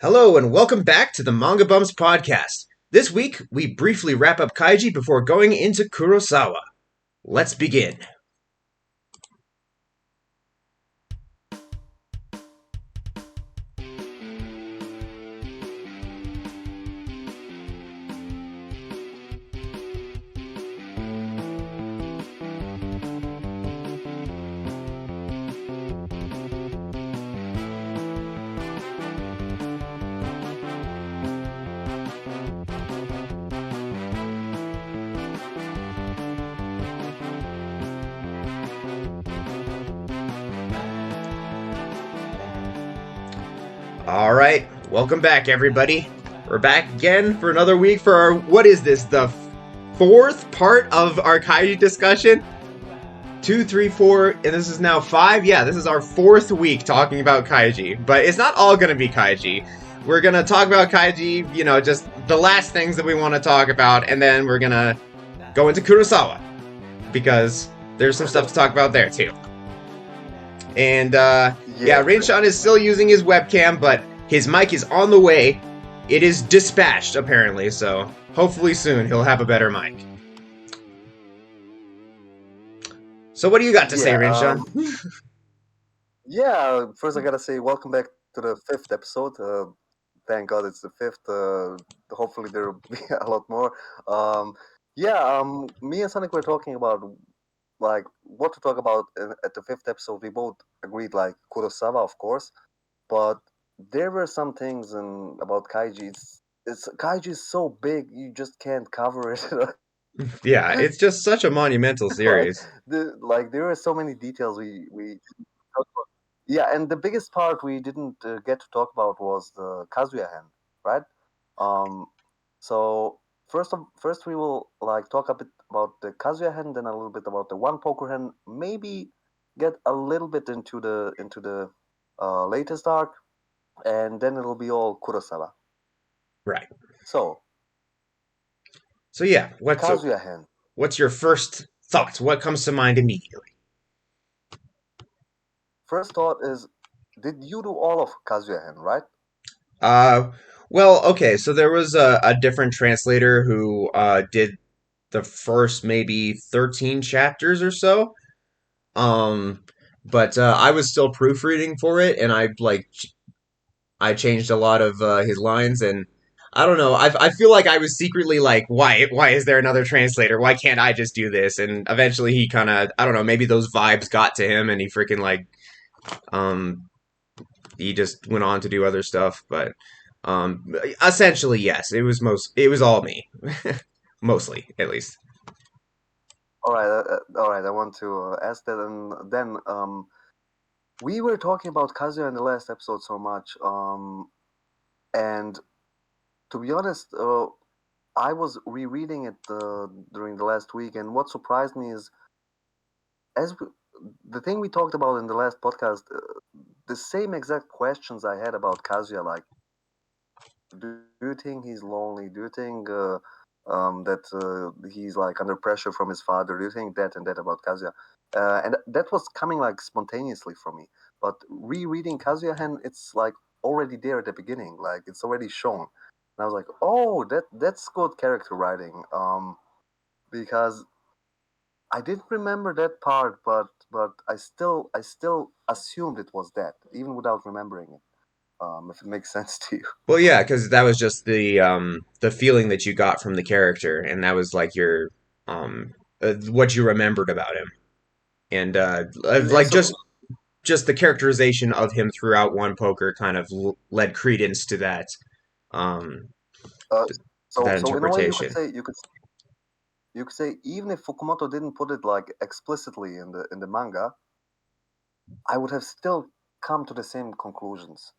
Hello and welcome back to the Manga Bumps podcast. This week, we briefly wrap up Kaiji before going into Kurosawa. Let's begin. All right, welcome back, everybody. We're back again for another week for our, what is this, the fourth part of our Kaiji discussion? 2, 3, 4, and this is now 5? Yeah, this is our fourth week talking about Kaiji, but it's not all gonna be Kaiji. We're gonna talk about Kaiji, just the last things that we want to talk about, and then we're gonna go into Kurosawa, because there's some stuff to talk about there, too. And, Rinshan is still using his webcam, but his mic is on the way. It is dispatched, apparently, so hopefully soon he'll have a better mic. So what do you got to say, Rinshan? First I gotta say welcome back to the 5th episode. Thank God it's the 5th. Hopefully there will be a lot more. Me and Sonic were talking about like what to talk about at the 5th episode. We both agreed like Kurosawa, of course, but there were some things about Kaiji. Kaiji is so big you just can't cover it. Yeah, it's just such a monumental series. There were so many details we talked about. Yeah, and the biggest part we didn't get to talk about was the Kazuya hand, right? Um, so first we will like talk a bit about the Kazuya hand, then a little bit about the one poker hand. Maybe get a little bit into the latest arc, and then it'll be all Kurosawa. Right. So yeah, Kazuya hand. What's your first thoughts? What comes to mind immediately? First thought is, did you do all of Kazuya hand, right? Well, okay, so there was a different translator who did the first maybe 13 chapters or so. But I was still proofreading for it, and I changed a lot of his lines, and I don't know. I feel like I was secretly like, why is there another translator? Why can't I just do this? And eventually he kind of, I don't know, maybe those vibes got to him, and he freaking like, um, he just went on to do other stuff. But essentially, yes, it was all me, mostly at least. All right. I want to ask that, and then we were talking about Kazuya in the last episode so much, and to be honest, I was rereading it during the last week, and what surprised me is as we, the thing we talked about in the last podcast, the same exact questions I had about Kazuya, like, do you think he's lonely? Do you think that he's like under pressure from his father? Do you think that and that about Kazuya? And that was coming like spontaneously from me. But rereading Kazuya Hen, it's like already there at the beginning, like it's already shown. And I was like, oh, that's good character writing. Because I didn't remember that part, but I still assumed it was that, even without remembering it. If it makes sense to you. Well, yeah, because that was just the feeling that you got from the character, and that was like your what you remembered about him, and Yeah, like just the characterization of him throughout One Poker kind of led credence to that um uh, to that so in a way you could interpretation. say even if Fukumoto didn't put it like explicitly in the manga, I would have still come to the same conclusions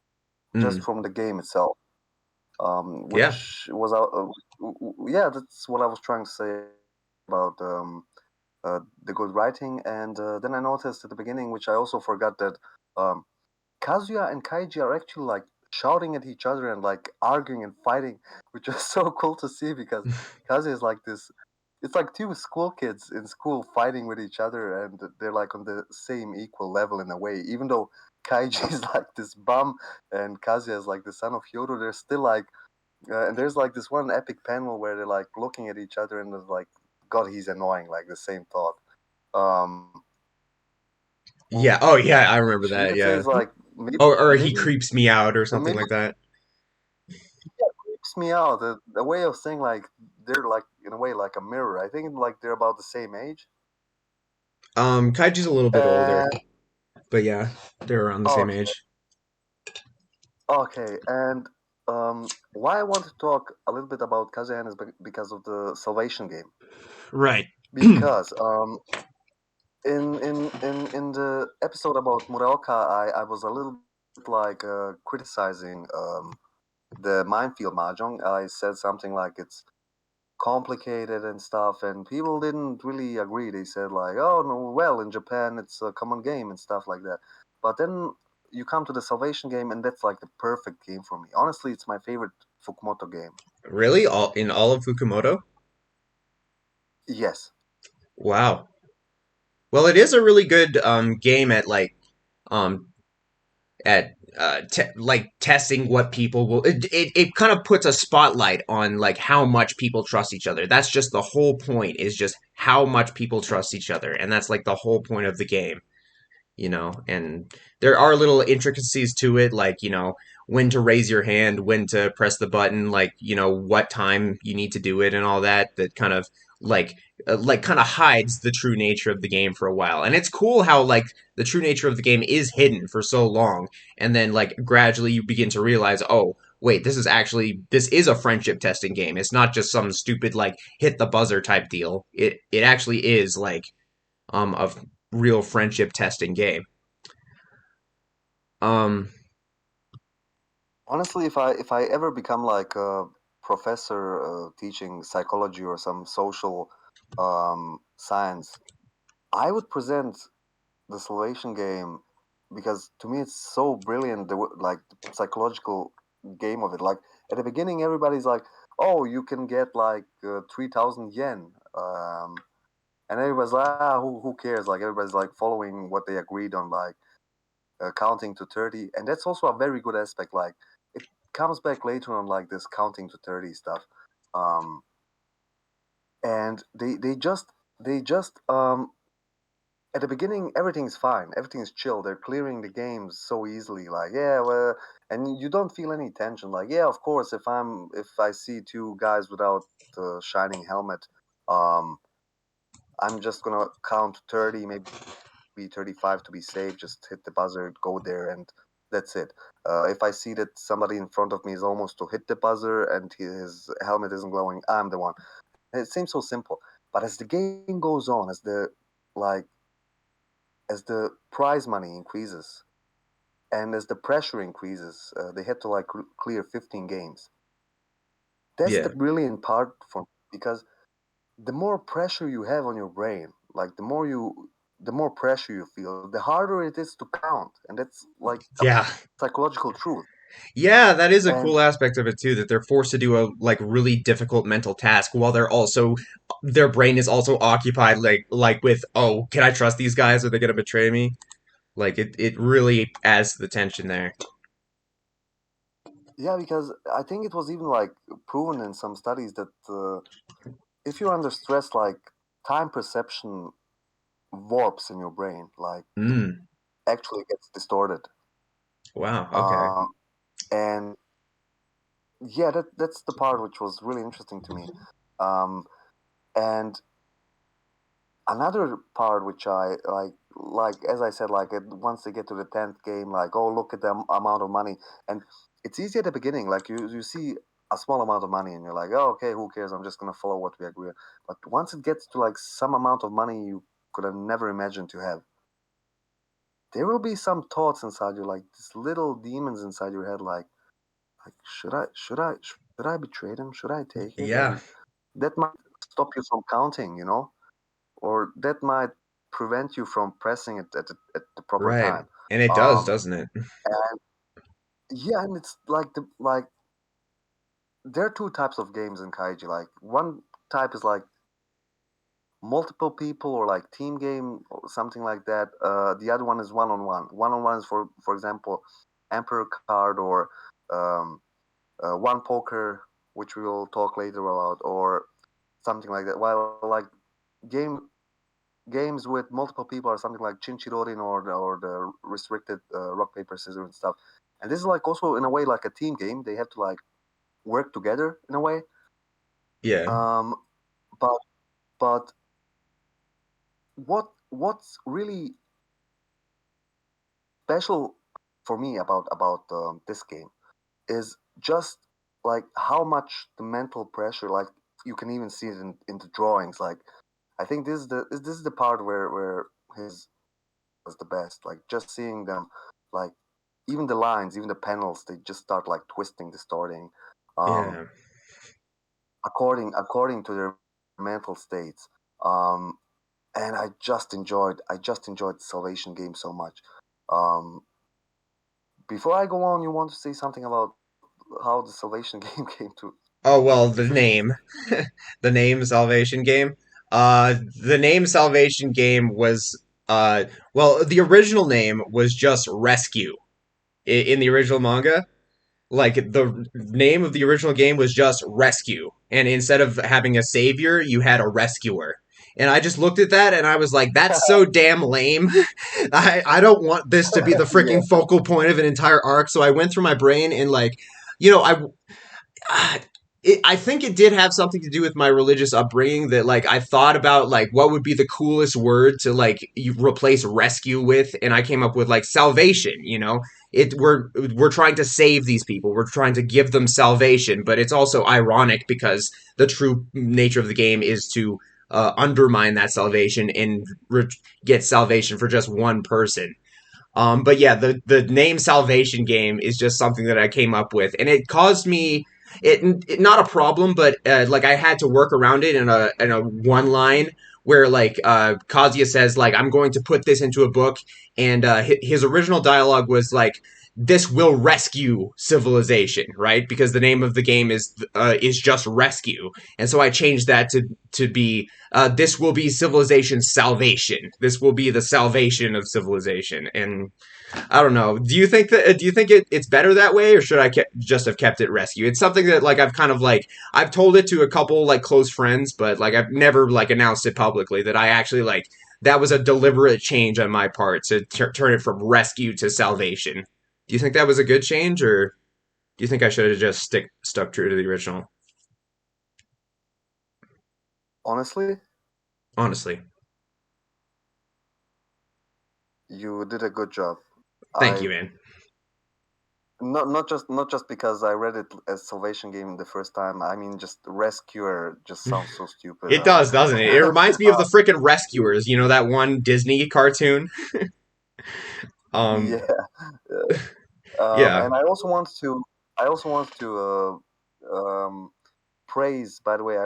just Mm, from the game itself. yeah. Which was yeah, that's what I was trying to say about the good writing. And then I noticed at the beginning, which I also forgot, that um, Kazuya and Kaiji are actually like shouting at each other and like arguing and fighting, which is so cool to see because Kazuya is like this. It's like two school kids in school fighting with each other, and they're like on the same equal level in a way. Even though Kaiji is like this bum, and Kazuya is like the son of Hyodo. They're still like, and there's like this one epic panel where they're like looking at each other and it's like, God, he's annoying. Like the same thought. Um, Yeah. Oh, yeah. I remember she that. even Yeah. says like, maybe, Or he maybe, creeps me out or something maybe like that. yeah, creeps me out. The way of saying like they're like in a way like a mirror. I think like they're about the same age. Kaiji's a little bit older, And but yeah, they're around the same okay, age. okay, and why I want to talk a little bit about Kazuya is because of the Salvation game. Right. Because in the episode about Muraoka, I was a little bit like criticizing the minefield mahjong. I said something like it's complicated and stuff, and people didn't really agree. They said like, "Oh no, well in Japan it's a common game and stuff like that." But then you come to the Salvation game, and that's like the perfect game for me. Honestly, it's my favorite Fukumoto game. Really? All of Fukumoto? Yes. Wow. Well, it is a really good game at um like testing what people will it kind of puts a spotlight on like how much people trust each other. That's just the whole point, is just how much people trust each other, and that's like the whole point of the game. And there are little intricacies to it, like, when to raise your hand, when to press the button, like, what time you need to do it and all that, that kind of like kind of hides the true nature of the game for a while. And it's cool how like the true nature of the game is hidden for so long, and then like gradually you begin to realize, oh, wait, this is a friendship testing game. It's not just some stupid like hit the buzzer type deal. It actually is like a real friendship testing game. Um, Honestly, if I ever become like a professor teaching psychology or some social science, I would present the Salvation game because to me it's so brilliant. Like the psychological game of it. Like at the beginning, everybody's like, "Oh, you can get like 3,000 yen," and everybody's like, "Ah, who cares?" Like everybody's like following what they agreed on, like counting to 30, and that's also a very good aspect. Like it comes back later on, like this counting to 30 stuff. Um, and they just at the beginning everything's fine, everything's chill, they're clearing the games so easily, like yeah, well, and you don't feel any tension, like yeah, of course, if I see two guys without the shining helmet, um I'm just gonna count 30, maybe 35 to be safe, just hit the buzzer, go there, and that's it. If I see that somebody in front of me is almost to hit the buzzer and his helmet isn't glowing, I'm the one. And it seems so simple, but as the game goes on, like as the prize money increases and as the pressure increases, they had to like clear 15 games. That's the yeah, brilliant part for me because the more pressure you have on your brain, like the more pressure you feel, the harder it is to count, and that's like a yeah, psychological truth. yeah. That is a And cool aspect of it too. That they're forced to do a like really difficult mental task while their brain is also occupied like with, oh, can I trust these guys? Are they gonna betray me? Like it really adds to the tension there. yeah, because I think it was even like proven in some studies that if you're under stress, like time perception warps in your brain, like it Mm. actually gets distorted. Wow. Okay. Um, and yeah, that's the part which was really interesting to me. Um, and another part which I like as I said, like once they get to the 10th game, like oh look at the amount of money, and it's easy at the beginning, like you see a small amount of money and you're like, oh okay, who cares? I'm just gonna follow what we agree on. But once it gets to like some amount of money you could have never imagined to have, there will be some thoughts inside you, like these little demons inside your head, like should I betray them? Should I take it? Yeah. And that might stop you from counting, or that might prevent you from pressing it at the proper Right. time. And it does, Um, doesn't it? and yeah, and it's like there are two types of games in Kaiji. Like one type is like multiple people or like team game or something like that. The other one is one-on-one. One-on-one is for example, Emperor card or um, one poker, which we will talk later about, or something like that. While like game games with multiple people are something like Chinchirorin or the restricted rock paper scissors and stuff. And this is like also in a way like a team game. They have to like work together in a way. Yeah. Um, but but what's really special for me about this game is just like how much the mental pressure, like you can even see it in the drawings. Like I think this is the part where his was the best. Like just seeing them, like even the lines, even the panels, they just start like twisting, distorting, um, Yeah. according to their mental states. Um, and I just enjoyed the Salvation game so much. Um, Before I go on, you want to say something about how the Salvation game came to Oh well, the exist? name, the name Salvation Game. The name Salvation Game was well, the original name was just Rescue in the original manga. Like the name of the original game was just Rescue, and instead of having a savior, you had a rescuer. And I just looked at that and I was like, that's so damn lame. I don't want this to be the freaking Yeah, focal point of an entire arc. So I went through my brain and like, I ah, I think it did have something to do with my religious upbringing that like I thought about like what would be the coolest word to like you replace rescue with, and I came up with like salvation. We're trying to save these people, we're trying to give them salvation, but it's also ironic because the true nature of the game is to undermine that salvation and get salvation for just one person. But yeah, the name Salvation Game is just something that I came up with, and it caused me it not a problem, but like I had to work around it in a one line where like Kazuya says like I'm going to put this into a book, and his original dialogue was like this will rescue civilization, right? Because the name of the game is just rescue, and so I changed that to be this will be civilization's salvation. This will be the salvation of civilization. And I don't know. Do you think it's better that way, or should I just have kept it rescue? It's something that like I've kind of like I've told it to a couple like close friends, but like I've never like announced it publicly that I actually like that was a deliberate change on my part to turn it from rescue to salvation. Do you think that was a good change, or do you think I should have just stuck true to the original? honestly, Honestly, you did a good job. thank I you, man. not just because I read it as Salvation Game the first time. I mean, just Rescuer just sounds so stupid. It does, doesn't it? It reminds me of the freaking Rescuers. You know that one Disney cartoon. Um, Yeah, yeah. and I also want to praise. By the way,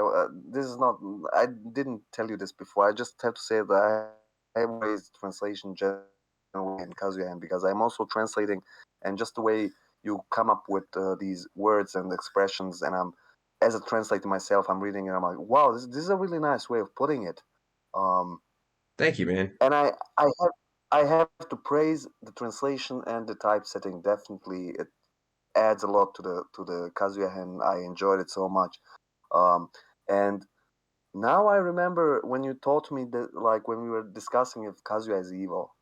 this is not. I didn't tell you this before. I just have to say that I have praised translation generally and Kazuya because I'm also translating, and just the way you come up with these words and expressions, and I'm as a translator myself, I'm reading and I'm like, wow, this is a really nice way of putting it. Um, Thank you, man. and I have to praise the translation and the typesetting. Definitely, it adds a lot to the Kazuya, and I enjoyed it so much. Um, and now I remember when you taught me that, like when we were discussing if Kazuya is evil,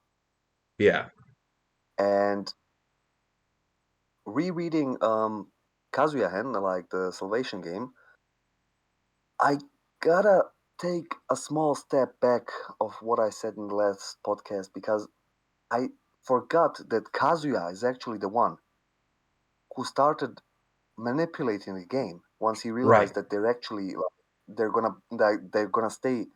Yeah. and rereading Kazuya Hen, like the Salvation game, I gotta take a small step back of what I said in the last podcast because I forgot that Kazuya is actually the one who started manipulating the game once he Right. realized that they're actually they're gonna stay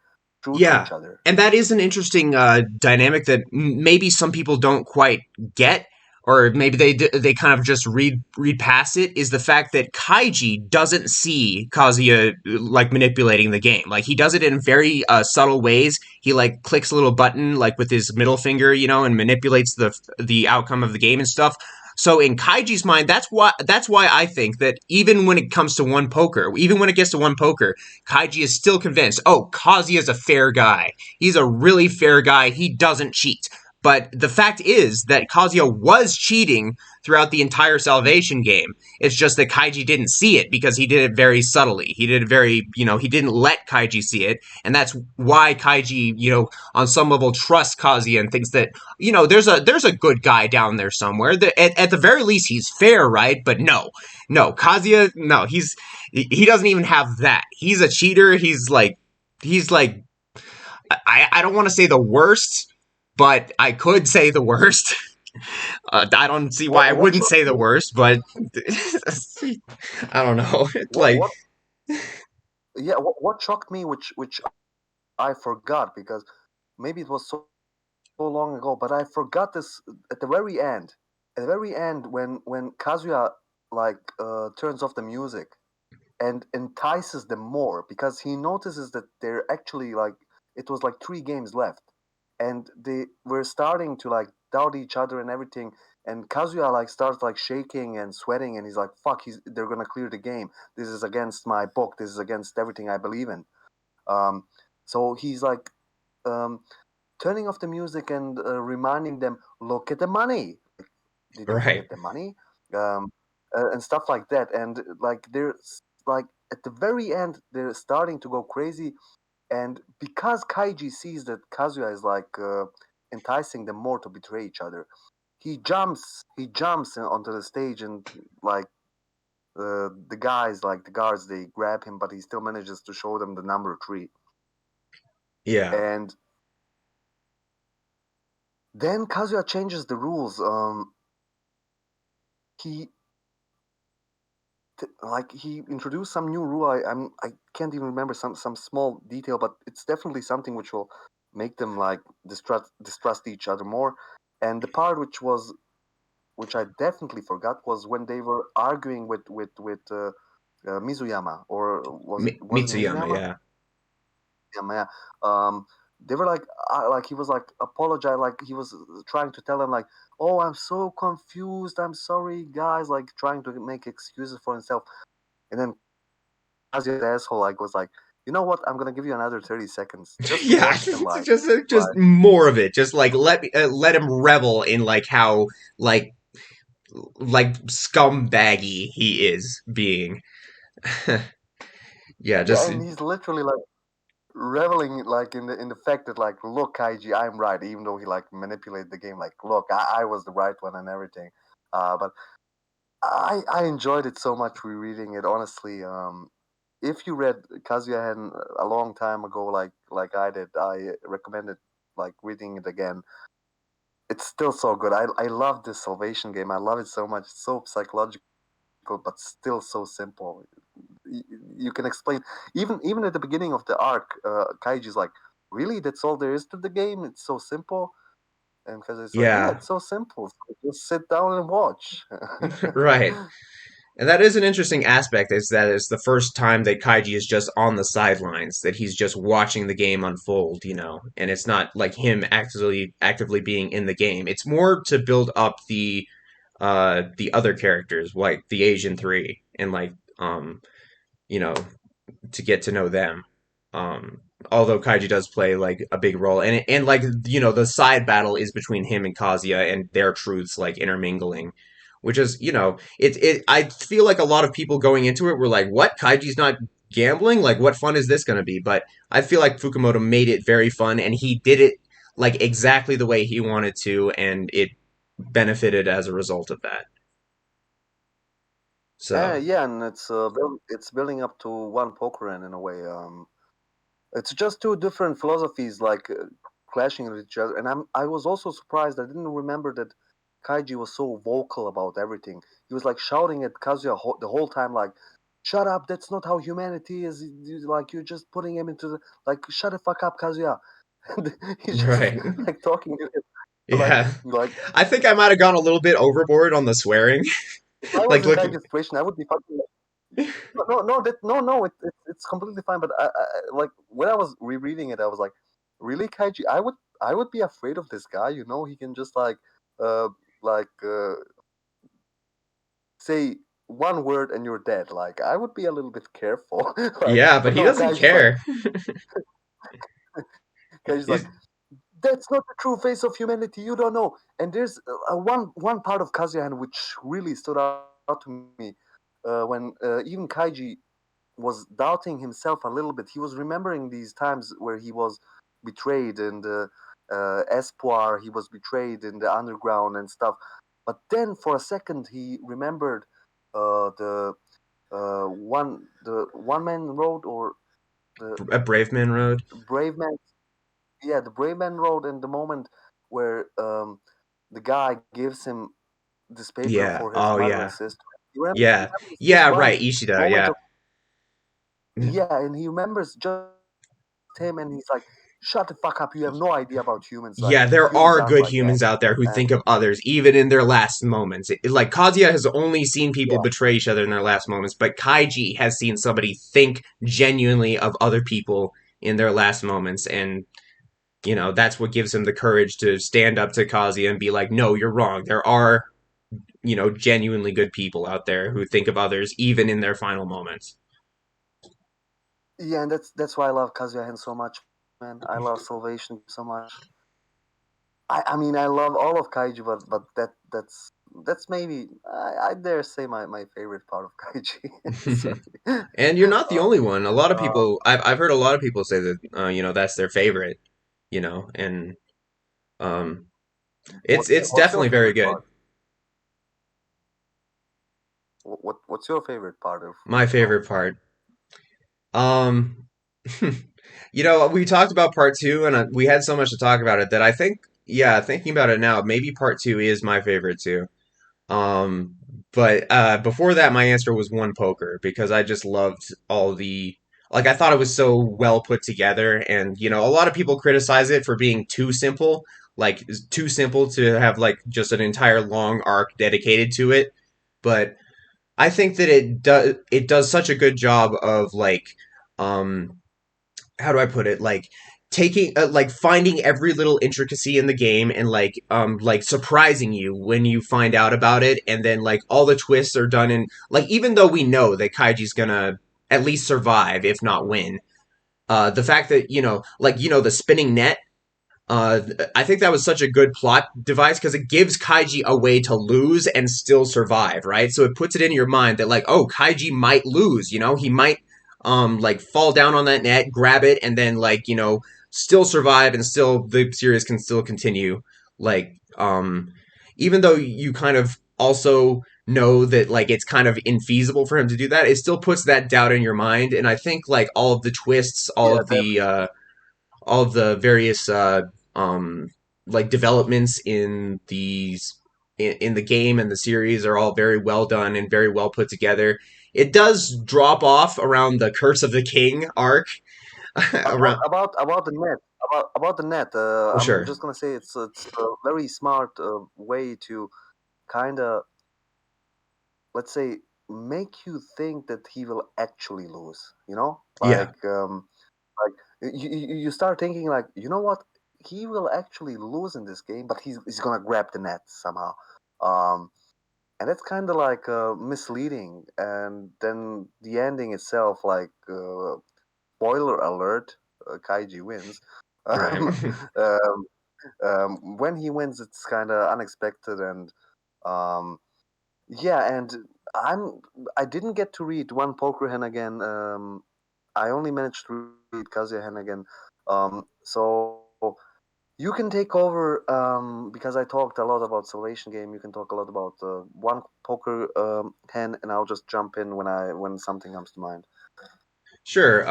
true to Yeah. each other. And that is an interesting dynamic that maybe some people don't quite get, or maybe they kind of just read past it. Is the fact that Kaiji doesn't see Kazuya like manipulating the game. Like he does it in very subtle ways. He like clicks a little button like with his middle finger, and manipulates the outcome of the game and stuff. So in Kaiji's mind, that's why I think that even when it comes to one poker, even when it gets to one poker, Kaiji is still convinced, oh, Kazuya's a fair guy. He's a really fair guy. He doesn't cheat. But the fact is that Kazuya was cheating throughout the entire Salvation game. It's just that Kaiji didn't see it because he did it very subtly. He did it very, he didn't let Kaiji see it. And that's why Kaiji, on some level trusts Kazuya and thinks that, there's a good guy down there somewhere. At the very least, he's fair, right? But no, Kazuya, no, he doesn't even have that. He's a cheater. He's like, I don't want to say the worst, but I could say the worst. I don't see why I What wouldn't shocked say the me? worst, but I don't know. Like, What? Yeah. What shocked me, which I forgot because maybe it was so long ago, but I forgot this at the very end. At the very end, when Kazuya like turns off the music and entices them more because he notices that they're actually like it was like 3 games left, and they were starting to like doubt each other and everything. And Kazuya like starts like shaking and sweating, and he's like, "Fuck! They're gonna clear the game. This is against my book. This is against everything I believe in." Um, so he's like um, turning off the music and reminding them, "Look at the money. Did you right. forget the money?" Um, and stuff like that. And like they're like at the very end, they're starting to go crazy. And because Kaiji sees that Kazuya is like enticing them more to betray each other, he jumps onto the stage and like the guys, like the guards, they grab him, but he still manages to show them the number 3. Yeah. And then Kazuya changes the rules. He like he introduced some new rule. I can't even remember some small detail, but it's definitely something which will make them like distrust each other more. And the part which I definitely forgot was when they were arguing with Mizuyama, or was it Mitsuyama, Mizuyama? yeah. Yeah, yeah. Um, they were like he was like apologize, like he was trying to tell them like, oh, I'm so confused, I'm sorry, guys, like trying to make excuses for himself. And then Kazuya's asshole like was like, you know what? I'm gonna give you another 30 seconds just to Yeah, watch them just like more of it. Just like let him revel in like how like scumbaggy he is being. Yeah, yeah, just and he's literally like reveling like in the fact that like, look, Kaiji, I'm right, even though he like manipulated the game. Like, look, I was the right one and everything. But I enjoyed it so much rereading it. Honestly, if you read Kazuya Hen a long time ago, like I did, I recommend it. Like reading it again, it's still so good. I love this Salvation game. I love it so much. It's so psychological, but still so simple. You, you can explain even at the beginning of the arc. Kaiji's like, really, that's all there is to the game. It's so simple. And because it's like, yeah, yeah. it's so simple. So just sit down and watch. Right. And that is an interesting aspect, is that it's the first time that Kaiji is just on the sidelines, that he's just watching the game unfold, and it's not like him actively being in the game. It's more to build up the other characters, like the Asian three, and like you know, to get to know them. Um, Although Kaiji does play like a big role, and like the side battle is between him and Kazuya, and their truths like intermingling, which is it. I feel like a lot of people going into it were like, "What? Kaiji's not gambling? Like, what fun is this going to be?" But I feel like Fukumoto made it very fun, and he did it like exactly the way he wanted to, and it benefited as a result of that. So Yeah, and it's building up to one Pokeran in a way. It's just two different philosophies like clashing with each other. And I was also surprised. I didn't remember that Kaiji was so vocal about everything. He was like shouting at Kazuya the whole time, like, "Shut up! That's not how humanity is. Like you're just putting him into the like, shut the fuck up, Kazuya." And he's just right, like talking to him, like yeah, like I think I might have gone a little bit overboard on the swearing. if I was Like in look, Kaiji's situation, I would be fucking no, it's completely fine. But like when I was rereading it, I was like, really, Kaiji? I would be afraid of this guy. You know, he can just uh like say one word and you're dead. Like I would be a little bit careful. Like, Yeah, but but he no, doesn't care. Kaiji's like, He's that's not the true face of humanity. You don't know. And there's one part of Kazuya which really stood out to me when even Kaiji was doubting himself a little bit. He was remembering these times where he was betrayed in the Espoir, he was betrayed in the underground and stuff. But then for a second, he remembered the one man road or the a brave man road. brave man. Yeah, the brave man road, and the moment where the guy gives him this paper Yeah. for his Oh mother and yeah. sister. He Yeah. remembers this Yeah. one Right. Ishida. moment Yeah. of, yeah, and he remembers just him, and he's like, "Shut the fuck up! You have no idea about humans. Like Yeah, there humans are aren't good like that." humans out there who And think of others, even in their last moments. Like, Kazuya has only seen people yeah, betray each other in their last moments, but Kaiji has seen somebody think genuinely of other people in their last moments, and, that's what gives him the courage to stand up to Kazuya and be like, no, you're wrong. There are, genuinely good people out there who think of others, even in their final moments. yeah, and that's why I love Kazuya so much, man. I love Salvation so much. I mean, I love all of Kaiju, but that's maybe I dare say my favorite part of Kaiji. Sorry. And you're not the only one. A lot of Uh, people, I've heard a lot of people say that, that's their favorite, and um, it's what's your definitely very favorite good. part? What's your favorite part My of all? favorite part. Um, we talked about part two, and we had so much to talk about it that I think, yeah, thinking about it now, maybe part two is my favorite too. Um, but before that, my answer was one poker because I just loved all the I thought it was so well put together, and a lot of people criticize it for being too simple, like it's too simple to have like just an entire long arc dedicated to it. But I think that it does such a good job of um how do I put it? Like taking like finding every little intricacy in the game and like surprising you when you find out about it, and then like all the twists are done in like, even though we know that Kaiji's gonna at least survive if not win, the fact that the spinning net, uh, I think that was such a good plot device because it gives Kaiji a way to lose and still survive, right? So it puts it in your mind that like, oh, Kaiji might lose, he might like fall down on that net, grab it, and then like, still survive and still the series can still continue. Like, even though you kind of also know that like it's kind of infeasible for him to do that, it still puts that doubt in your mind. And I think like all of the twists, Yeah, all of the various um, like developments in in the game and the series are all very well done and very well put together. It does drop off around the Curse of the King arc. Around about the net. About the net. I'm sure, just gonna say it's a very smart way to kind of, let's say, make you think that he will actually lose. You know, yeah, like you start thinking like, you know what, he will actually lose in this game, but he's gonna grab the net somehow. Um, and that's kind of like misleading. And then the ending itself, like spoiler alert, Kaiji wins. right. Um, um, when he wins, it's kind of unexpected, and um, yeah, and I'm I didn't get to read One Poker Hen again. I only managed to read Kazuya Hen again. So you can take over because I talked a lot about Salvation Game. You can talk a lot about One Poker Hen, and I'll just jump in when something comes to mind. Sure.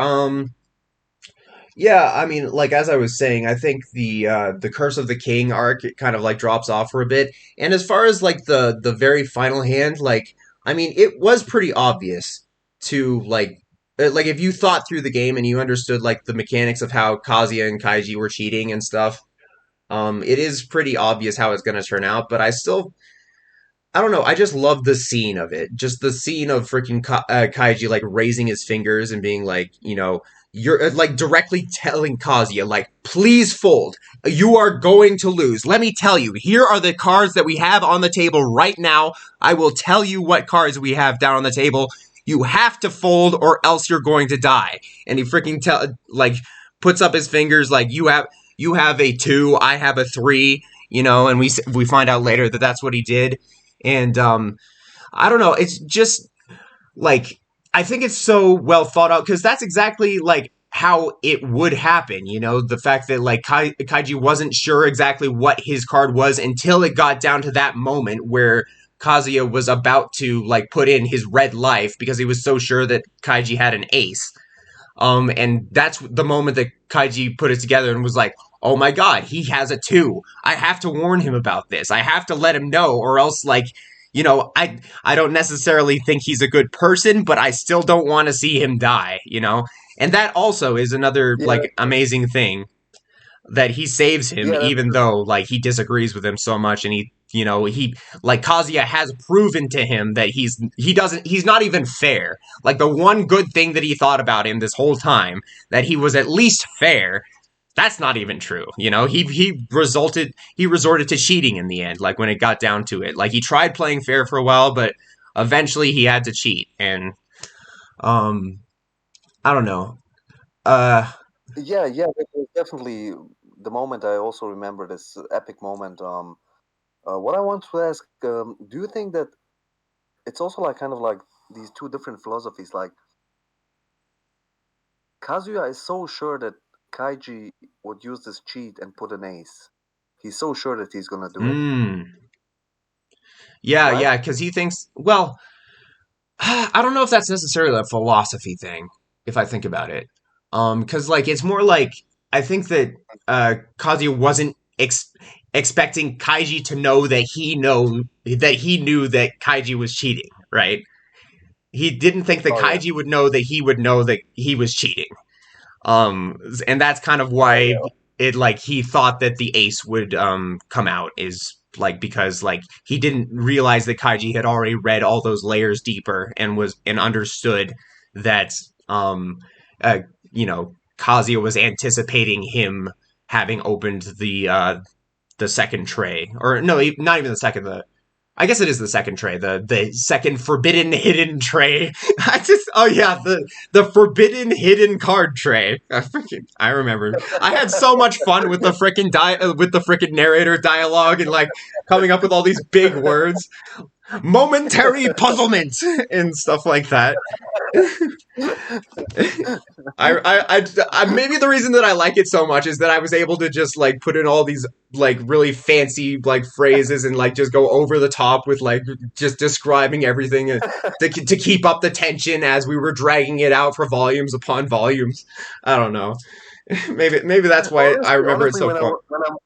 Yeah, I mean, like as I was saying, I think the Curse of the King arc, it kind of like drops off for a bit. And as far as like the very final hand, like I mean, it was pretty obvious to like if you thought through the game and you understood like the mechanics of how Kazuya and Kaiji were cheating and stuff, it is pretty obvious how it's going to turn out. But I don't know. I just love the scene of it. Just the scene of freaking Kaiji like raising his fingers and being like, you're like directly telling Kazuya, like, please fold. You are going to lose. Let me tell you. Here are the cards that we have on the table right now. I will tell you what cards we have down on the table. You have to fold or else you're going to die. And he freaking puts up his fingers like you have a 2, I have a 3, and we find out later that that's what he did. And I don't know, it's just like I think it's so well thought out because that's exactly like how it would happen. The fact that like Kaiji wasn't sure exactly what his card was until it got down to that moment where Kazuya was about to like put in his red life because he was so sure that Kaiji had an ace. And that's the moment that Kaiji put it together and was like, "Oh my god, he has a 2. I have to warn him about this. I have to let him know, or else, like, I don't necessarily think he's a good person, but I still don't want to see him die. And that also is another Yeah, like amazing thing that he saves him, yeah, that's even true. though like he disagrees with him so much, and he like Kazuya has proven to him that he's not even fair. Like the one good thing that he thought about him this whole time, that he was at least fair, that's not even true. He resorted to cheating in the end, like when it got down to it. Like he tried playing fair for a while, but eventually he had to cheat. And um I don't know. Uh Yeah, yeah, that was definitely the moment. I also remember this epic moment. What I want to ask, do you think that it's also like kind of like these two different philosophies? Like Kazuya is so sure that Kaiji would use this cheat and put an ace. He's so sure that he's gonna do it, mm, yeah, right? yeah, because he thinks, well, I don't know if that's necessarily a philosophy thing, if I think about it. Because like it's more like I think that Kazuya wasn't expecting Kaiji to know that he knew that Kaiji was cheating, right? He didn't think that Oh yeah, Kaiji would know that he would know that he was cheating. And that's kind of oh why yeah. it like he thought that the ace would come out, is like because like he didn't realize that Kaiji had already read all those layers deeper and understood that uh Kazuya was anticipating him having opened the second tray, or no, not even the second, I guess it is the second tray, the second forbidden hidden tray. Oh yeah, the forbidden hidden card tray. I remember. I had so much fun with the freaking narrator dialogue and like coming up with all these big words, momentary puzzlement and stuff like that. Maybe the reason that I like it so much is that I was able to just like put in all these like really fancy like phrases and like just go over the top with like just describing everything to keep up the tension as we were dragging it out for volumes upon volumes. I don't know. Maybe that's why I remember it Honestly, so fun. when I'm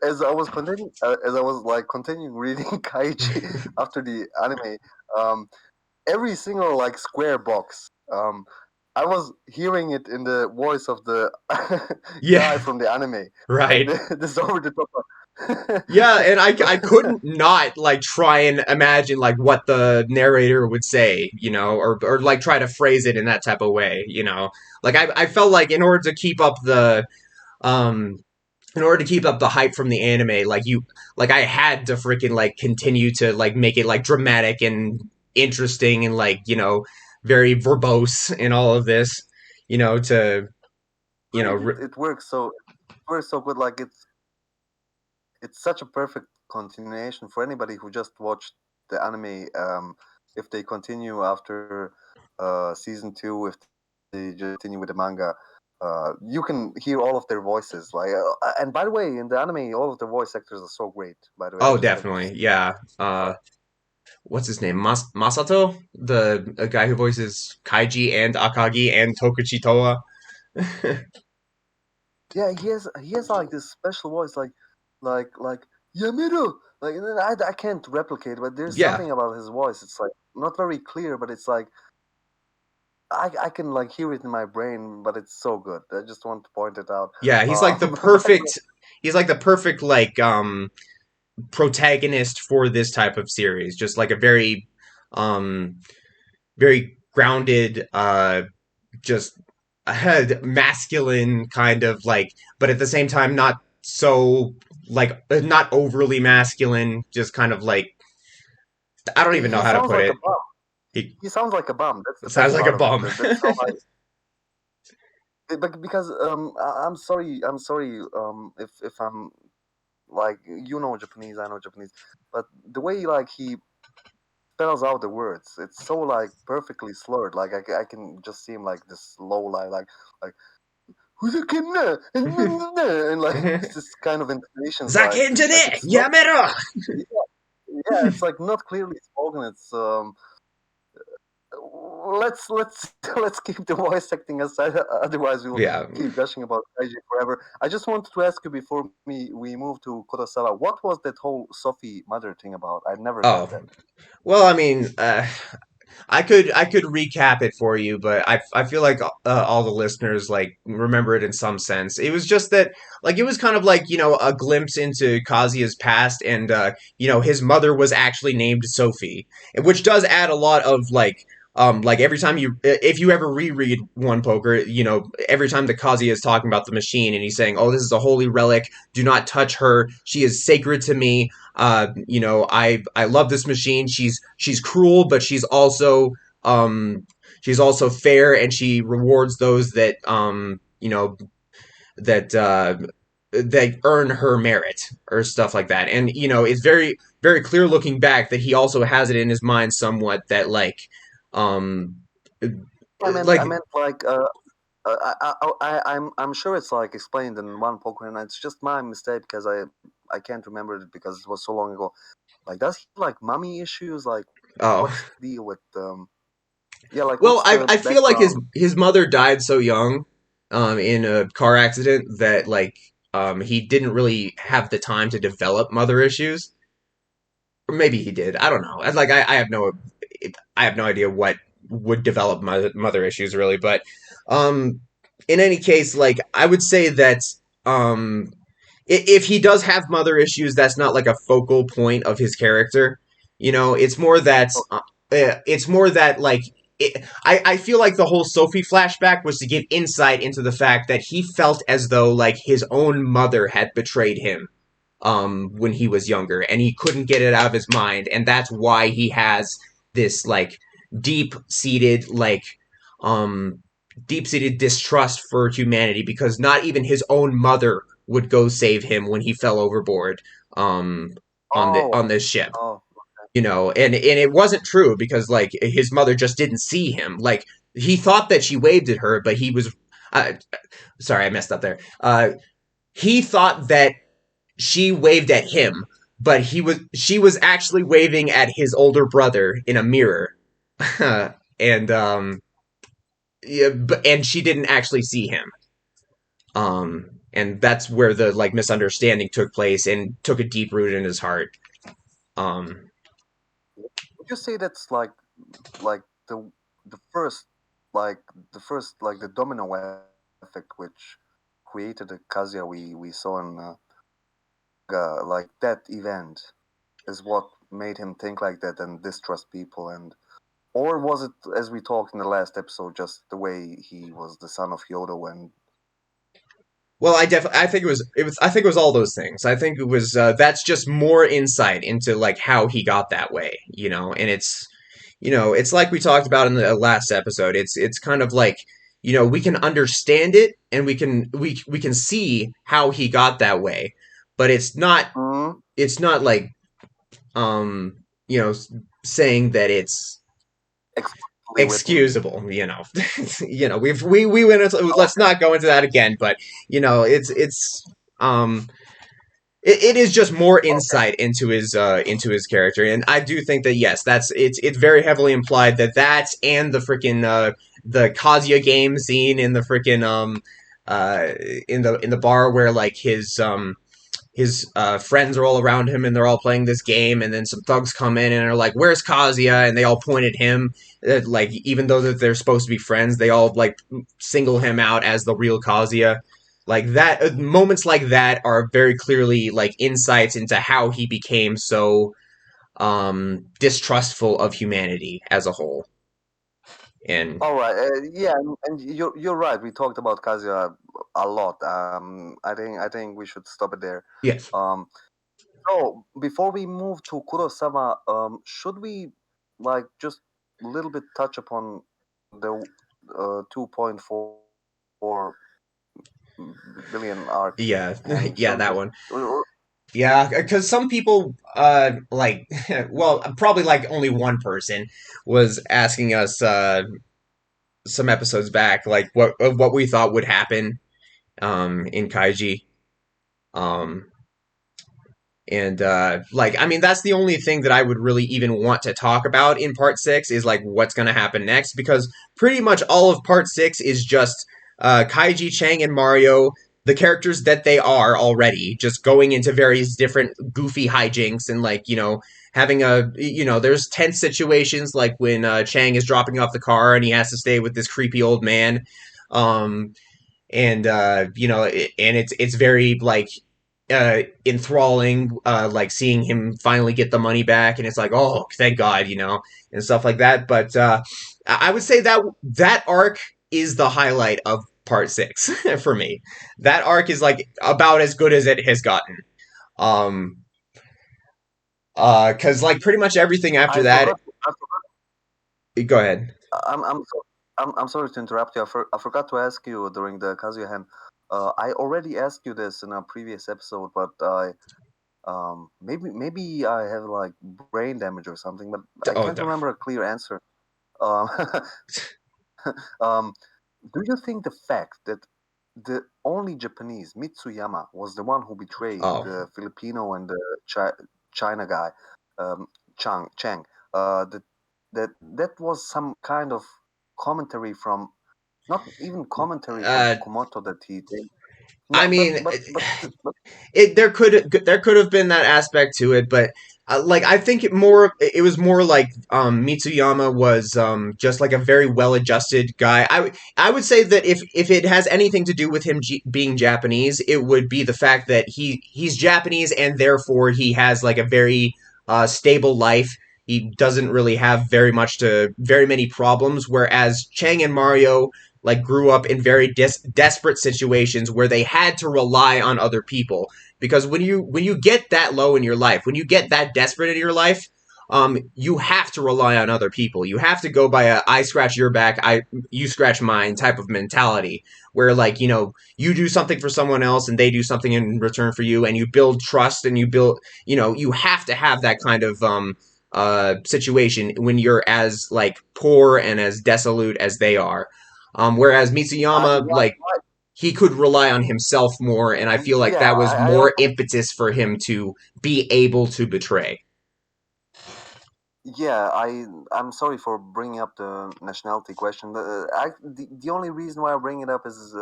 as I was continuing, as I was like continuing reading Kaiji after the anime, um, every single like square box, I was hearing it in the voice of the guy Yeah, from the anime, like right. this over the top. Yeah, and I couldn't not like try and imagine like what the narrator would say, or like try to phrase it in that type of way. Like I felt like um in order to keep up the hype from the anime, like I had to freaking like continue to like make it like dramatic and interesting and like, very verbose in all of this, to I you know think re- it works so good. Like it's such a perfect continuation for anybody who just watched the anime. If they continue after season two, if they just continue with the manga, you can hear all of their voices. Like, and by the way, in the anime, all of the voice actors are so great. By the way, I Oh, just have to definitely. say. Yeah. What's his name? Masato, the guy who voices Kaiji and Akagi and Tokuchi Toa. Yeah, he has like this special voice, like Yamiro. Like and then I can't replicate, but there's Yeah. something about his voice. It's like not very clear, but it's like I can like hear it in my brain, but it's so good. I just want to point it out. Yeah, Back he's like the perfect like protagonist for this type of series. Just like a very um very grounded just masculine kind of like, but at the same time not so like not overly masculine, just kind of like I don't even know He how to sounds put like a it. bum. He He sounds like a bum. That's the sounds best like a part of it. bum. That's how but because I'm sorry if I'm like, you know Japanese, I know Japanese, but the way like he spells out the words, it's so like perfectly slurred. Like I can just see him like this low like who's a kid now? And like this kind of intonations, like Zakentane it's not, Yamero. yeah, yeah, it's like not clearly spoken. It's let's let's keep the voice acting aside. Otherwise, we'll Yeah. keep gushing about Kaiji forever. I just wanted to ask you before we move to Kurosawa. What was that whole Sophie mother thing about? I never got Oh, that. well, I mean, I could recap it for you, but I feel like all the listeners like remember it in some sense. It was just that like it was kind of like a glimpse into Kazuya's past, and his mother was actually named Sophie, which does add a lot of like every time if you ever reread One Poker, every time that Kazuya is talking about the machine and he's saying, "Oh, this is a holy relic. Do not touch her. She is sacred to me. I love this machine. She's cruel, but she's also fair, and she rewards those that earn her merit or stuff like that. And it's very very clear looking back that he also has it in his mind somewhat that um I like meant like I'm sure it's like explained in One Poker, and it's just my mistake because I can't remember it because it was so long ago. Like, does he have, like mommy issues? Like, oh what's the deal with yeah, like well, what's I the I feel like his background? his mother died so young, in a car accident that he didn't really have the time to develop mother issues. Or maybe he did. I don't know. I have no idea what would develop mother issues really, but um, in any case, like I would say that um, if he does have mother issues, that's not like a focal point of his character. It's more that like I feel like the whole Sophie flashback was to give insight into the fact that he felt as though like his own mother had betrayed him when he was younger, and he couldn't get it out of his mind, and that's why he has this like deep seated um deep seated distrust for humanity, because not even his own mother would go save him when he fell overboard um Oh, on this ship. oh, And it wasn't true, because like his mother just didn't see him. Like he thought that she waved at her, but he was uh, sorry, I messed up there. He thought that she waved at him, but she was actually waving at his older brother in a mirror. And yeah, and she didn't actually see him. And that's where the like misunderstanding took place and took a deep root in his heart. Um would you say that's like the the first like the domino effect which created the Kazuya we saw in like that event is what made him think like that and distrust people, and or was it, as we talked in the last episode, just the way he was the son of Yodo and well, I think I think it was all those things. I think it was that's just more insight into like how he got that way, and it's like we talked about in the last episode. It's kind of like, we can understand it, and we can see how he got that way, but mm, it's not like um saying that it's explicitly written. excusable. We went into, let's not go into that again, but um it is just more Okay. insight into his character, and I do think that yes, it's very heavily implied that and the freaking the Kazuya game scene in the freaking uh in the bar where like his friends are all around him and they're all playing this game, and then some thugs come in and are like, "Where's Kazuya?" And they all point at him, like even though that they're supposed to be friends, they all like single him out as the real Kazuya. Like that, moments like that are very clearly like insights into how he became so distrustful of humanity as a whole. And All right, yeah, and you're right. We talked about Kazuya a lot. I think we should stop it there. yes, Um, so before we move to Kurosawa, should we like just a little bit touch upon the 2.4 billion arc yeah, and yeah, should we that just one. Yeah, because some people, like, well, probably like only one person was asking us some episodes back, like what we thought would happen in Kaiji. Um, And like I mean that's the only thing that I would really even want to talk about in part 6 is like what's going to happen next because pretty much all of part 6 is just Kaiji, Chang and Mario, the characters that they are already, just going into various different goofy hijinks and like, having there's tense situations like when Chang is dropping off the car and he has to stay with this creepy old man. Um and and it's very like enthralling, like seeing him finally get the money back, and it's like, oh, thank God, and stuff like that. But I would say that that arc is the highlight of part 6 for me. That arc is like about as good as it has gotten. Um, because like pretty much everything after I that. forgot. I forgot. Go ahead. I'm sorry to interrupt you. I forgot to ask you during the Kazuya hand. I already asked you this in a previous episode, but maybe I have like brain damage or something, but I Oh can't no. remember a clear answer. Um, um, do you think the fact that the only Japanese Mitsuyama was the one who betrayed Oh. the Filipino and the China guy, um, Chang, that that was some kind of commentary from, not even commentary from uh Fukumoto that he did. I No, mean, but there could have been that aspect to it, but like I think it was more like Mitsuyama was just like a very well adjusted guy. I would say that if it has anything to do with him being Japanese, it would be the fact that he's Japanese and therefore he has like a very stable life. He doesn't really have very many problems, whereas Chang and Mario like grew up in very desperate situations where they had to rely on other people, because when you get that low in your life, when you get that desperate in your life, you have to rely on other people. You have to go by a I scratch your back, you scratch mine type of mentality, where like you do something for someone else and they do something in return for you, and you build trust and you build, you have to have that kind of situation when you're as like poor and as desolate as they are. Whereas Mitsuyama, like, he could rely on himself more, and I feel like yeah, that was I more impetus for him to be able to betray. Yeah, I'm sorry for bringing up the nationality question. The only reason why I bring it up is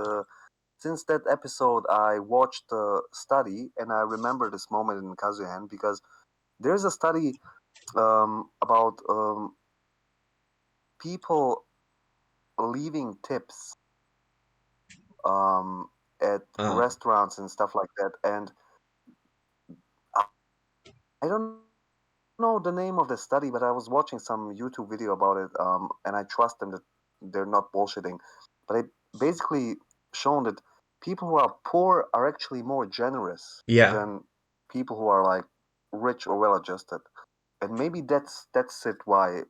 since that episode I watched the study and I remember this moment in Kazuhan because there's a study about people leaving tips um, at Uh, restaurants and stuff like that, and I I don't know the name of the study, but I was watching some YouTube video about it, and I trust them that they're not bullshitting. But it basically shown that people who are poor are actually more generous yeah, than people who are like rich or well adjusted. And maybe that's it why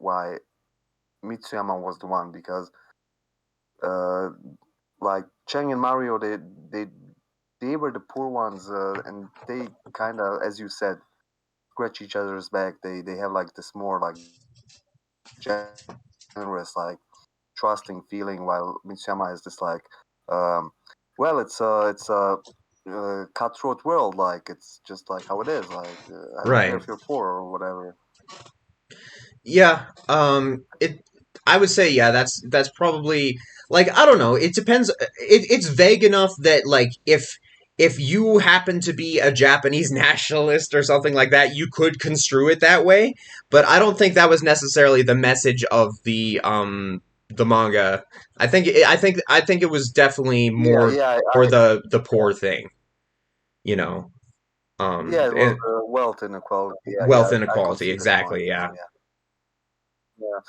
Mitsuyama was the one because uh like Cheng and Mario they they were the poor ones and they kind of, as you said, scratch each other's back. They have like this more like generous, like trusting feeling, while Mitsuyama has this like, um, well, it's a cutthroat world. Like it's just like how it is. Like I don't care right. if you're poor or whatever. Yeah, it. I would say yeah. That's probably like I don't know. It depends. It's vague enough that like if you happen to be a Japanese nationalist or something like that, you could construe it that way. But I don't think that was necessarily the message of the manga. I think it was definitely Yeah, more yeah, for I the poor thing, you know. yeah, it was And wealth inequality. Yeah, wealth yeah, I could inequality, see this point. exactly, yeah. Yeah, yeah.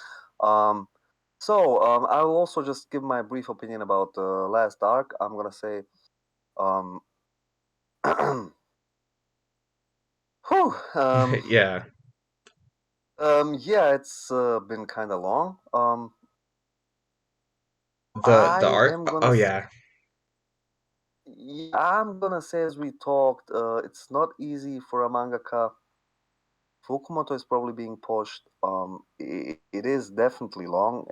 So I will also just give my brief opinion about the last arc. I'm gonna say, um, whew, Yeah. yeah, it's been kind of long. The I arc. am Oh gonna, yeah. yeah, I'm gonna say as we talked, it's not easy for a mangaka. Fukumoto is probably being pushed. It is definitely long,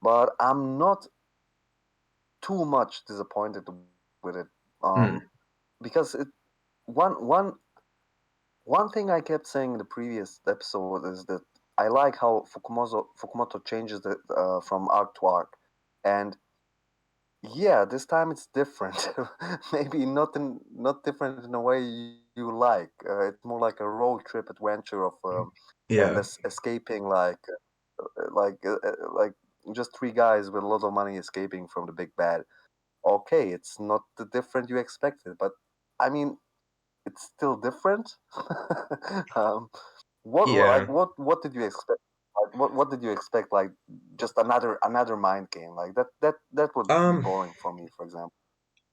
but I'm not too much disappointed with it. Hmm. Because one one one thing I kept saying in the previous episode is that I like how Fukumoto changes the from arc to arc, and yeah, this time it's different. Maybe not different in a way you like. It's more like a road trip adventure of and Yeah. escaping like just three guys with a lot of money escaping from the big bad. Okay, it's not the different you expected, but I mean it's still different. um, Yeah. what did you expect? Like, what did you expect? Like just another mind game like that would be Um. boring for me, for example.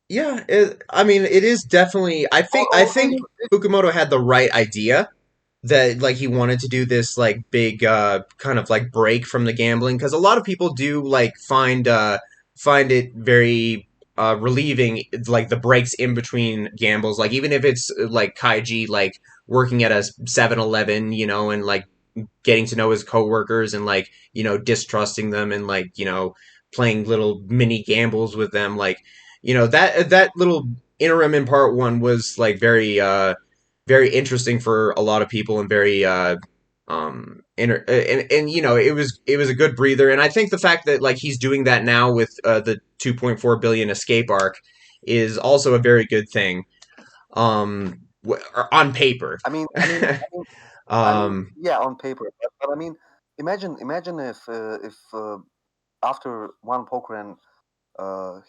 Yeah. I mean, it is definitely. I Or, think. I or think Fukumoto had the right idea that like he wanted to do this like big kind of like break from the gambling because a lot of people do like find it very relieving like the breaks in between gambles, like even if it's like Kaiji like working at a 7-Eleven, and like getting to know his coworkers and like distrusting them and like playing little mini gambles with them, like that little interim in part one was like very interesting for a lot of people and very and it was a good breather. And I think the fact that like he's doing that now with the 2.4 billion escape arc is also a very good thing, on paper. um yeah, on paper, but I mean, imagine if after one poker and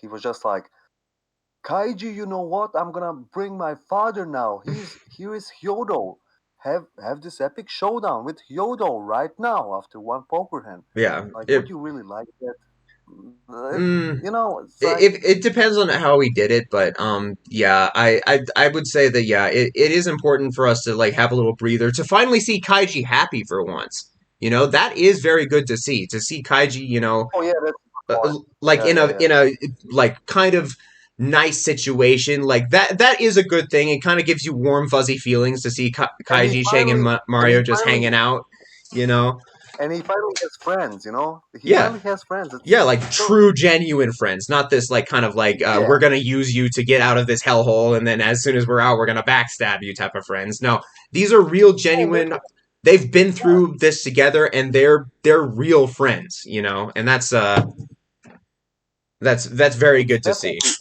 he was just like, Kaiji, you know what? I'm gonna bring my father now. Here is Hyodo. Have this epic showdown with Hyodo right now after one poker hand. yeah, Like, would you really like that? mm, It's like, it depends on how he did it, but yeah, I would say that yeah, it is important for us to like have a little breather to finally see Kaiji happy for once. That is very good to see Kaiji, oh yeah, that's a good point. like Yeah, in yeah, a yeah. in a like kind of nice situation like that is a good thing. It kind of gives you warm fuzzy feelings to see And he Kaiji, Shang, and finally, and he Mario just finally, hanging out. You know, and he finally has friends. He yeah, finally has friends. yeah, like It's so, true, genuine friends, not this like kind of like yeah, we're gonna use you to get out of this hellhole, and then as soon as we're out, we're gonna backstab you type of friends. No, these are real, yeah, genuine. They've been through this together, and they're real friends. And that's very it's good to see. definitely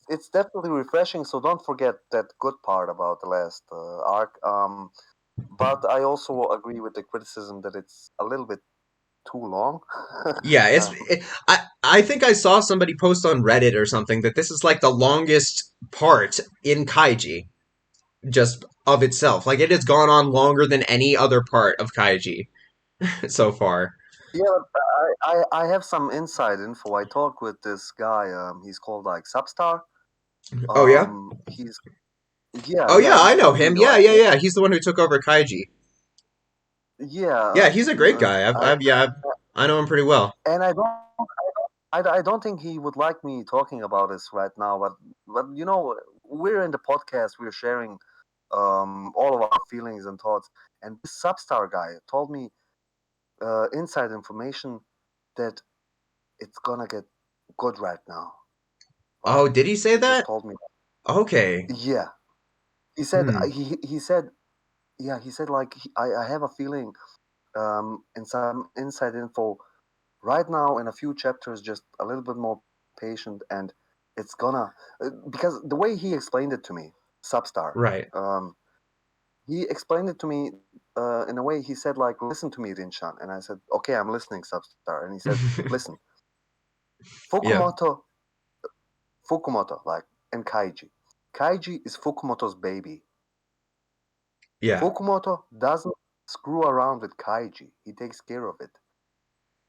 it's definitely refreshing. So don't forget that good part about the last arc. But I also agree with the criticism that it's a little bit too long. Yeah, um, I think I saw somebody post on Reddit or something that this is like the longest part in Kaiji, just of itself. Like it has gone on longer than any other part of Kaiji so far. yeah, I have some inside info. I talked with this guy. He's called like Substar. Oh yeah. He's yeah, Oh yeah. yeah, He I know told me him. Yeah, like yeah, yeah. He's the one who took over Kaiji. yeah, Yeah, he's a great guy. I know him pretty well. and I don't think he would like me talking about this right now. But we're in the podcast. We're sharing all of our feelings and thoughts. And this Substar guy told me inside information that it's gonna get good right now. Like Oh, did he say he just that? told me. Okay. Yeah, he said Hmm. he said yeah he said like I have a feeling in some inside info right now in a few chapters, just a little bit more patient, and it's gonna because the way he explained it to me, Substar, Right. he explained it to me. in a way, he said like, "Listen to me, Rinshan," and I said, "Okay, I'm listening, Substar." And he said, "Listen, Yeah. Fukumoto, Fukumoto, like, and Kaiji. Kaiji is Fukumoto's baby. Yeah. Fukumoto doesn't screw around with Kaiji. He takes care of it.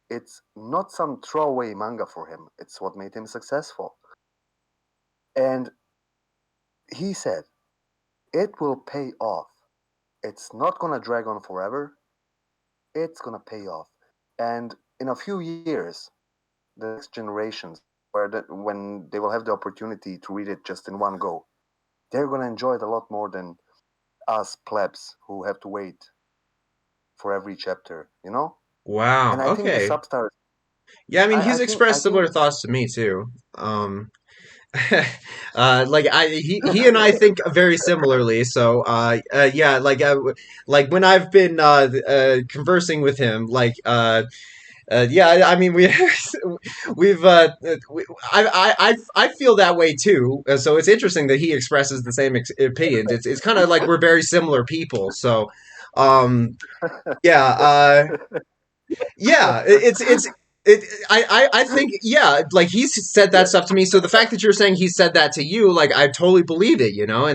It's not some throwaway manga for him. It's what made him successful." And he said, "It will pay off. It's not gonna drag on forever. It's gonna pay off. And in a few years, the next generations, when they will have the opportunity to read it just in one go, they're gonna enjoy it a lot more than us plebs who have to wait for every chapter, you know?" Wow. And I think the Okay. Substars, Yeah, I mean, he's I expressed think similar thoughts to me too. Like he and I think very similarly. So yeah, like when I've been conversing with him, yeah, I mean we've I feel that way too. So it's interesting that he expresses the same opinions. It's kind of like we're very similar people. So um yeah, yeah, I think yeah, like he's said that stuff to me. So the fact that you're saying he said that to you, like I totally believe it, you know, I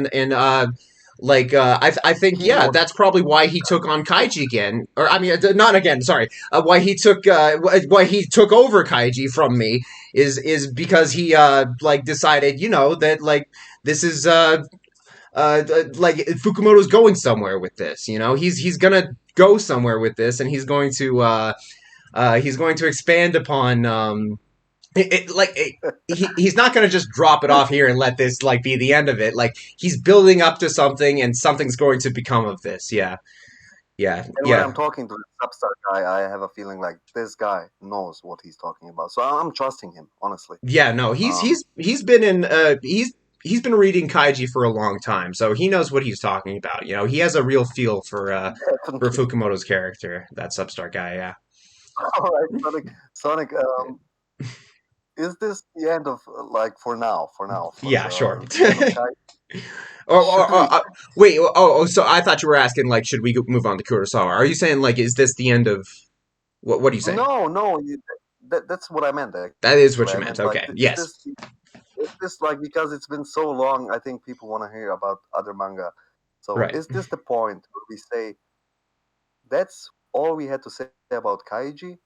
think he yeah, was that's probably why he took on Kaiji again, or I mean not again, sorry, why he took over Kaiji from me is because he like decided, you know, that like this is like Fukumoto's going somewhere with this, you know, he's gonna go somewhere with this, and he's going to expand upon he's not going to just drop it off here and let this like be the end of it. Like he's building up to something, and something's going to become of this. Yeah, yeah, and when I'm yeah, talking to the Substar guy, I have a feeling like this guy knows what he's talking about. So I'm trusting him, honestly. yeah. No, Um, he's been in he's been reading Kaiji for a long time, so he knows what he's talking about. You know, he has a real feel for Definitely. Fukumoto's character, that Substar guy. Yeah, All right, Sonic. Sonic, is this the end of like for now, for yeah, sure. the end of Kai? Should we? Wait. So I thought you were asking like, should we move on to Kurosawa? Are you saying like, is this the end of what? What are you saying? No, no. That's what I meant. That is what Actually, you I meant. meant like, Okay. Yes. is this like because it's been so long? I think people want to hear about other manga. So Right. is this the point where we say that's all we had to say about Kaiji?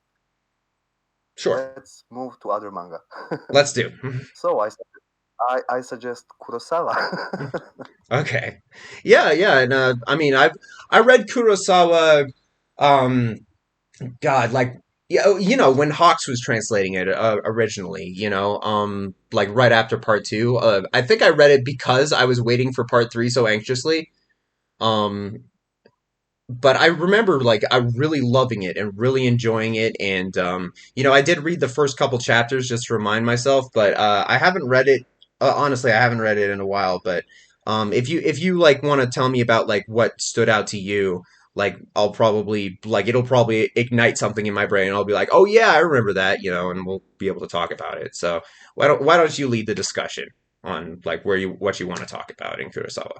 Sure. Let's move to other manga. Let's do. So I suggest Kurosawa. Okay. Yeah. Yeah. And I mean, I read Kurosawa. Um. God, like yeah, you know, when Hawks was translating it originally, you know, like right after part two. I think I read it because I was waiting for part three so anxiously. Um. But I remember like I really loving it and really enjoying it, and you know, I did read the first couple chapters just to remind myself, but I haven't read it. Honestly, I haven't read it in a while. But if you like want to tell me about like what stood out to you, like I'll probably like it'll probably ignite something in my brain. I'll be like, oh yeah, I remember that, you know, and we'll be able to talk about it. So why don't you lead the discussion on like where you what you want to talk about in Kurosawa?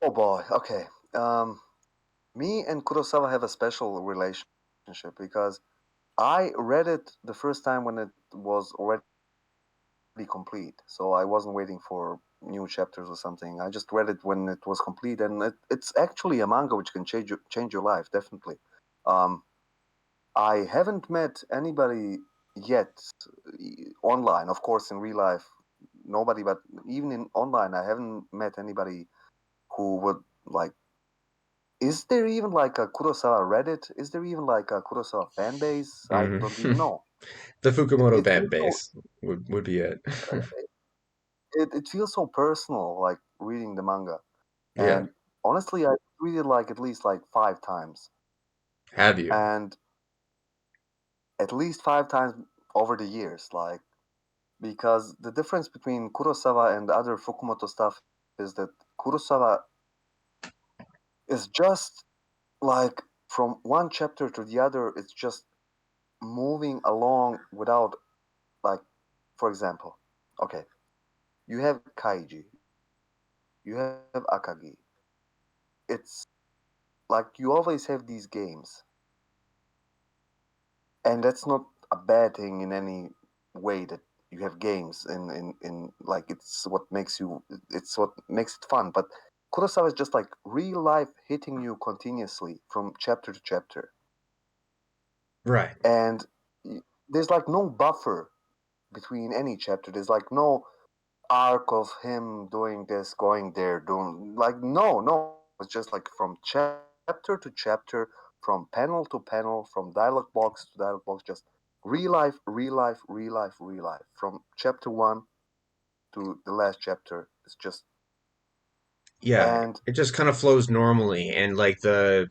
Oh boy. Okay. Um, Me and Kurosawa have a special relationship because I read it the first time when it was already complete. So I wasn't waiting for new chapters or something. I just read it when it was complete, and it's actually a manga which can change your life, definitely. Um, I haven't met anybody yet online. Of course, in real life, nobody. But even in online, I haven't met anybody who would like. Is there even like a Kurosawa Reddit? Is there even like a Kurosawa fan base? I Hmm. don't even know. The It, Fukumoto it fan feels so base would be it. it feels so personal, like reading the manga. Yeah. And honestly, I read it like at least like 5 times, Have you? and at least 5 times over the years. Like because the difference between Kurosawa and other Fukumoto stuff is that Kurosawa is just like from one chapter to the other. It's just moving along without like, for example, okay, you have Kaiji, you have Akagi. It's like you always have these games, and that's not a bad thing in any way that you have games in like it's what makes it fun. But Kurosawa is just like real life hitting you continuously from chapter to chapter, Right. and there's like no buffer between any chapter. There's like no arc of him doing this, going there, doing like no. It's just like from chapter to chapter, from panel to panel, from dialogue box to dialogue box, just real life, real life, real life, real life. From chapter one to the last chapter, it's just Yeah, and it just kind of flows normally, and like the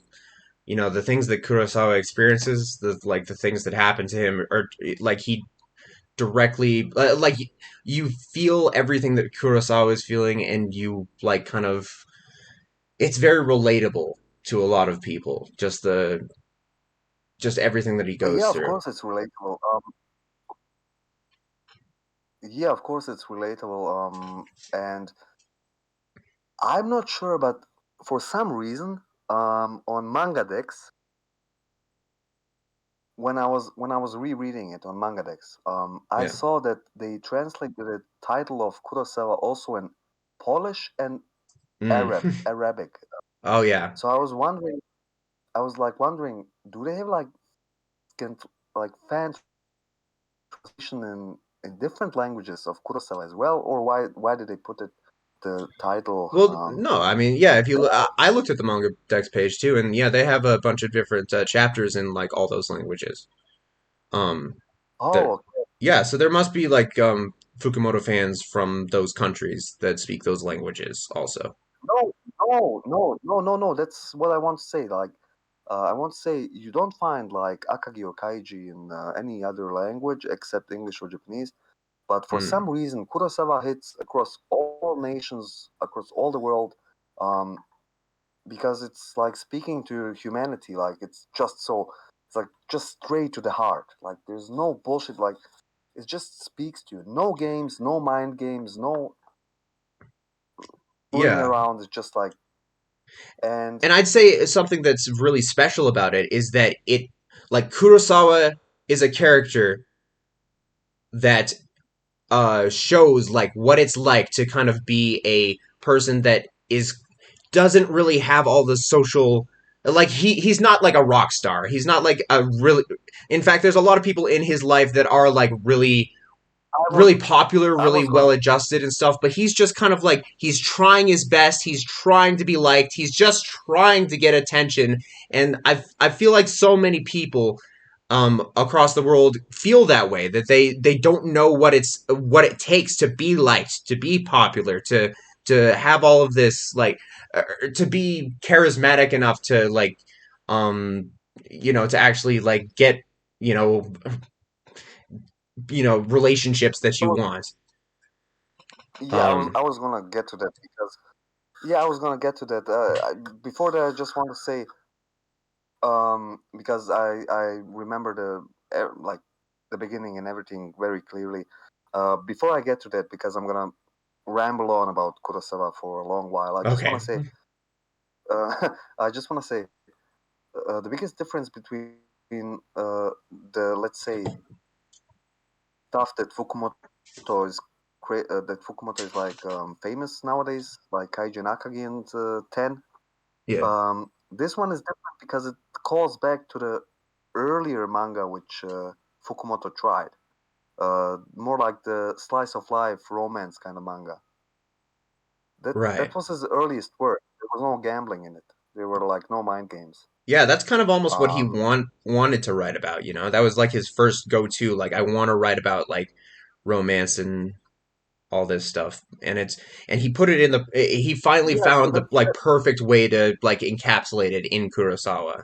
things that Kurosawa experiences, the things that happen to him are like he directly like you feel everything that Kurosawa is feeling, and you like kind of it's very relatable to a lot of people. Just everything that he goes yeah, of through. course it's relatable. Yeah, of course it's relatable. And I'm not sure, but for some reason, on Manga Dex, when I was rereading it on Mangadex, I Yeah. saw that they translated the title of Kurosawa also in Polish and Mm. Arabic. Oh yeah. So I was like wondering, do they have like can like fan translation in different languages of Kurosawa as well, or why did they put it the title Well, no, I mean, yeah. in If you, I looked at the manga dex page too, and yeah, they have a bunch of different chapters in like all those languages. Um, that Oh, yeah, so there must be like Fukumoto fans from those countries that speak those languages also. no, no. That's what I want to say. Like, I want to say you don't find like Akagi or Kaiji in any other language except English or Japanese. But for Mm. some reason, Kurosawa hits across all nations, across all the world, um, because it's like speaking to humanity. Like, it's like just straight to the heart. Like, there's no bullshit. Like, it just speaks to you. No games, no mind games, no fooling Yeah, around. It's just like, and and I'd say something that's really special about it is that like Kurosawa is a character that shows like what it's like to kind of be a person that is doesn't really have all the social like he's not like a rock star. He's not like a really in fact there's a lot of people in his life that are like I was really popular, I really was well gonna adjusted and stuff, but he's just kind of like he's trying his best, he's trying to be liked, he's just trying to get attention. And I feel like so many people across the world feel that way, that they don't know what it takes to be liked, to be popular, to have all of this like to be charismatic enough to like um to actually like get you know relationships that I you was want. yeah Um, I was gonna get to that because yeah I was gonna get to that. Before that, I just want to say because I remember like the beginning and everything very clearly. Before I get to that, because I'm gonna ramble on about Kurosawa for a long while. I just want okay. to say, I just want to say, the biggest difference between the let's say stuff that Fukumoto is like famous nowadays, like Kaiji and Akagi and Ten. Yeah. This one is different because it calls back to the earlier manga which Fukumoto tried. More like the slice of life romance kind of manga. That Right. was his earliest work. There was no gambling in it. There were like no mind games. Yeah, that's kind of almost what he Um, wanted to write about, you know? That was like his first go-to, like I want to write about like romance and all this stuff. And he put it in the he finally yeah, so found the like perfect way to like encapsulate it in Kurosawa.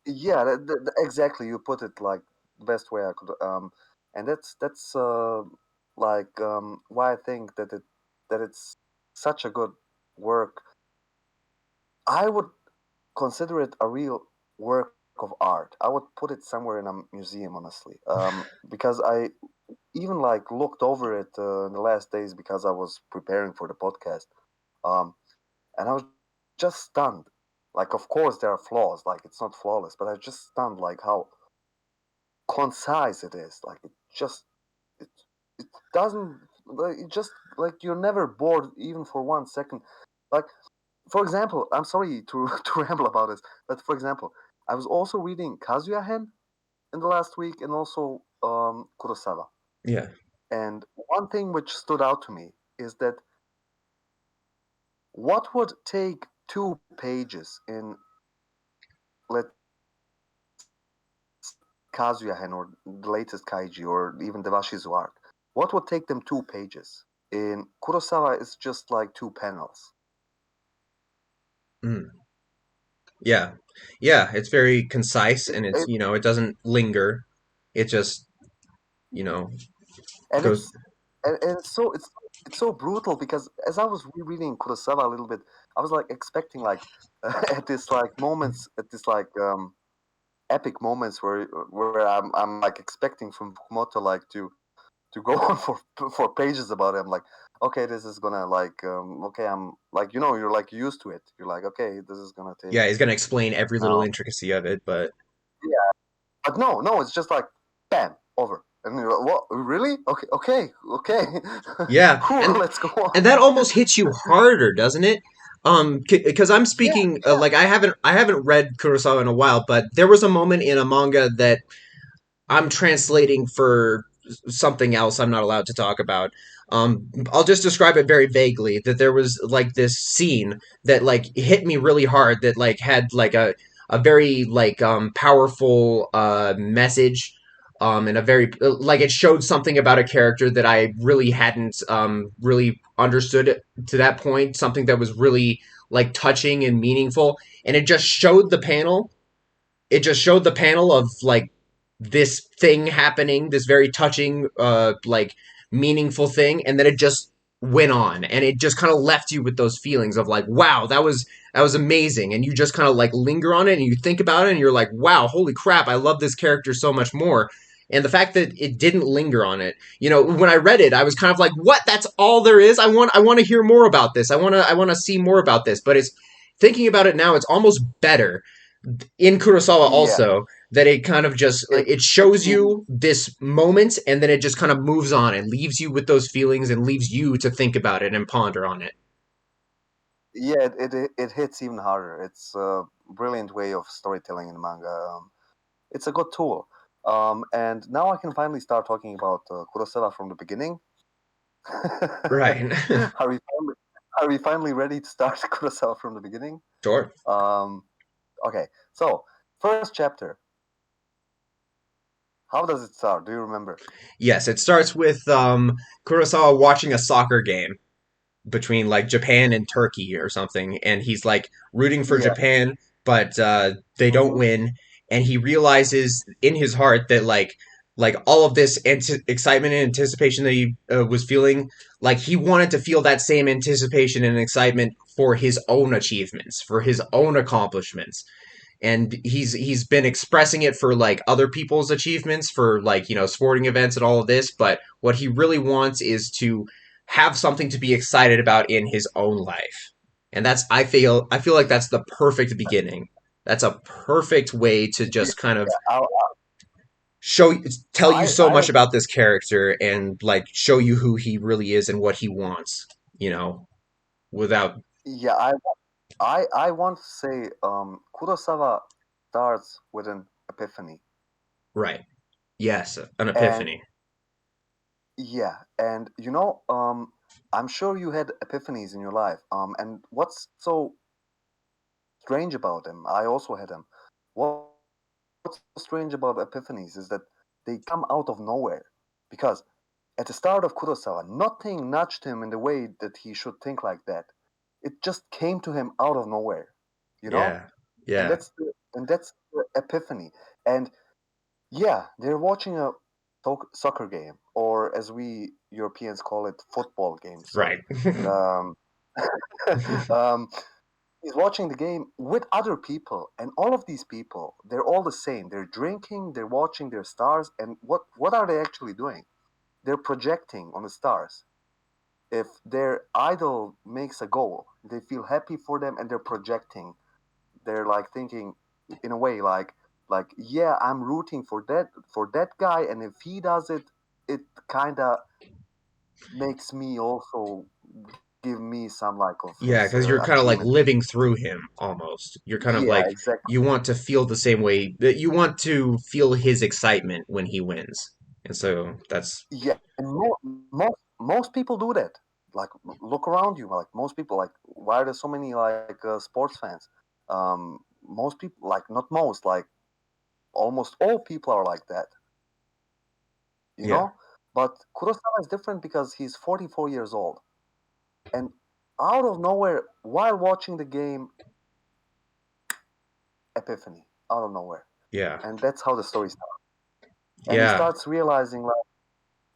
yeah, exactly. You put it like the best way I could. And that's like why I think that it's such a good work. I would consider it a real work of art. I would put it somewhere in a museum, honestly, because I even like looked over it in the last days because I was preparing for the podcast, um, and I was just stunned. Like, of course, there are flaws. Like, it's not flawless, but I was just stunned, like how concise it is. Like, it it doesn't like it just like you're never bored even for 1 second. Like, for example, I'm sorry to to ramble about this, but for example, I was also reading Kazuya in the last week and also Kurosawa. Yeah. And one thing which stood out to me is that what would take 2 pages in, let Kazuya or the latest Kaiji or even Devashi's arc, what would take them 2 pages? In Kurosawa, it's just like 2 panels. Mm. Yeah. Yeah, it's very concise and it's, It, it doesn't linger. It just, you know, and goes. it's so brutal because as I was rereading Kurosawa a little bit, I was like expecting like at this like moments at this like epic moments where I'm like expecting from Fukumoto like to go on for pages about it. I'm like, okay, this is gonna like okay, I'm like you're like used to it. You're like, okay, this is gonna take Yeah, he's gonna explain every little now. intricacy of it, but Yeah, but no, it's just like bam over. And you're like, what? Really? Okay, okay. yeah, Whew, and let's go on. and that almost hits you harder, doesn't it? Because I'm Yeah, speaking yeah, like I haven't read Kurosawa in a while, but there was a moment in a manga that I'm translating for something else I'm not allowed to talk about. I'll just describe it very vaguely. That there was like this scene that like hit me really hard. That like had like a very like powerful message. And a very like it showed something about a character that I really hadn't really understood to that point. Something that was really like touching and meaningful, and it just showed the panel of like this thing happening, this very touching, like meaningful thing, and then it just went on, and it just kind of left you with those feelings of like, wow, that was amazing, and you just kind of like linger on it, and you think about it, and you're like, wow, holy crap, I love this character so much more. And the fact that it didn't linger on it, when I read it, I was kind of like, what? That's all there is. I want to hear more about this. I want to see more about this. But it's thinking about it now, it's almost better in Kurosawa yeah. also that it kind of just It it hits shows you. you this moment and then it just kind of moves on and leaves you with those feelings and leaves you to think about it and ponder on it. Yeah, it hits even harder. It's a brilliant way of storytelling in manga. It's a good tool. And now I can finally start talking about Kurosawa from the beginning. Right. are we finally, are we finally ready to start Kurosawa from the beginning? Sure. Um, okay, so first chapter. How does it start? Do you remember? Yes, it starts with Kurosawa watching a soccer game between like Japan and Turkey or something, and he's like rooting for Yeah. Japan, but they don't Hmm. win, and he realizes in his heart that like all of this excitement and anticipation that he was feeling, like he wanted to feel that same anticipation and excitement for his own achievements, for his own accomplishments, and he's been expressing it for like other people's achievements for like sporting events and all of this, but what he really wants is to have something to be excited about in his own life. And that's I feel like that's the perfect beginning. That's a perfect way to Yeah, just kind of I, show tell you so I much about this character and like show you who he really is and what he wants, without. yeah, I want to say Kurosawa starts with an epiphany, Right. Yes, an and epiphany. yeah, and I'm sure you had epiphanies in your life. And what's so strange about them? I also had them. What's so strange about epiphanies is that they come out of nowhere, because at the start of Kurosawa, nothing nudged him in the way that he should think like that. It just came to him out of nowhere, you know? Yeah. And Yeah. that's the epiphany. And yeah, they're watching a soccer game, or as we Europeans call it, football game. Right. Sorry. Um, um, he's watching the game with other people, and all of these people, they're all the same. They're drinking, they're watching their stars, and what are they actually doing? They're projecting on the stars. If their idol makes a goal, they feel happy for them, and they're projecting they're like thinking in a way like yeah, I'm rooting for that guy, and if he does it, it kind of makes me also give me some like of Yeah, his because you're kind of like achievement. living through him almost. You're kind of Yeah, like exactly. you want to feel the same way that you want to feel his excitement when he wins. And so that's Yeah, and most people do that. Like, look around you. Like, most people, like, why are there so many like sports fans? Most people, like, not most, like, almost all people are like that. You yeah, know. But Kurosawa is different because he's 44 years old, and out of nowhere, while watching the game, epiphany, out of nowhere, yeah, and that's how the story starts. And he yeah, starts realizing, like,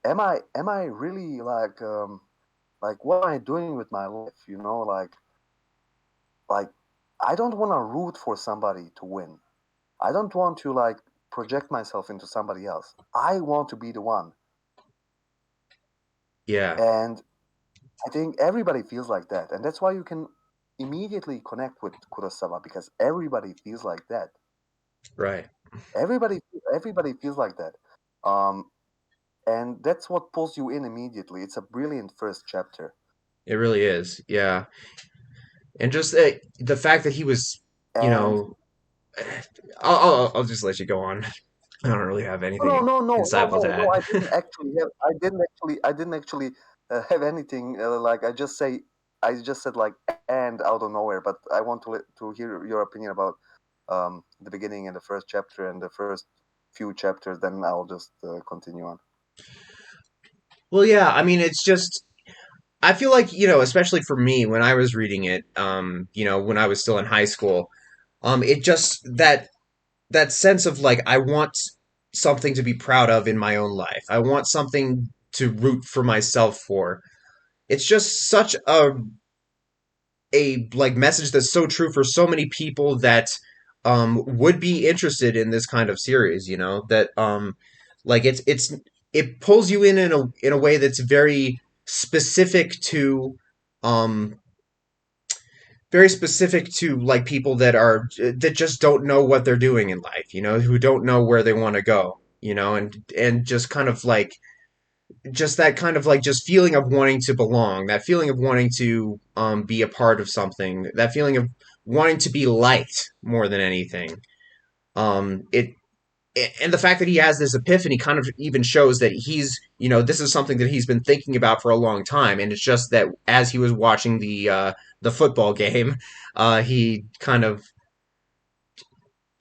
am I really like what am I doing with my life? You know, like I don't want to root for somebody to win. I don't want to like project myself into somebody else. I want to be the one. yeah, And I think everybody feels like that. And that's why you can immediately connect with Kurosawa, because everybody feels like that. right. Everybody everybody feels like that. Um and that's what pulls you in immediately. It's a brilliant first chapter. It really is. Yeah. And just the fact that he was, you And know, I'll just let you go on. I don't really have no, anything no, no, no, insightful to no, no. add. I didn't actually have anything. Like, I just said like and out of nowhere. But I want to hear your opinion about the beginning and the first chapter and the first few chapters. Then I'll just continue on. Well, yeah, I mean, it's just I feel like, especially for me when I was reading it, when I was still in high school, it just that sense of like I want something to be proud of in my own life. I want something to root for myself for. It's just such a like message that's so true for so many people that would be interested in this kind of series, that like it pulls you in a way that's um very specific to like people that just don't know what they're doing in life, who don't know where they want to go, and just kind of like just that kind of like just feeling of wanting to belong, that feeling of wanting to be a part of something, that feeling of wanting to be liked more than anything. It and the fact that he has this epiphany kind of even shows that this is something that he's been thinking about for a long time, and it's just that as he was watching the football game, he kind of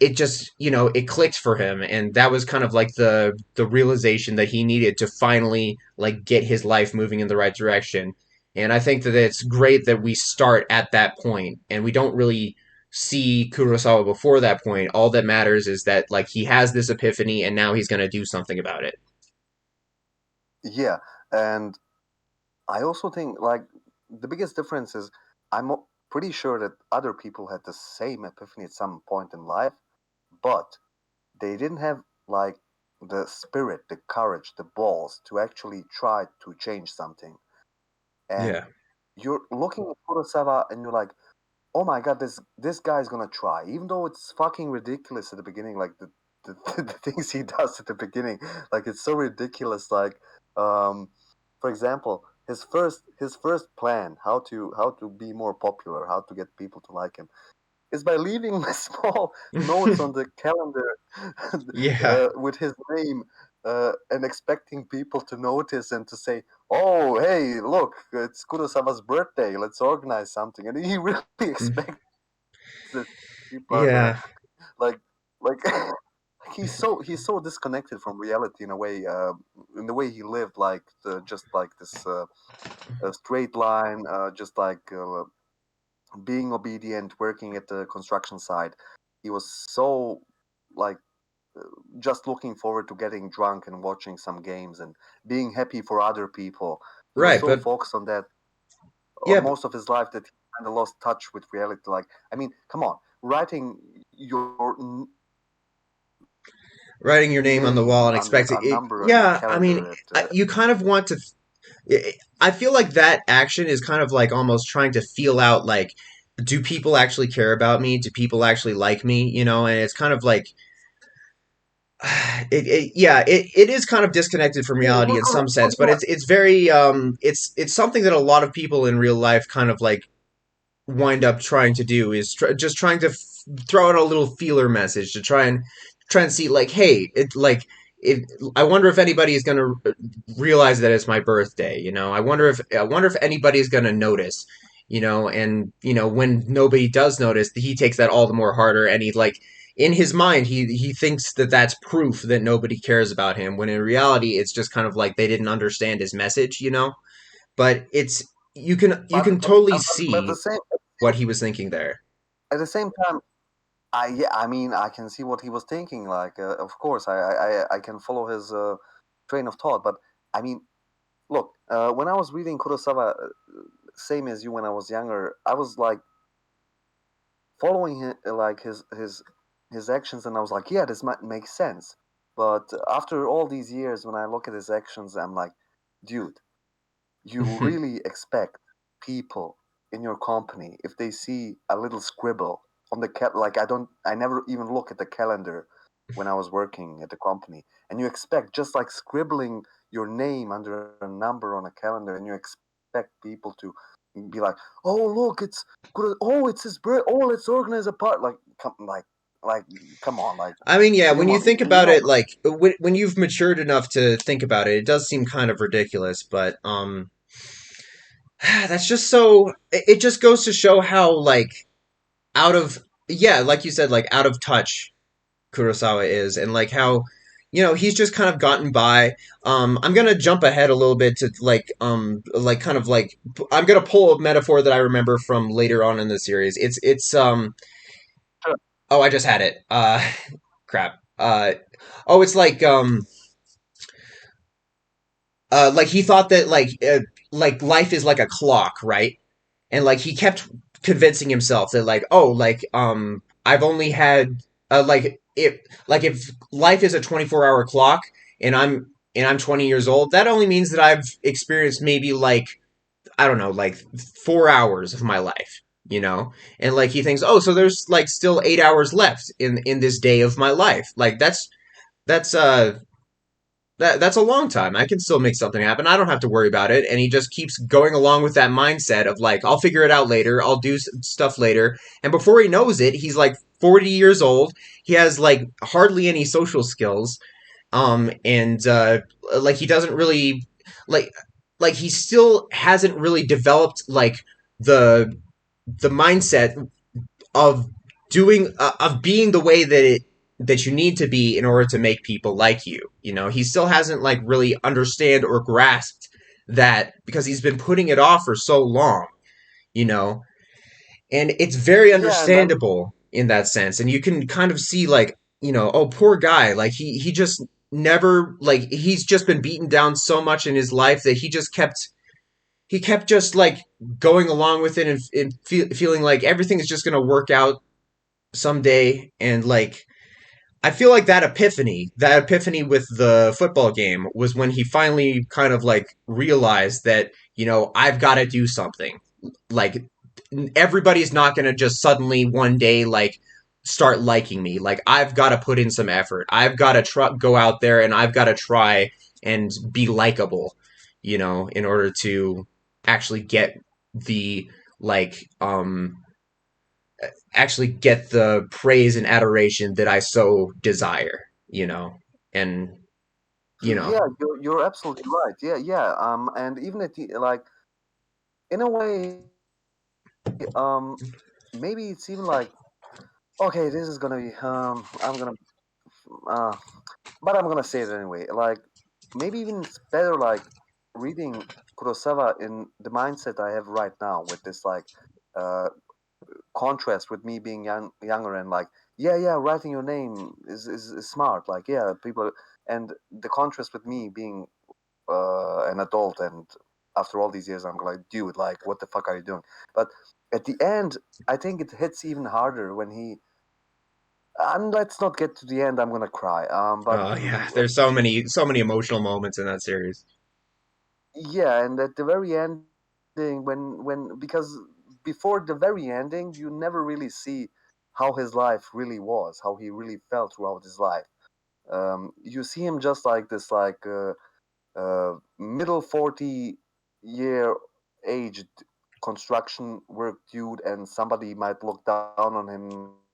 it just it clicked for him, and that was kind of like the realization that he needed to finally like get his life moving in the right direction. And I think that it's great that we start at that point and we don't really see Kurosawa before that point. All that matters is that like he has this epiphany and now he's going to do something about it. Yeah, and I also think like the biggest difference is pretty sure that other people had the same epiphany at some point in life, but they didn't have like the spirit, the courage, the balls to actually try to change something. And Yeah. you're looking at Kurosawa and you're like, oh my god, this guy's gonna try, even though it's fucking ridiculous at the beginning, like the things he does at the beginning, like it's so ridiculous. Like, um, for example, his first plan how to be more popular, how to get people to like him, is by leaving small notes on the calendar Yeah. with his name, and expecting people to notice and to say, "Oh, hey, look, it's Kurosawa's birthday. Let's organize something." And he really expects that people are gonna Yeah. like like. He's so disconnected from reality in a way, in the way he lived, like just like this a straight line, just like being obedient, working at the construction site. He was so like just looking forward to getting drunk and watching some games and being happy for other people. He was Right, so but focused on that yeah, most of his life that he kind of lost touch with reality. Like, I mean, come on, writing your writing your name on the wall name and under expecting a it. number in a Yeah, I mean, calendar at you kind of want to I feel like that action is kind of like almost trying to feel out like do people actually care about me? Do people actually like me? You know, and it's kind of like it is kind of disconnected from Yeah, reality in some well, sense, but it's very it's something that a lot of people in real life kind of like wind up trying to do is just trying to throw out a little feeler message to try and see like, hey, it like it, I wonder if anybody is going to realize that it's my birthday. You know, I wonder if anybody's going to notice. You know, and you know when nobody does notice, he takes that all the more harder, and he like in his mind he thinks that that's proof that nobody cares about him. When in reality, it's just kind of like they didn't understand his message. You know, but it's you can totally but at see the same what he was thinking there. at the same time, I mean, I can see what he was thinking. Like, of course, I can follow his train of thought. But I mean, look, when I was reading Kurosawa, same as you when I was younger, I was like following like his actions, and I was like, yeah, this might make sense. But after all these years, when I look at his actions, I'm like, dude, you really expect people in your company if they see a little scribble on the like I never even look at the calendar when I was working at the company, and you expect just like scribbling your name under a number on a calendar, and you expect people to be like, oh look, it's good, oh it's his birth, oh let's organize a part, like like come on, like I mean, yeah, you when you know think you about know it, like when you've matured enough to think about it, it does seem kind of ridiculous. But that's just so. It just goes to show how like out of yeah, like you said, like out of touch Kurosawa is, and like how he's just kind of gotten by. I'm gonna jump ahead a little bit to like kind of like I'm gonna pull a metaphor that I remember from later on in the series. It's sure. oh, I just had it. Crap. Oh, it's like he thought that like life is like a clock, right? And like he kept convincing himself that like, oh, like I've only had if life is a 24-hour clock and I'm 20 years old, that only means that I've experienced maybe like I don't know, like 4 hours of my life, you know? And like he thinks, oh, so there's like still 8 hours left in this day of my life. Like that's that's a long time. I can still make something happen. I don't have to worry about it. And he just keeps going along with that mindset of like, I'll figure it out later. I'll do stuff later. And before he knows it, he's like 40 years old. He has like hardly any social skills. And like he doesn't really like he still hasn't really developed like the mindset of doing of being the way that you need to be in order to make people like you. You know, he still hasn't like really understand or grasped that because he's been putting it off for so long, you know. And it's very Yeah, and then understandable in that sense. And you can kind of see like, oh poor guy, like he just never like he's just been beaten down so much in his life that he kept just like going along with it and feeling like everything is just going to work out someday. And like I feel like that epiphany with the football game was when he finally kind of like realized that I've got to do something. Like everybody's not going to just suddenly one day like start liking me. Like I've got to put in some effort. I've got to go out there and I've got to try and be likable, in order to actually get the like actually get the praise and adoration that I so desire, and you know, yeah, you're absolutely right. Yeah, yeah. And even at the like in a way, um, maybe it's even like okay, this is gonna be I'm gonna uh, but I'm gonna say it anyway. Like maybe even it's better like reading Kurosawa in the mindset I have right now with this like uh contrast with me being younger and like yeah writing your name is smart like yeah people and the contrast with me being an adult and after all these years I'm like dude like what the fuck are you doing but at the end I think it hits even harder when he and let's not get to the end I'm gonna cry but oh yeah, there's so many emotional moments in that series. yeah and at the very ending when because before the very ending, you never really see how his life really was, how he really felt throughout his life. You see him just like this, like middle 40-year aged construction work dude, and somebody might look down on him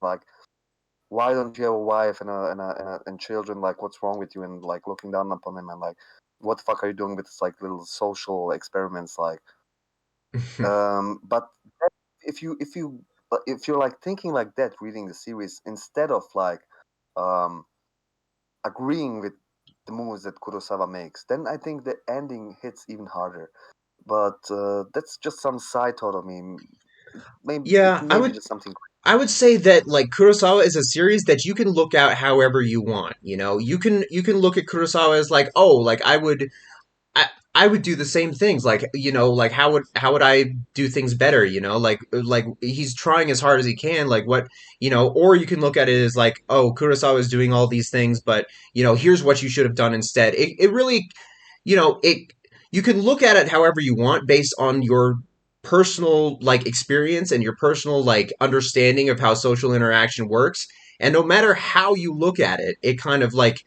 like, why don't you have a wife and children? Like, what's wrong with you? And like looking down upon him and like, what the fuck are you doing with this like little social experiments? Like, but if you're like thinking like that, reading the series instead of like um, agreeing with the moves that Kurosawa makes, then I think the ending hits even harder. But that's just some side thought of me. Maybe it Yeah, may be just something. I would say that like Kurosawa is a series that you can look at however you want. You know, you can look at Kurosawa as like, oh, like I would do the same things. Like, you know, like how would I do things better? You know, like he's trying as hard as he can. Like what, you know, or you can look at it as like, oh, Kurosawa is doing all these things, but you know, here's what you should have done instead. It really, you know, it you can look at it however you want based on your personal like experience and your personal like understanding of how social interaction works. And no matter how you look at it, it kind of like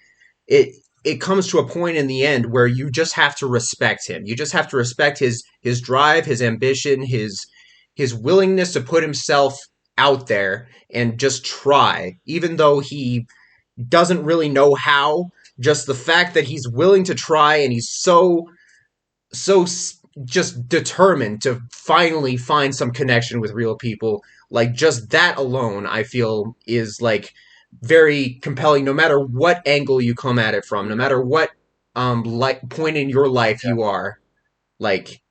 it it comes to a point in the end where you just have to respect him. You just have to respect his drive, his ambition, his willingness to put himself out there and just try, even though he doesn't really know how. Just the fact that he's willing to try and he's so just determined to finally find some connection with real people, like just that alone I feel is like very compelling, no matter what angle you come at it from, no matter what like point in your life Yeah, you are, like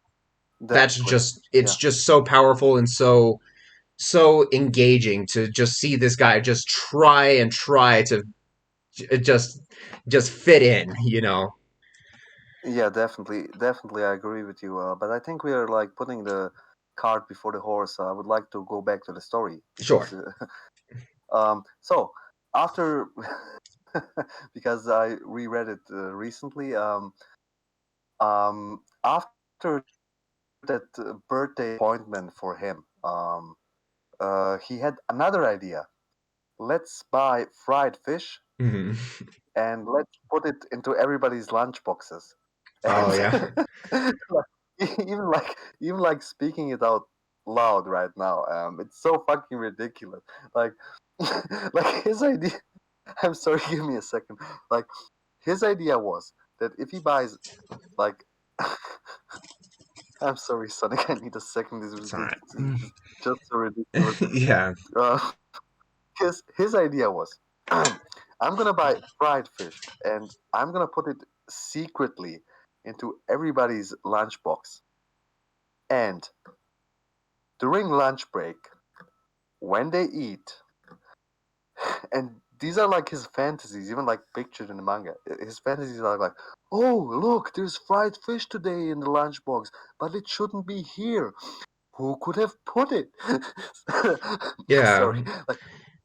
that's definitely. just it's Yeah, just so powerful and so engaging to just see this guy just try and try to just fit in, you know. yeah, definitely, I agree with you. But I think we are like putting the cart before the horse. I would like to go back to the story Sure. because, so after, because I reread it recently. After that birthday appointment for him, he had another idea. Let's buy fried fish Hmm. and let's put it into everybody's lunch boxes. Oh And yeah. like, even like speaking it out loud right now, it's so fucking ridiculous. Like, like his idea. I'm sorry, give me a second. Like his idea was that if he buys like I'm sorry, Sonic. I need a second. It's all right. It's just so ridiculous. Yeah. Uh, his idea was, I'm gonna buy fried fish and I'm gonna put it secretly into everybody's lunchbox. And during lunch break, when they eat, and these are like his fantasies, even like pictured in the manga. His fantasies are like, oh look, there's fried fish today in the lunchbox, but it shouldn't be here. Who could have put it? Yeah. Sorry, like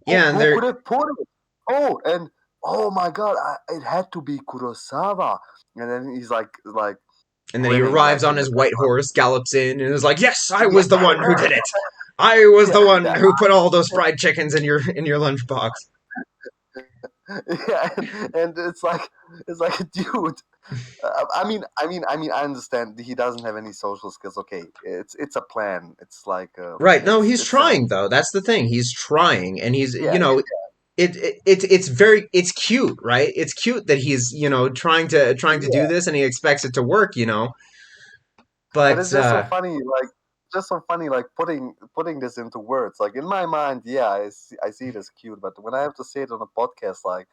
Yeah, and who they're could have put it? Oh, and oh my God, it had to be Kurosawa. And then he's like and then he grinning arrives like on in the his white background. horse, gallops in, and is like, "Yes, I Yeah, was the one who did it. I was the yeah, one yeah, who put all those fried chickens in your lunchbox." yeah. And it's like, dude. I understand he doesn't have any social skills. Okay, it's a plan. It's like Right? No, it's he's it's an trying though. That's the thing. He's trying, and he's yeah, you know it's very it's cute, right? It's cute that he's you know trying to do yeah. this, and he expects it to work, you know. And But it's just so funny, like just so funny, like putting this into words. Like in my mind, yeah, I see it as cute, but when I have to say it on a podcast, like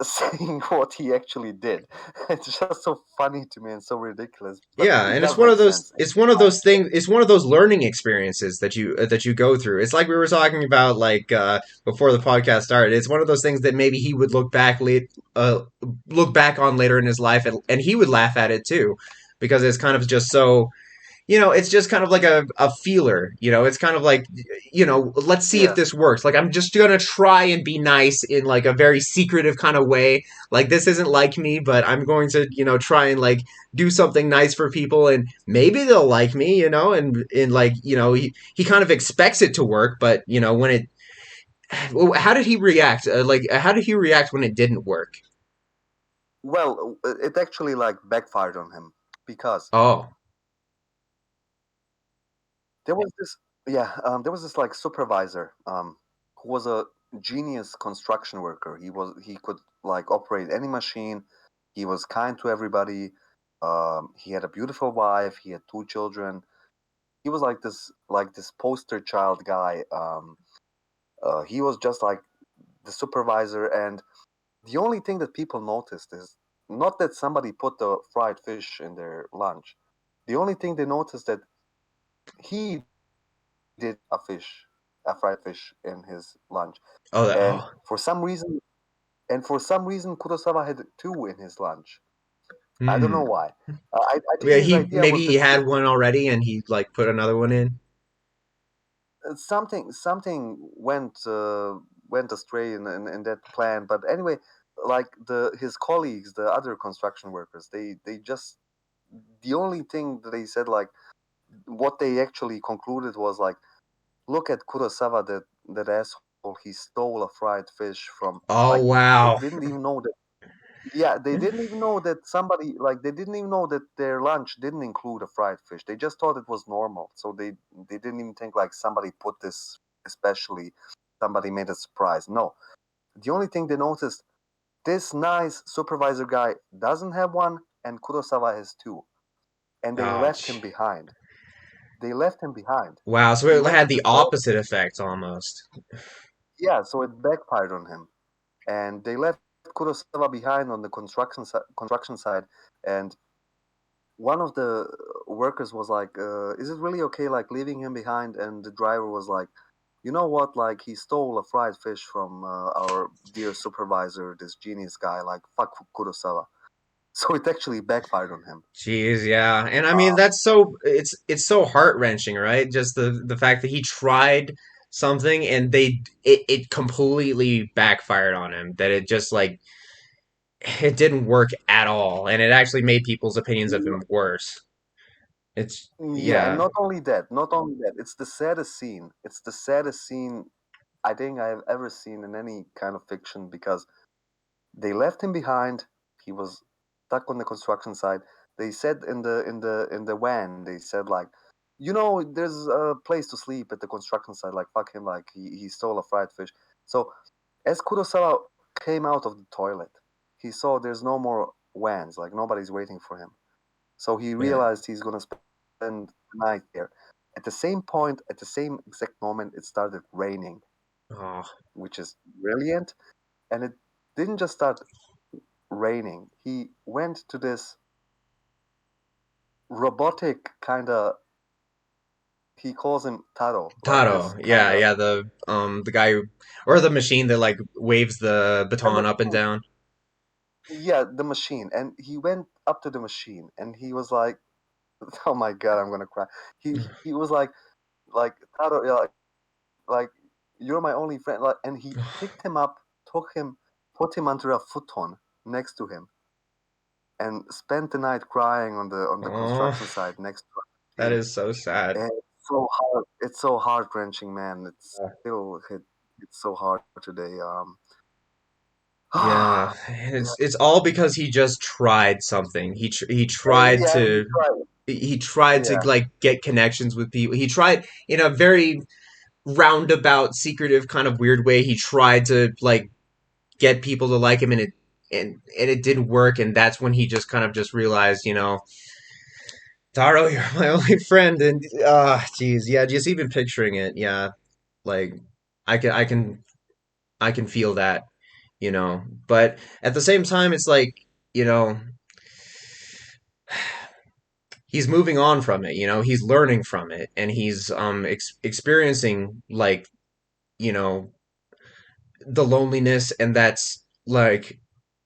saying what he actually did, it's just so funny to me and so ridiculous. But yeah, it and it's does one make of those sense. it's one of those things it's one of those learning experiences that you go through. It's like we were talking about like before the podcast started. It's one of those things that maybe he would look back on later in his life, and he would laugh at it too because it's kind of just so it's just kind of like a feeler. It's kind of like, let's see if Yeah. this works. Like, I'm just gonna try and be nice in like a very secretive kind of way. Like, this isn't like me, but I'm going to, try and like do something nice for people, and maybe they'll like me, and like, he kind of expects it to work, but when it, how did he react? How did he react when it didn't work? Well, it actually like backfired on him because Oh, there was this, yeah, there was this like supervisor, who was a genius construction worker. He could like operate any machine. He was kind to everybody. He had a beautiful wife. He had two children. He was like this poster child guy. He was just like the supervisor, and the only thing that people noticed is not that somebody put the fried fish in their lunch. The only thing they noticed that he did a fried fish in his lunch, oh, and oh. for some reason, Kurosawa had two in his lunch. I don't know Hmm. why. I think Yeah, his he idea maybe was he that had one already and he like put another one in. something went astray in that plan. But anyway, like the his colleagues, the other construction workers, they just the only thing that they said, like what they actually concluded was like, look at Kurosawa, that asshole, he stole a fried fish from, Oh like, they wow. didn't even know that. Yeah, they didn't even know that somebody, like, they didn't even know that their lunch didn't include a fried fish. They just thought it was normal. So they didn't even think like somebody put this, especially somebody made a surprise. No, the only thing they noticed, this nice supervisor guy doesn't have one, and Kurosawa has two, and they Oh, left him behind. They left him behind. wow. So He it went to had the the toilet. opposite effect almost. Yeah, so it backfired on him, and they left Kurosawa behind on the construction side. And one of the workers was like, "Is it really okay, like leaving him behind?" And the driver was like, "You know what? Like he stole a fried fish from our dear supervisor, this genius guy. Like fuck Kurosawa." So it actually backfired on him. Jeez, yeah. And I mean that's so it's so heart-wrenching, right? Just the fact that he tried something and it completely backfired on him. That it just like it didn't work at all and it actually made people's opinions of him worse. It's Yeah, and yeah. not only that, it's the saddest scene. It's the saddest scene I think I've ever seen in any kind of fiction because they left him behind. He was stuck on the construction site. They said in the van, they said like, there's a place to sleep at the construction site. Like fuck him, like he stole a fried fish. So as Kurosawa came out of the toilet, he saw there's no more vans, like nobody's waiting for him. So he Yeah. realized he's gonna spend the night there. At the same point, at the same exact moment, it started raining, Oh, which is brilliant. And it didn't just start raining. He went to this robotic kind of, he calls him Taro, like this Taro. kind Yeah, of, yeah, the guy or the machine that like waves the the baton up and machine. down. Yeah, the machine. And he went up to the machine and he was like, oh my God, I'm gonna cry. He was like Taro, yeah, like you're my only friend. Like, and he picked him up, took him, put him under a futon next to him, and spent the night crying on the Oh, construction site next to a that machine. is so sad. And it's so heart wrenching, man. It's so hard today. Yeah, Yeah, it's all because he just tried something. He tried yeah, and he to tried. he tried to Yeah, like get connections with people. He tried in a very roundabout, secretive kind of weird way. He tried to like get people to like him, and it didn't work. And that's when he just kind of just realized, Taro, you're my only friend. And geez, yeah, just even picturing it, yeah, like I can feel that, But at the same time, it's like, you know, he's moving on from it, he's learning from it, and he's experiencing like, you know, the loneliness, and that's like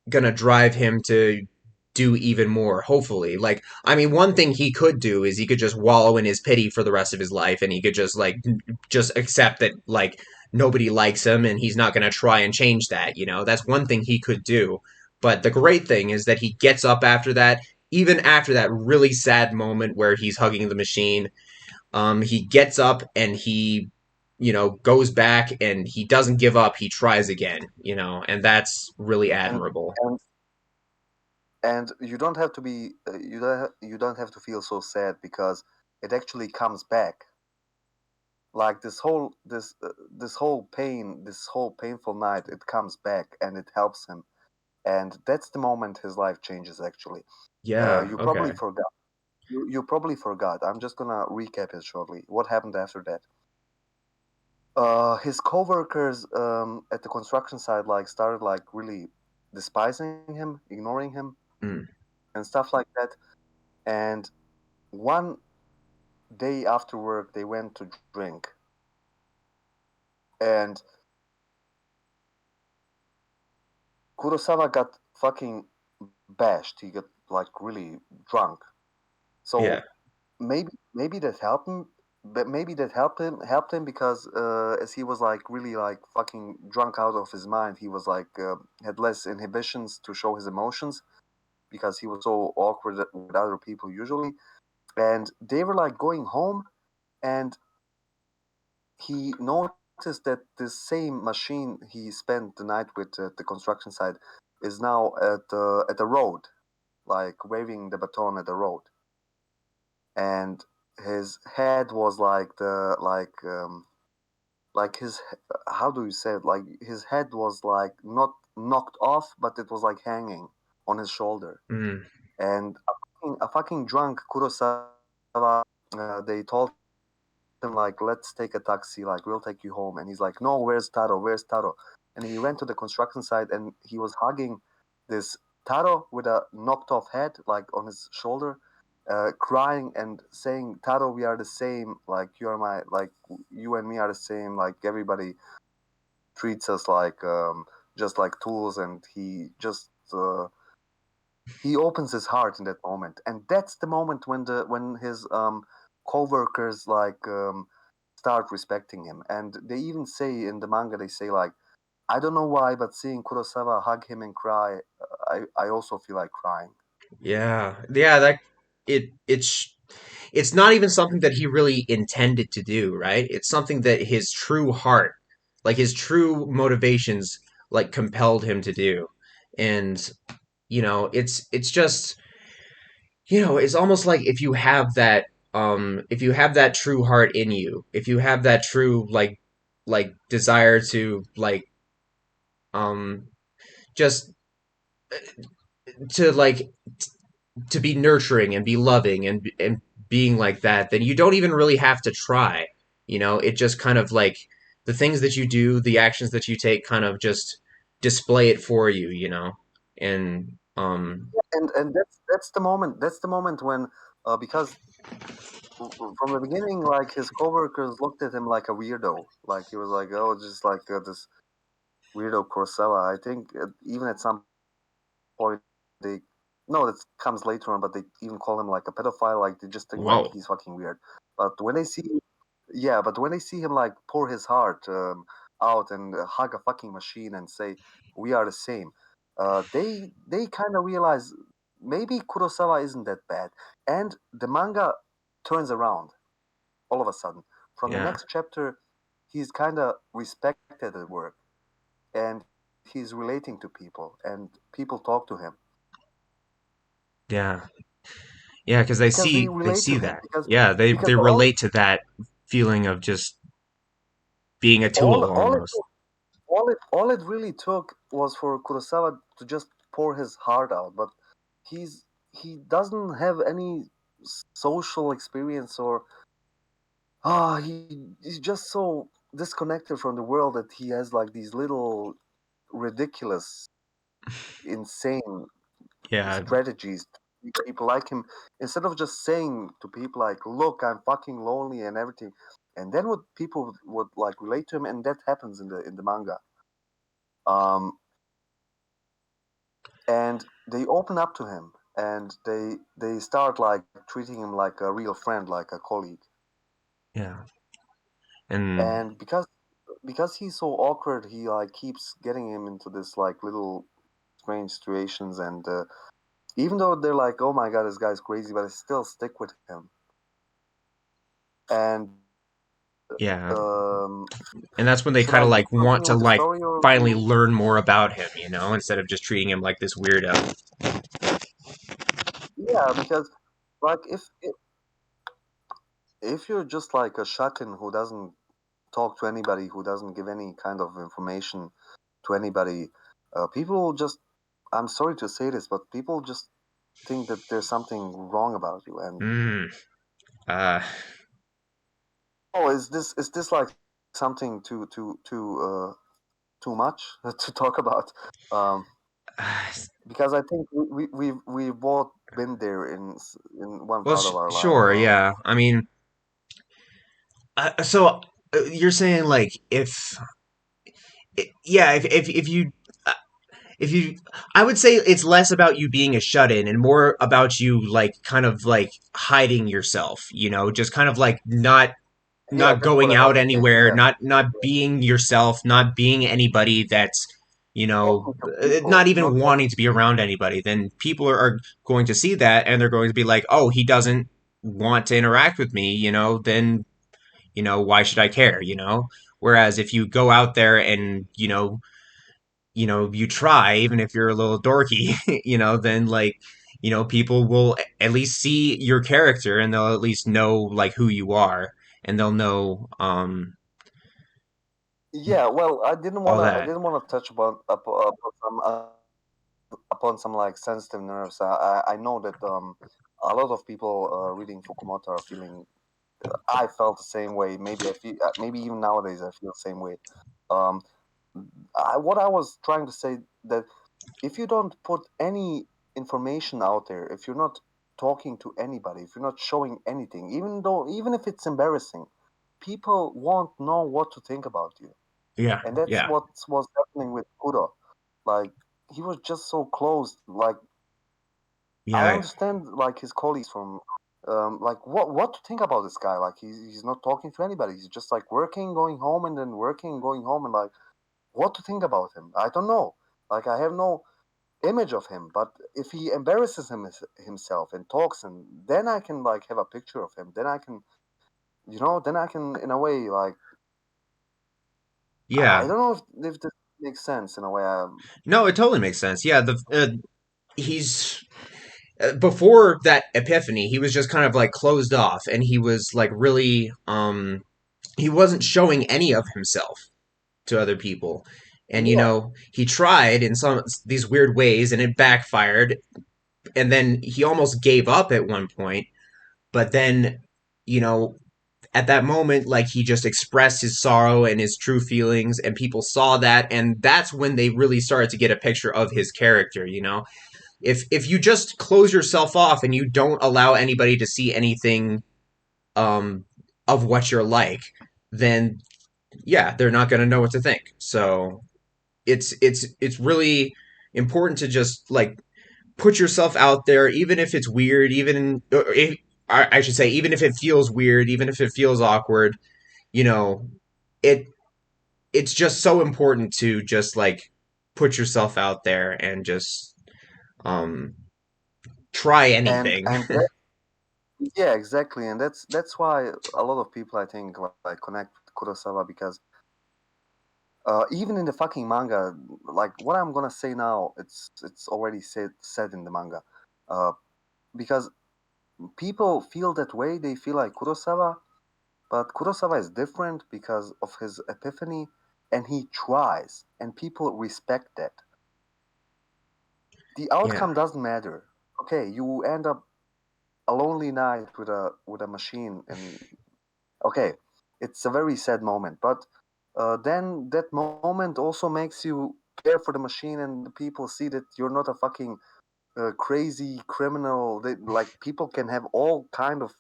gonna drive him to do even more, hopefully. Like, I mean, one thing he could do is he could just wallow in his pity for the rest of his life, and he could just like just accept that like nobody likes him and he's not going to try and change that, you know. That's one thing he could do. But the great thing is that he gets up after that, even after that really sad moment where he's hugging the machine. He gets up and he, you know, goes back and he doesn't give up. He tries again, you know, and that's really and admirable. and and you don't have to be you don't have to feel so sad because it actually comes back. Like this whole pain, this whole painful night, it comes back and it helps him, and that's the moment his life changes. Actually, Yeah, you probably okay. forgot. You probably forgot. I'm just gonna recap it shortly. What happened after that? His coworkers at the construction site like started like really despising him, ignoring him, Mm, and stuff like that. And one day after work, they went to drink, and Kurosawa got fucking bashed. He got like really drunk. yeah. So maybe that helped him. But maybe that helped him because as he was like really like fucking drunk out of his mind, he was like had less inhibitions to show his emotions because he was so awkward with other people usually. And they were like going home, and he noticed that this same machine he spent the night with at the construction site is now at the road, like waving the baton at the road, and his head was like his how do you say it, like his head was like not knocked off, but it was like hanging on his shoulder. Mm, And a fucking drunk Kurosawa, they told him like, let's take a taxi, like we'll take you home. And he's like, no, where's Taro, where's Taro? And he went to the construction site and he was hugging this Taro with a knocked off head like on his shoulder, crying and saying, Taro, we are the same, like you are my, like you and me are the same, like everybody treats us like just like tools. And he opens his heart in that moment, and that's the moment when his coworkers like start respecting him. And they even say in the manga, they say like, I don't know why, but seeing Kurosawa hug him and cry, I also feel like crying. yeah. Yeah, that it's not even something that he really intended to do, right? It's something that his true heart, like his true motivations like compelled him to do. And you know, it's just, you know, it's almost like if you have that true heart in you, if you have that true like desire to like um just to like to be nurturing and be loving and being like that, then you don't even really have to try. You know, it just kind of like the things that you do, the actions that you take kind of just display it for you, you know. And And that's the moment when because from the beginning, like his coworkers looked at him like a weirdo, like he was like, oh, just like this weirdo Kurosawa. I think even at some point they no, that comes later on, but they even call him like a pedophile. Like they just think like whoa. he's fucking weird. But when they see, yeah, but when they see him like pour his heart out and hug a fucking machine and say we are the same, they kind of realize maybe Kurosawa isn't that bad, and the manga turns around all of a sudden. From the Yeah. next chapter, he's kind of respected at work, and he's relating to people, and people talk to him Yeah. Yeah, because because they they relate to see him. that. Yeah, Because they relate to that feeling of just being a all tool all it almost. all it really took was for Kurosawa to just pour his heart out, but he doesn't have any social experience or he's just so disconnected from the world that he has like these little ridiculous, insane Yeah. strategies to make people like him instead of just saying to people like, look, I'm fucking lonely and everything. And then what people would like relate to him, and that happens in the manga. um and they open up to him, and they start like treating him like a real friend, like a colleague. Yeah. And And because he's so awkward, he like keeps getting him into this like little strange situations, and even though they're like, oh my god, this guy's crazy, but they still stick with him. And yeah. um, And that's when they should kind I of do like want something to with the like story, or finally learn more about him, you know, instead of just treating him like this weirdo. yeah, because like if you're just like a shut-in who doesn't talk to anybody, who doesn't give any kind of information to anybody, people will just, I'm sorry to say this, but people just think that there's something wrong about you. And Mm. Uh, oh, is this like something too much to talk about? Um, because I think we've both been there in one well, part of our life. sure, yeah. I mean, you're saying like yeah, uh, if you, I would say it's less about you being a shut-in and more about you like kind of like hiding yourself, you know, just kind of like Yeah, not that's what going I out want to say. anywhere, Yeah, not being yourself, not being anybody that's, you know, talking to not people, even not wanting talking to to be people. around anybody, then people are going to see that and they're going to be like, oh, he doesn't want to interact with me, you know, then, you know, why should I care, you know? Whereas if you go out there and, you try, even if you're a little dorky, then like, people will at least see your character and they'll at least know like who you are and they'll know Yeah, well, all I that. didn't wanna touch upon some like sensitive nerves. I know that a lot of people reading Fukumoto are feeling. I felt the same way. Maybe I feel. Maybe even nowadays I feel the same way. Um, what I was trying to say, that if you don't put any information out there, if you're not talking to anybody, if you're not showing anything, even if it's embarrassing, people won't know what to think about you. Yeah, And that's yeah, what was happening with Kuro. Like, he was just so closed. Like, I yeah, understand like his colleagues from like what to think about this guy. Like, he's not talking to anybody. He's just like working, going home, and then working, going home, and like what to think about him. I don't know. Like, I have no image of him. But if he embarrasses himself and talks, and then I can like have a picture of him. Then I can, then I can in a way like, I yeah. don't know if this makes sense in a way. No, it totally makes sense. Yeah, the he's before that epiphany, he was just kind of like closed off and he was like really he wasn't showing any of himself to other people. And Yeah, he tried in some these weird ways and it backfired. And then he almost gave up at one point. But then, you know, at that moment, like he just expressed his sorrow and his true feelings, and people saw that, and that's when they really started to get a picture of his character. If you just close yourself off and you don't allow anybody to see anything um, of what you're like, then yeah, they're not going to know what to think. So it's really important to just like put yourself out there, even if it's weird, I should say, even if it feels weird, even if it feels awkward. You know, it it's just so important to just like put yourself out there and just um try and anything. and yeah, exactly, and that's why a lot of people I think like connect with Kurosawa, because even in the fucking manga, like what I'm gonna say now, it's already said in the manga, uh, because people feel that way. They feel like Kurosawa, but Kurosawa is different because of his epiphany, and he tries, and people respect that. The Yeah, outcome doesn't matter. Okay, you end up a lonely night with a machine, and okay, it's a very sad moment, but then that moment also makes you care for the machine, and the people see that you're not a fucking crazy criminal. Like, people can have all kind of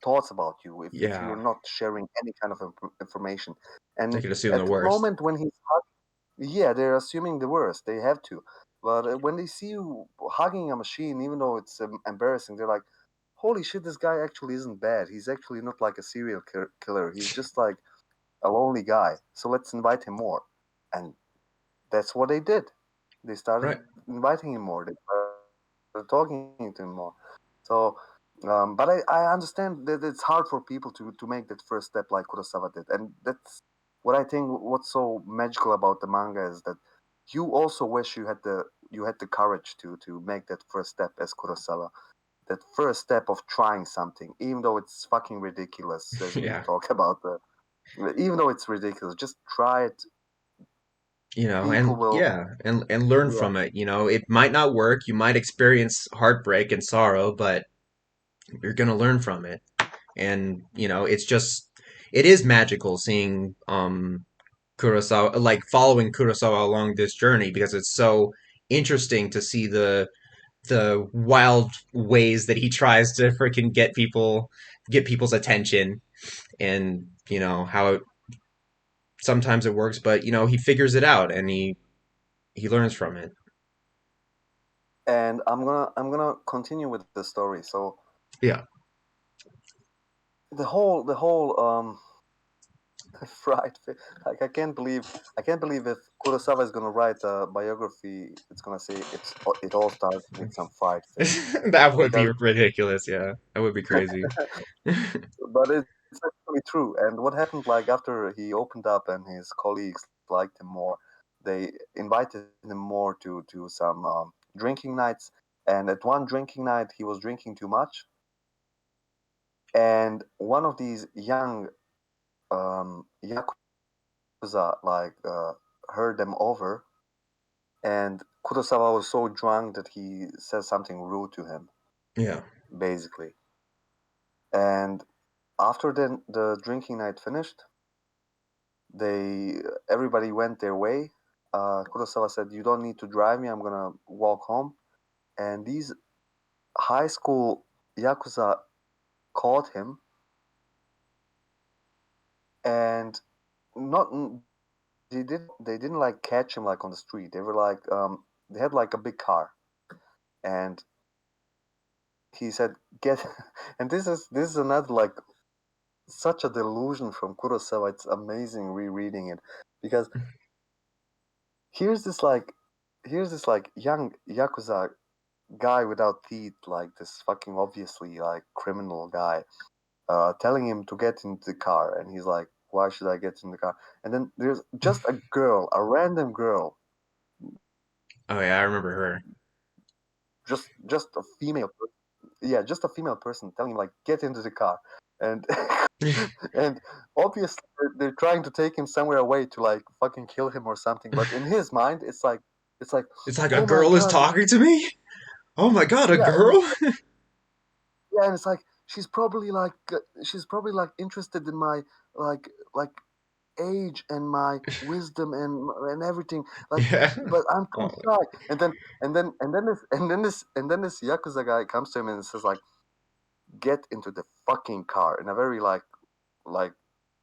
thoughts about you if you're yeah, not sharing any kind of information. they And could assume the at that worst. moment when yeah, they're assuming the worst. They have to. But when they see you hugging a machine, even though it's embarrassing, they're like, "Holy shit, this guy actually isn't bad. He's actually not like a serial killer. He's just like a lonely guy. So let's invite him more." And that's what they did. They started Right. inviting him more. They started talking to him more. So, but I understand that it's hard for people to make that first step like Kurosawa did, and that's what I think. What's so magical about the manga is that you also wish you had the courage to make that first step as Kurosawa. That first step of trying something, even though it's fucking ridiculous, as we Yeah. talk about even though it's ridiculous, just try it. People And will, yeah, and learn yeah. from it. It might not work. You might experience heartbreak and sorrow, but you're gonna learn from it. And it is magical seeing Kurosawa, like following Kurosawa along this journey, because it's so interesting to see the wild ways that he tries to freaking get people's attention, and how sometimes it works, but he figures it out, and he learns from it. And I'm gonna continue with the story. So Yeah. the whole fried like I can't believe if Kurosawa is gonna write a biography, it's gonna say it all started with some fried fish That would be because ridiculous. Yeah, that would be crazy. but it's actually true. And what happened, like, after he opened up and his colleagues liked him more, they invited him more to some drinking nights. And at one drinking night, he was drinking too much, and one of these young yakuza heard them over, and Kurosawa was so drunk that he says something rude to him, Yeah. basically. And after the drinking night finished, they everybody went their way. Kurosawa said, "You don't need to drive me. I'm gonna walk home." And these high school yakuza caught him, and not they didn't like catch him like on the street. They were like they had like a big car, and he said, "Get." And this is another, like, such a delusion from Kurosawa. It's amazing rereading it, because here's this like here's this like young yakuza guy without teeth, like this fucking obviously like criminal guy, telling him to get into the car, and he's like, "Why should I get in the car?" And then there's just a girl, a random girl, Oh yeah, I remember her. just a female, yeah, just a female person telling him like, "Get into the car," and and obviously they're trying to take him somewhere away to like fucking kill him or something. But in his mind, it's like, It's like a "Oh my girl is god, talking to me. Oh my god, a yeah," and girl? yeah, and it's like she's probably like interested in my like age and my wisdom and everything, like, Yeah. but I'm too Oh, shy. And then this yakuza guy comes to him and says like, "Get into the fucking car," in a very like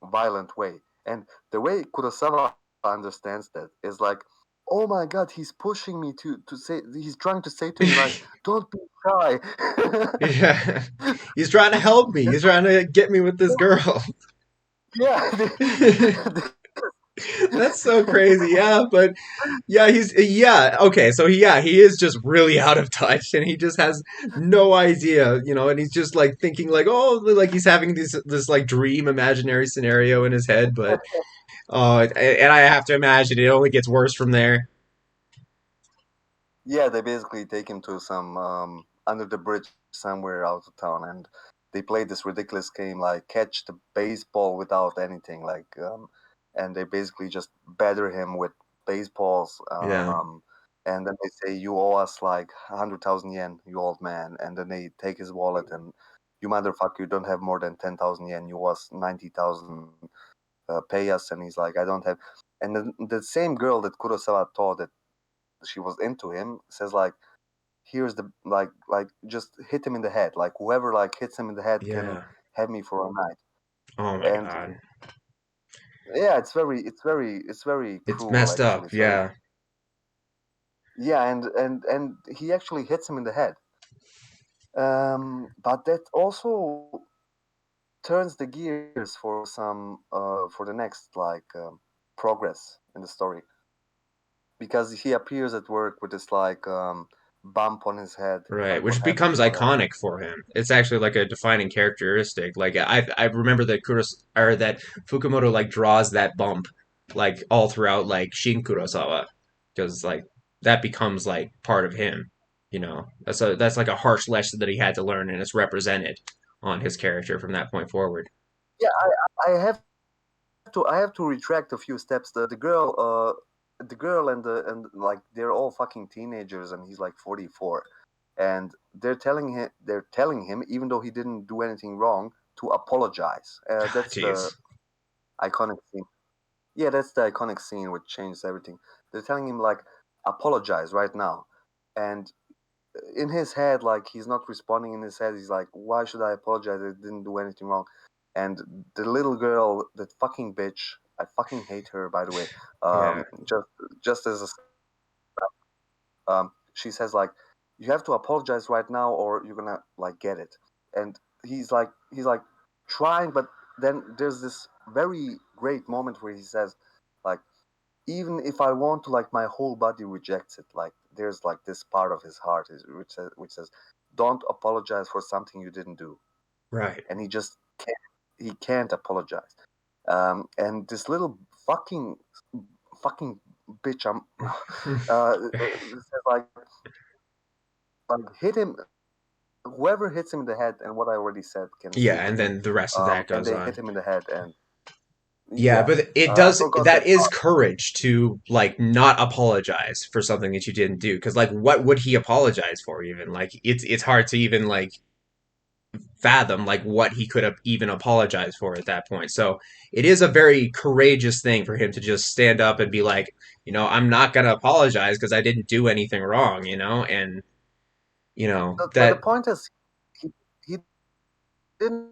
violent way. And the way Kurosawa understands that is like, "Oh my god, he's pushing me to say, he's trying to say to me like, don't be shy." yeah. He's trying to help me. He's trying to get me with this girl. Yeah. That's so crazy. Yeah, but yeah, okay. So he is just really out of touch, and he just has no idea, and he's just like thinking like, oh, like he's having this like dream imaginary scenario in his head, but and I have to imagine it only gets worse from there. Yeah, they basically take him to some under the bridge somewhere out of town, and they play this ridiculous game like catch the baseball without anything, like, and they basically just batter him with baseballs, Yeah. and then they say, "You owe us like 100,000 yen, you old man," and then they take his wallet and, "You motherfucker, you don't have more than 10,000 yen. You owe us 90,000. Pay us." And he's like, "I don't have." And then the same girl that Kurosawa thought that she was into him says like, "Here's the like just hit him in the head, like whoever like hits him in the head can Yeah. have me for a night." Oh my And God. yeah, it's very It's cruel, messed actually. up. It's very, Yeah. yeah, and he actually hits him in the head. But that also turns the gears for some for the next progress in the story, because he appears at work with this bump on his head. Right, Like, what which happened becomes to that? iconic for him. It's actually like a defining characteristic. Like I remember that that Fukumoto like draws that bump like all throughout like Shin Kurosawa, because like that becomes like part of him. You know, that's like a harsh lesson that he had to learn, and it's represented on his character from that point forward. Yeah, I have to retract a few steps. The girl and like they're all fucking teenagers, and he's like 44, and they're telling him, even though he didn't do anything wrong, to apologize. That's the Jeez. iconic scene. Yeah, that's the iconic scene which changed everything. They're telling him like, apologize right now, and in his head, like, he's not responding. In his head, he's like, why should I apologize? I didn't do anything wrong. And the little girl, that fucking bitch, I fucking hate her, by the way. Yeah. Just as a she says like, you have to apologize right now or you're gonna like get it. And he's like trying, but then there's this very great moment where he says like, even if I want to, like, my whole body rejects it. Like, there's like this part of his heart which says, don't apologize for something you didn't do. Right. And he just can't. He can't apologize. And this little fucking bitch, says like hit him. Whoever hits him in the head, and what I already said can Yeah, sleep and with me. then the rest of that And goes they hit on. him in the head, and Yeah, yeah, but it I does forgot that that is part. courage to like not apologize for something that you didn't do, because like what would he apologize for even? Like it's hard to even like fathom like what he could have even apologized for at that point. So it is a very courageous thing for him to just stand up and be like, I'm not going to apologize because I didn't do anything wrong, and But the that point is, he didn't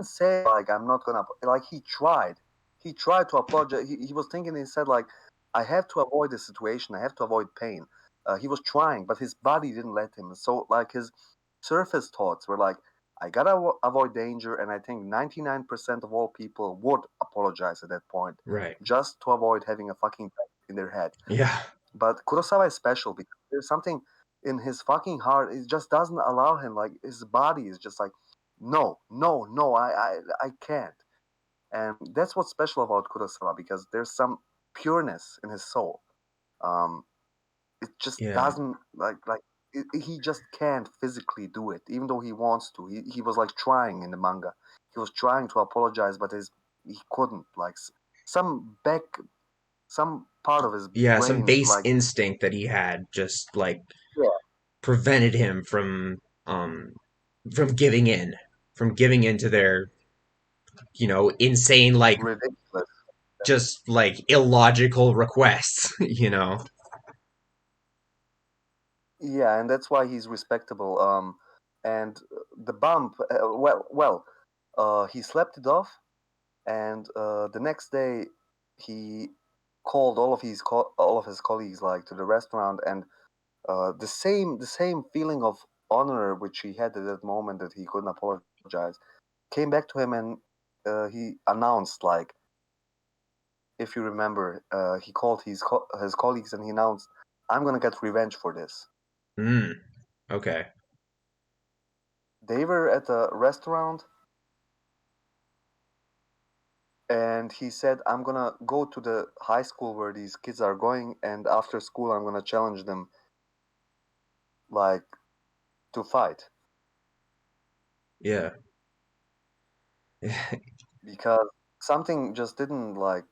say like, I'm not gonna, like, he tried to apologize. He was thinking, he said like, I have to avoid the situation, I have to avoid pain. He was trying, but his body didn't let him. So like, his surface thoughts were like, I gotta avoid danger. And I think 99% of all people would apologize at that point, right. just to avoid having a fucking bang in their head. Yeah. But Kurosawa is special because there's something in his fucking heart. It just doesn't allow him. Like, his body is just like, no, no, no, I can't. And that's what's special about Kurosawa, because there's some pureness in his soul. Um, it just Yeah. doesn't he just can't physically do it, even though he wants to. He was like trying in the manga. He was trying to apologize, but he couldn't. Like, some back, some part of his Yeah, some brain, base like, instinct that he had just like yeah, prevented him um from giving in, from giving in to their, insane like ridiculous. just like illogical requests, you know. Yeah, and that's why he's respectable. And the bump, he slept it off, and the next day he called all of his colleagues, like, to the restaurant, and the same feeling of honor which he had at that moment, that he couldn't apologize, came back to him. And he announced, like, if you remember, he called his colleagues, and he announced, I'm gonna get revenge for this. Mm, okay. They were at a restaurant, and he said, I'm gonna go to the high school where these kids are going, and after school I'm gonna challenge them, like, to fight, Yeah. because something just didn't, like,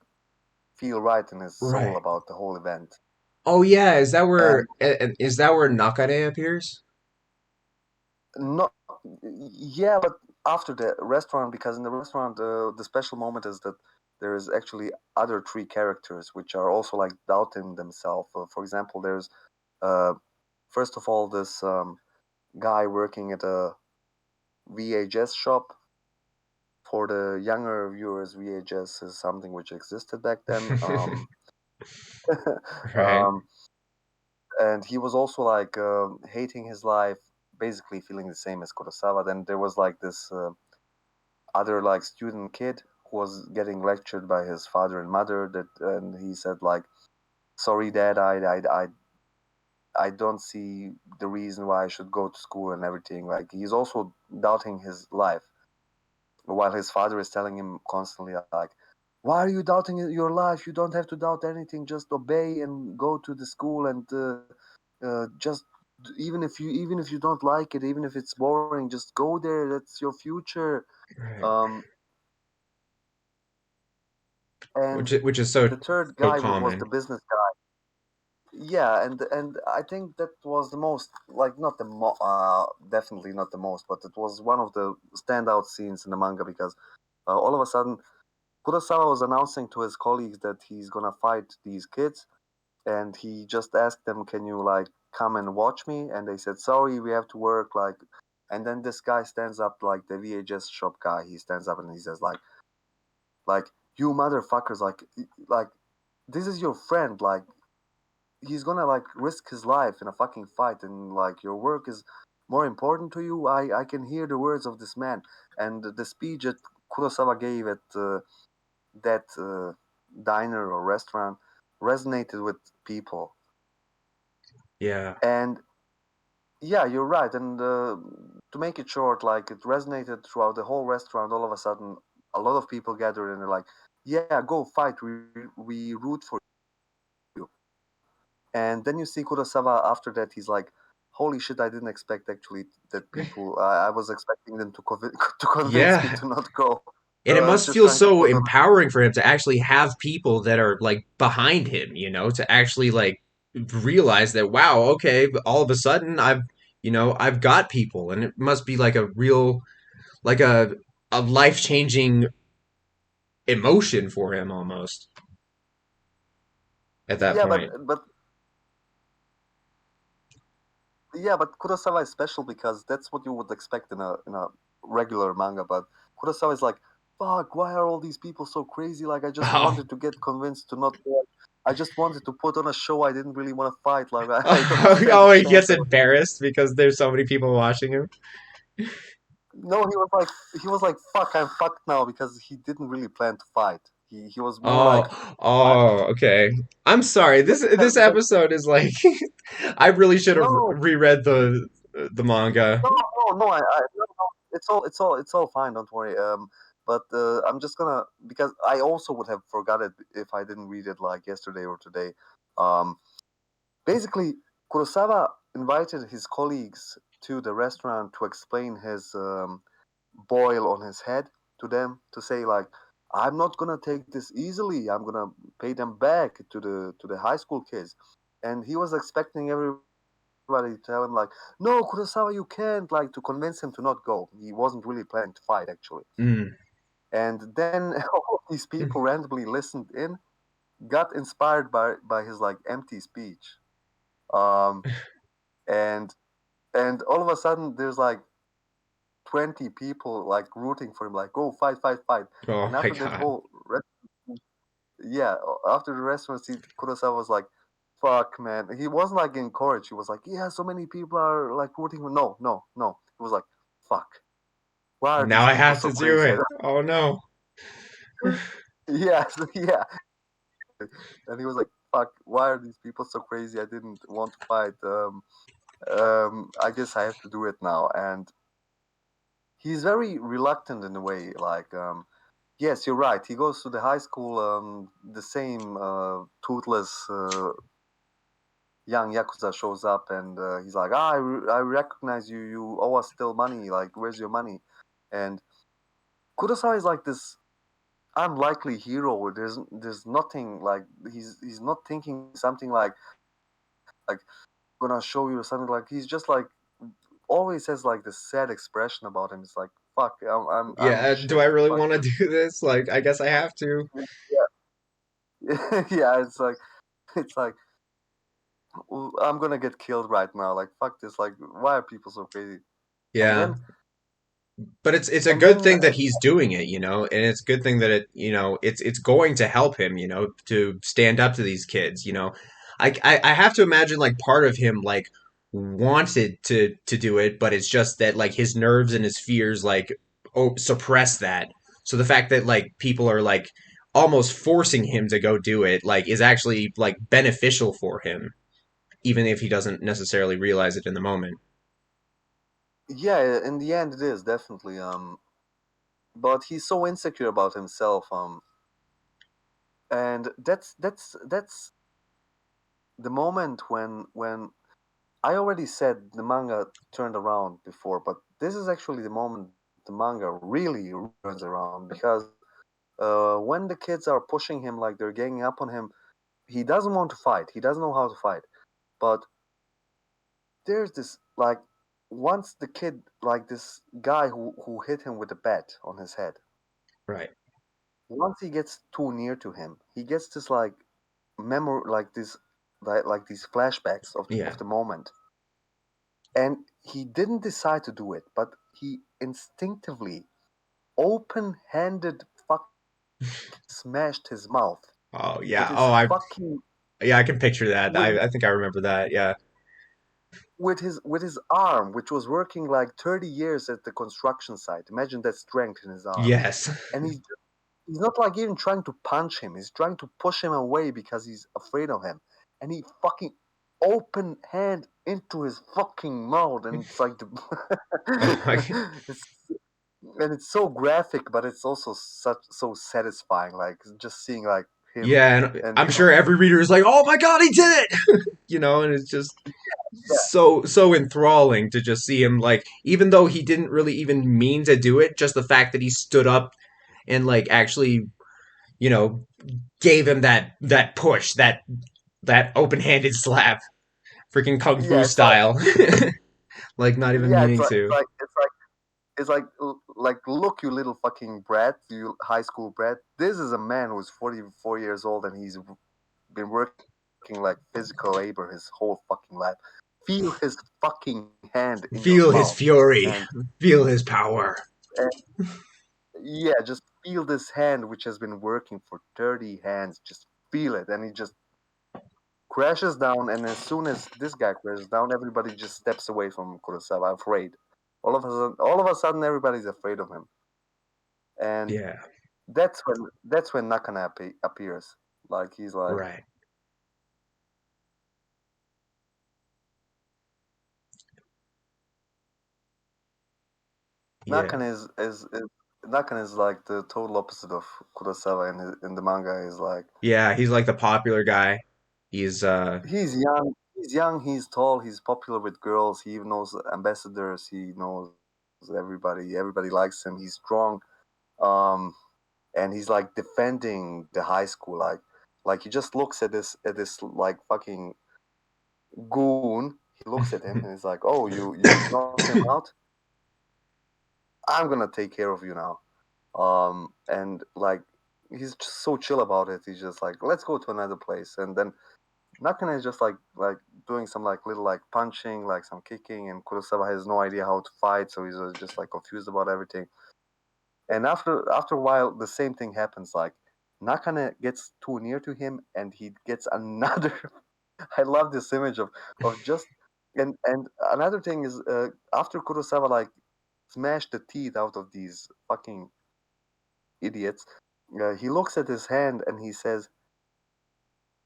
feel right in his soul Right. about the whole event. Oh yeah, And is that where Nakane appears? not yeah, but after the restaurant, because in the restaurant, the special moment is that there is actually other three characters which are also, like, doubting themselves. For example, there's uh, first of all, this guy working at a VHS shop. For the younger viewers, VHS is something which existed back then. Right. Um, and he was also like hating his life, basically feeling the same as Kurosawa. Then there was like this other like student kid who was getting lectured by his father and mother, that and he said like, sorry dad, I don't see the reason why I should go to school and everything. Like he's also doubting his life, while his father is telling him constantly like, why are you doubting your life? You don't have to doubt anything, just obey and go to the school, and just even if you don't like it, even if it's boring, just go there, that's your future. Right. um and Which is so the third so guy was common. the business guy. Yeah, and I think that was the most, like, not the definitely not the most, but it was one of the standout scenes in the manga, because all of a sudden Kurosawa was announcing to his colleagues that he's gonna fight these kids, and he just asked them, "Can you like come and watch me?" And they said, "Sorry, we have to work." Like, and then this guy stands up, like the VHS shop guy. He stands up and he says, like you motherfuckers, like this is your friend. Like he's gonna like risk his life in a fucking fight, and like your work is more important to you. I can hear the words of this man, and the speech that Kurosawa gave at that diner or restaurant resonated with people. Yeah. And yeah, you're right. And to make it short, like it resonated throughout the whole restaurant. All of a sudden, a lot of people gathered and they're like, "Yeah, go fight. We root for you." And then you see Kurosawa after that. He's like, "Holy shit! I didn't expect actually that people. I was expecting them to to convince me Yeah. to not go. And it I was must just feel trying to so put on." empowering for him to actually have people that are like behind him, to actually like realize that wow, okay, all of a sudden I've got people, and it must be like a real like a life-changing emotion for him almost at that Yeah, point. but Kurosawa is special because that's what you would expect in a regular manga. But Kurosawa is like, fuck, why are all these people so crazy? Like, I just Oh. wanted to get convinced to not go. I just wanted to put on a show. I didn't really want to fight. Like, I don't stand a Oh, he chance. gets embarrassed because there's so many people watching him. No, he was like, fuck, I'm fucked now, because he didn't really plan to fight. He was more Oh, like, I, okay. I'm sorry. This because episode is like I really should have no, reread the manga. no, no, no, it's all fine. Don't worry. But I'm just gonna, because I also would have forgot it if I didn't read it like yesterday or today. Um, Basically, Kurosawa invited his colleagues to the restaurant to explain his boil on his head to them, to say like, I'm not gonna take this easily. I'm gonna pay them back to the high school kids. And he was expecting everybody to tell him like, no, Kurosawa, you can't, like to convince him to not go. He wasn't really planning to fight actually. Mm. And then all of these people randomly listened in, got inspired by his like empty speech. Um, and and all of a sudden there's like 20 people like rooting for him, like, go fight, fight, fight. Oh And my after that God. whole yeah, after the restaurant scene, Kurosawa was like, fuck, man. He wasn't like encouraged. He was like, yeah, so many people are like rooting for. No, no, no. He was like, fuck, why are Now these I people have so to do crazy? it. Oh no. Yeah, yeah. And he was like, fuck, why are these people so crazy? I didn't want to fight. I guess I have to do it now. And he's very reluctant in a way. Like, yes, you're right. He goes to the high school, the same toothless young yakuza shows up, and he's like, I recognize you. You owe us still money. Like, where's your money? And Kurosawa is like this unlikely hero. There's nothing like, he's not thinking something like gonna show you something. Like, he's just like always has like this sad expression about him. It's like, fuck, I'm in Yeah, do shit. I really Fuck want to this. do this? Like, I guess I have to. Yeah, yeah. It's like, I'm gonna get killed right now. Like, fuck this. Like, why are people so crazy? And Yeah. then But it's a and good then thing that he's doing it, and it's a good thing that it's going to help him, to stand up to these kids. I have to imagine like part of him like wanted to do it, but it's just that like his nerves and his fears like suppress that. So the fact that like people are like almost forcing him to go do it like is actually like beneficial for him, even if he doesn't necessarily realize it in the moment. Yeah, in the end, it is definitely. But he's so insecure about himself. And that's the moment when I already said the manga turned around before, but this is actually the moment the manga really turns around because when the kids are pushing him like they're ganging up on him, he doesn't want to fight. He doesn't know how to fight. But there's this like once the kid like this guy who hit him with a bat on his head. Right. Once he gets too near to him, he gets this like memory like this like these flashbacks of Yeah. the moment. And he didn't decide to do it, but he instinctively, open handed, smashed his mouth Oh with yeah. his Oh, I fucking yeah, I can picture that. with I think I remember that. Yeah. with his arm, which was working like 30 years at the construction site. Imagine that strength in his arm. Yes. And he's not like even trying to punch him. He's trying to push him away because he's afraid of him. And he fucking open hand into his fucking mouth, and it's like the Oh my. it's and it's so graphic, but it's also such so satisfying. Like just seeing like him Yeah, and and I'm sure every reader is like, "Oh my god, he did it!" And it's just yeah, so enthralling to just see him like, even though he didn't really even mean to do it, just the fact that he stood up and like actually, you know, gave him that push, that open handed slap, freaking kung fu yeah, it's like style, like not even yeah, meaning to. it's like look, you little fucking brat, you high school brat. This is a man who's 44 years old and he's been working like physical labor his whole fucking life. Feel his fucking hand in your Feel his mouth, fury, and, feel his power. and yeah, just feel this hand which has been working for 30 hands. Just feel it, and he just crashes down. And as soon as this guy crashes down, everybody just steps away from Kurosawa, afraid. All of a sudden, everybody's afraid of him, and Yeah, that's when Nakana appears. Like he's like right. Yeah, Nakana is Nakana is like the total opposite of Kurosawa in the manga. Is like yeah. He's like the popular guy. He's he's young, he's tall, he's popular with girls. He even knows ambassadors. He knows everybody. Everybody likes him. He's strong. Um, and he's like defending the high school. Like he just looks at this like fucking goon. He looks at him and he's like, "Oh, you knocked him out. I'm gonna take care of you now." And like he's just so chill about it. He's just like, "Let's go to another place." And then Nakane is just like doing some like little like punching, like some kicking, and Kurosawa has no idea how to fight, so he's just like confused about everything. And after a while, the same thing happens. Like Nakane gets too near to him, and he gets another. I love this image of just and another thing is after Kurosawa like smashed the teeth out of these fucking idiots, he looks at his hand and he says,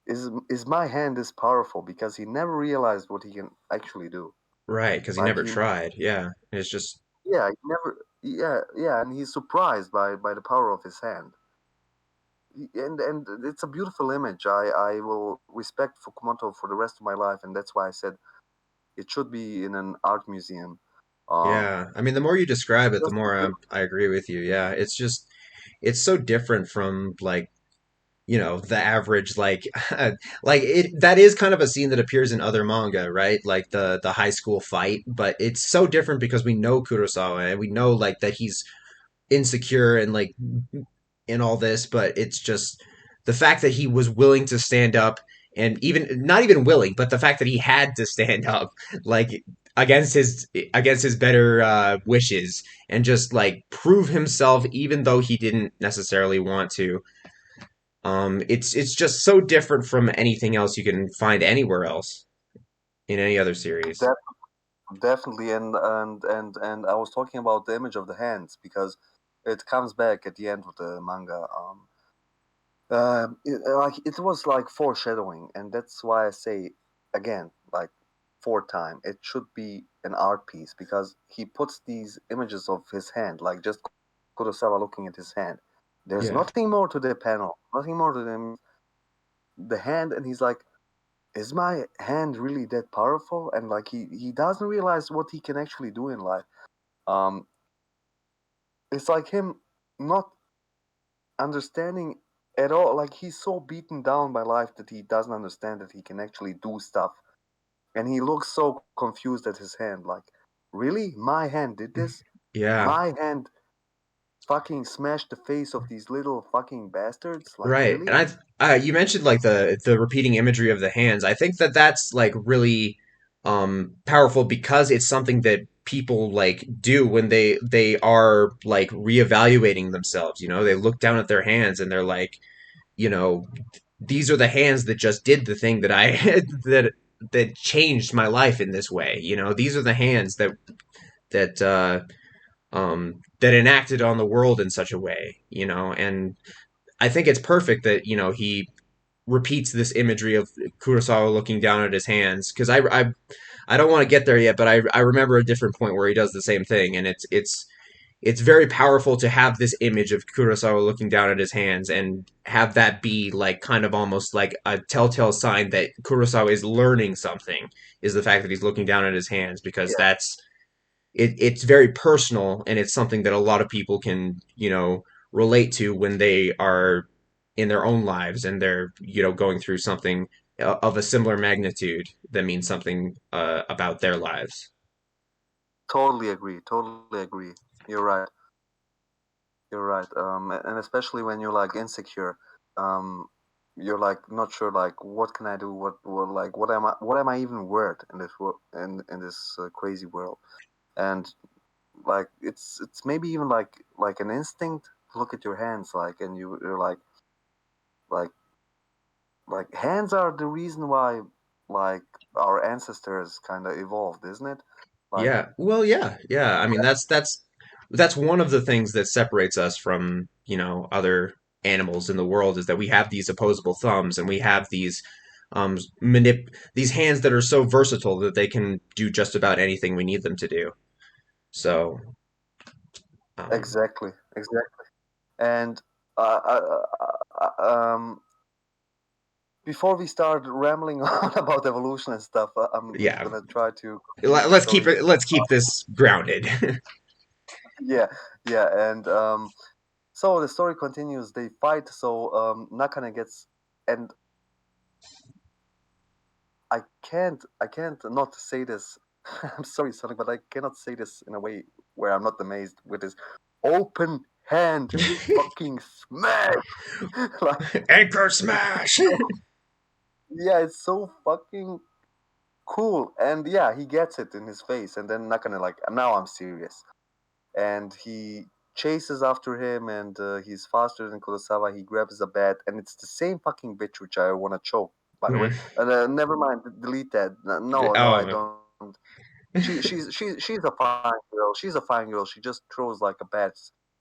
"Is my hand this powerful?" Because he never realized what he can actually do. right because he Like never he, tried. Yeah, it's just yeah, he never, yeah, and he's surprised by the power of his hand. And it's a beautiful image. I will respect Fukumoto for the rest of my life, and that's why I said it should be in an art museum. Um, yeah. I mean, the more you describe it, the just more I agree with you. Yeah, it's just it's so different from like the average like it that is kind of a scene that appears in other manga, right? Like the high school fight, but it's so different because we know Kurosawa and we know like that he's insecure and like in all this, but it's just the fact that he was willing to stand up and even not even willing, but the fact that he had to stand up like against his better wishes and just like prove himself even though he didn't necessarily want to. It's just so different from anything else you can find anywhere else in any other series. Definitely, and I was talking about the image of the hands because it comes back at the end of the manga. It was like foreshadowing, and that's why I say again, like fourth time, it should be an art piece because he puts these images of his hand, like just Kurosawa looking at his hand. There's Yeah. nothing more to the panel, nothing more to the hand, and he's like, is my hand really that powerful? And like he doesn't realize what he can actually do in life. Um, it's like him not understanding at all. Like he's so beaten down by life that he doesn't understand that he can actually do stuff, and he looks so confused at his hand. Like, really, my hand did this? Yeah. My hand fucking smashed the face of these little fucking bastards? Like, Right. And really? you mentioned like the repeating imagery of the hands. I think that that's like really powerful because it's something that people like do when they are like reevaluating themselves, you know. They look down at their hands and they're like, you know, these are the hands that just did the thing that I that changed my life in this way, you know. These are the hands that enacted on the world in such a way, you know. And I think it's perfect that he repeats this imagery of Kurosawa looking down at his hands because I don't want to get there yet, but I remember a different point where he does the same thing, and it's very powerful to have this image of Kurosawa looking down at his hands and have that be like kind of almost like a telltale sign that Kurosawa is learning something, is the fact that he's looking down at his hands, because Yeah, it's very personal, and it's something that a lot of people can relate to when they are in their own lives and they're going through something of a similar magnitude that means something about their lives. totally agree. Totally agree. You're right. You're right. And especially when you're like insecure, um, you're like not sure like what can I do? Like what am I even worth in this world in this crazy world? And like it's maybe even like an instinct to look at your hands like and you're like like hands are the reason why like our ancestors kind of evolved, isn't it? Like Yeah. Well, yeah. I mean, that's one of the things that separates us from, other animals in the world, is that we have these opposable thumbs, and we have these hands that are so versatile that they can do just about anything we need them to do. So, um, exactly, exactly. And uh, uh, before we start rambling on about evolution and stuff, I'm yeah. gonna try to continue the Let's keep story. it. Let's keep this grounded. Yeah, yeah, and so the story continues. They fight. So Nakane gets, and I can't not say this. I'm sorry, Sonic, but I cannot say this in a way where I'm not amazed with this open hand fucking smash. Like, Anchor smash. yeah, it's so fucking cool. And yeah, he gets it in his face, and then Nakane like, now I'm serious. And he chases after him, and he's faster than Kurosawa. He grabs a bat, and it's the same fucking bitch which I want to choke. By the way, never mind, delete that. No, no, I Oh. don't. She's a fine girl. She's a fine girl. She just throws like a bat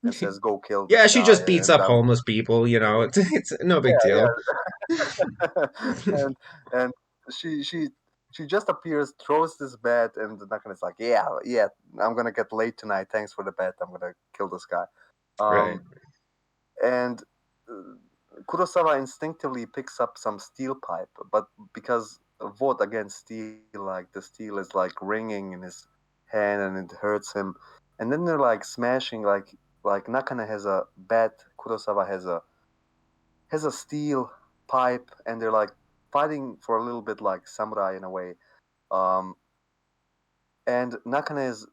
and says, "Go kill this Yeah, she guy," just beats and up down. homeless people, it's no big Yeah, deal. yeah. And she she just appears, throws this bat, and the Nakane's like, "Yeah, yeah, I'm gonna get late tonight. Thanks for the bet. I'm gonna kill this guy." Right. Um, and Kurosawa instinctively picks up some steel pipe, but because vote against steel, like the steel is like ringing in his hand and it hurts him. And then they're like smashing, like Nakane has a bat, Kurosawa has a steel pipe, and they're like fighting for a little bit like samurai in a way. Um, and Nakane is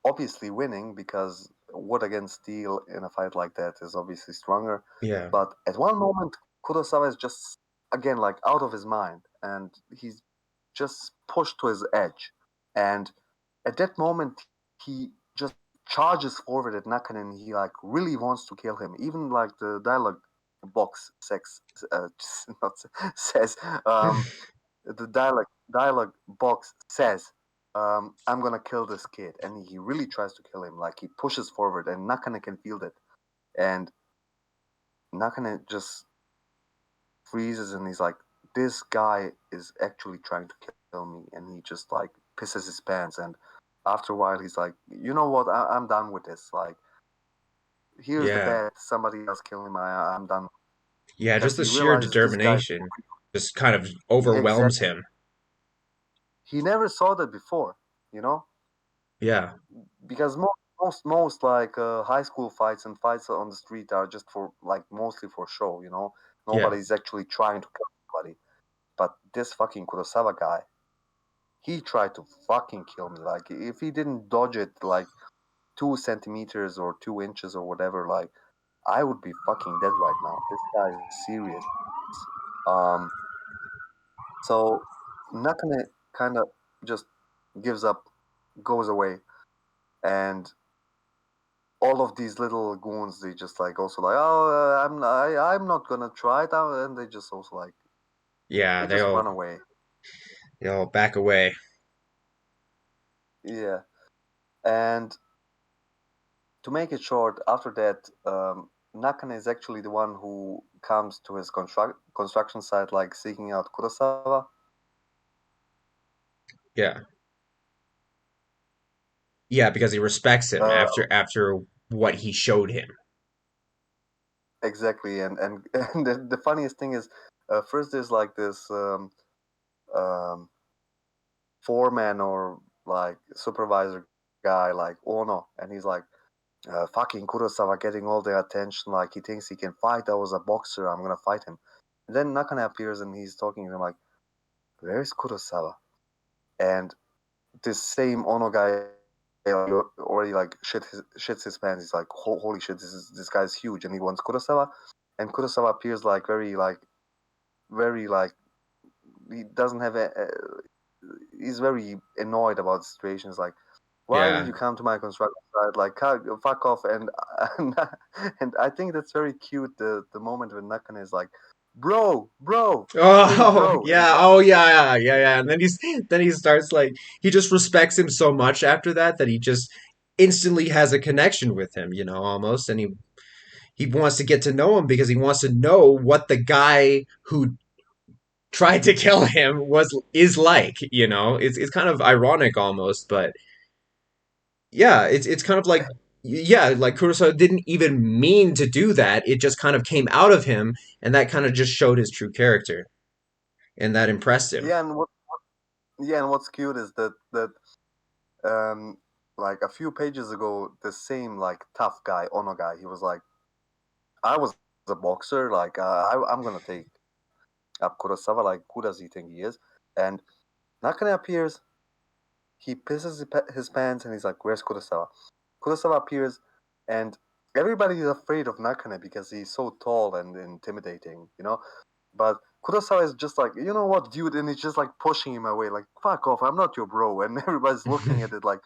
obviously winning because wood against steel in a fight like that is obviously stronger. Yeah. But at one moment, Kurosawa is just again like out of his mind, and he's just pushed to his edge. And at that moment, he just charges forward at Nakane, and he like really wants to kill him. Even like the dialogue box sex not says the dialogue box says, I'm gonna kill this kid, and he really tries to kill him. Like he pushes forward, and Nakane can feel that, and Nakane just freezes, and he's like, "This guy is actually trying to kill me," and he just like pisses his pants. And after a while, he's like, "You know what? I'm done with this. Like, here's the Yeah. bed. Somebody else kill him. I'm done." Yeah, Because just the he sheer realizes this guy determination just kind of overwhelms exactly. him. He never saw that before, you know, Yeah. because most like high school fights and fights on the street are just for like mostly for show, you know. Yeah. Nobody's actually trying to kill somebody. But this fucking Kurosawa guy, he tried to fucking kill me. Like if he didn't dodge it like 2 centimeters or 2 inches or whatever, like I would be fucking dead right now. This guy is serious. Um, so Nakane kind of just gives up, goes away, and all of these little goons, they just like also like, oh, I'm not gonna try it out, and they just also like Yeah, they just run away. they'll back away. Yeah, and to make it short, after that, Nakane is actually the one who comes to his construction site, like seeking out Kurosawa. Yeah. Yeah, because he respects him Uh, after what he showed him. exactly, and and the funniest thing is, first there's like this um, foreman or like supervisor guy, like Ono, and he's like, fucking Kurosawa getting all the attention, like he thinks he can fight. I was a boxer, I'm gonna fight him. And then Nakane appears and he's talking to him like, where's Kurosawa? And this same Ono guy already like shits his pants. He's like, holy shit, this guy's huge, and he wants Kurosawa. And Kurosawa appears like very like he doesn't have a he's very annoyed about the situation. He's like, why did Yeah. you come to my construction site? Like, fuck off. And and I think that's very cute. The moment when Nakane is like, bro, hey, Oh, bro, and yeah. like, Oh, yeah, yeah, yeah, yeah. And then he starts like he just respects him so much after that that he just instantly has a connection with him, almost, and he wants to get to know him because he wants to know what the guy who tried to kill him is like. It's kind of ironic almost, but yeah, it's kind of like yeah, like Kurosawa didn't even mean to do that. It just kind of came out of him, and that kind of just showed his true character, and that impressed him. yeah, and what's cute is that um like a few pages ago, the same like tough guy, Ono guy, he was like, I was a boxer, like I'm gonna take up Kurosawa, like who does he think he is? And Nakane appears, he pisses his pants, and he's like, where's Kurosawa? Kurosawa appears, and everybody is afraid of Nakane because he's so tall and intimidating, you know? But Kurosawa is just like, you know what, dude? And he's just like pushing him away, like, fuck off, I'm not your bro. And everybody's looking at it like,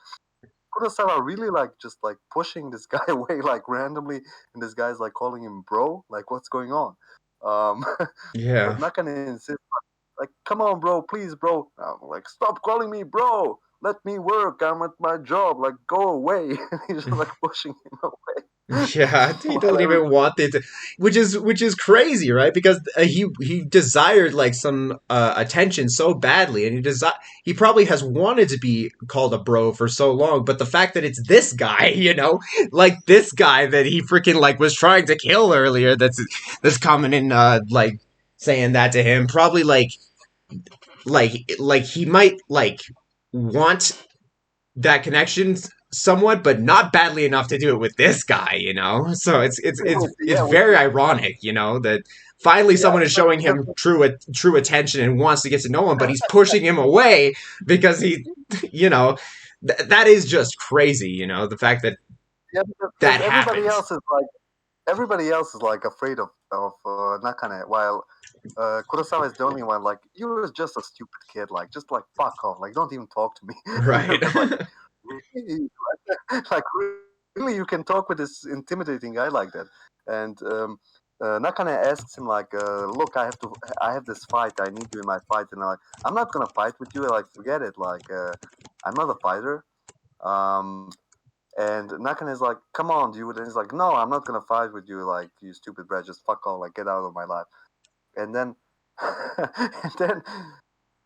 Kurosawa really like just like pushing this guy away like randomly, and this guy's like calling him bro, like what's going on? Um, but Yeah. Nakane insists like, come on, bro, please, bro. I'm like, stop calling me bro. Let me work. I'm at my job. Like, go away. And he's just like pushing him away. Yeah, he While doesn't even want it to, which is crazy, right? Because he desired like some attention so badly, and he probably has wanted to be called a bro for so long. But the fact that it's this guy, like this guy that he freaking like was trying to kill earlier, that's coming in like saying that to him, probably like he might like want that connection somewhat, but not badly enough to do it with this guy. So it's yeah, very ironic, that finally yeah, someone is showing because him true attention and wants to get to know him, but he's pushing him away because you know, that is just crazy. The fact that yeah, that because happens. everybody else is like afraid of Nakane, while Kurosawa is the only one. Like, you was just a stupid kid. Like, just like fuck off. Like, don't even talk to me. And Right. everybody's like, really? Like, really, you can talk with this intimidating guy like that? And Nakane asks him like, "Look, I have this fight. I need you in my fight." And I'm not gonna fight with you. Like, forget it. Like, I'm not a fighter. Um, and Nakane is like, "Come on, dude." And he's like, "No, I'm not gonna fight with you. Like, you stupid brat. Just fuck off. Like, get out of my life." And then, and then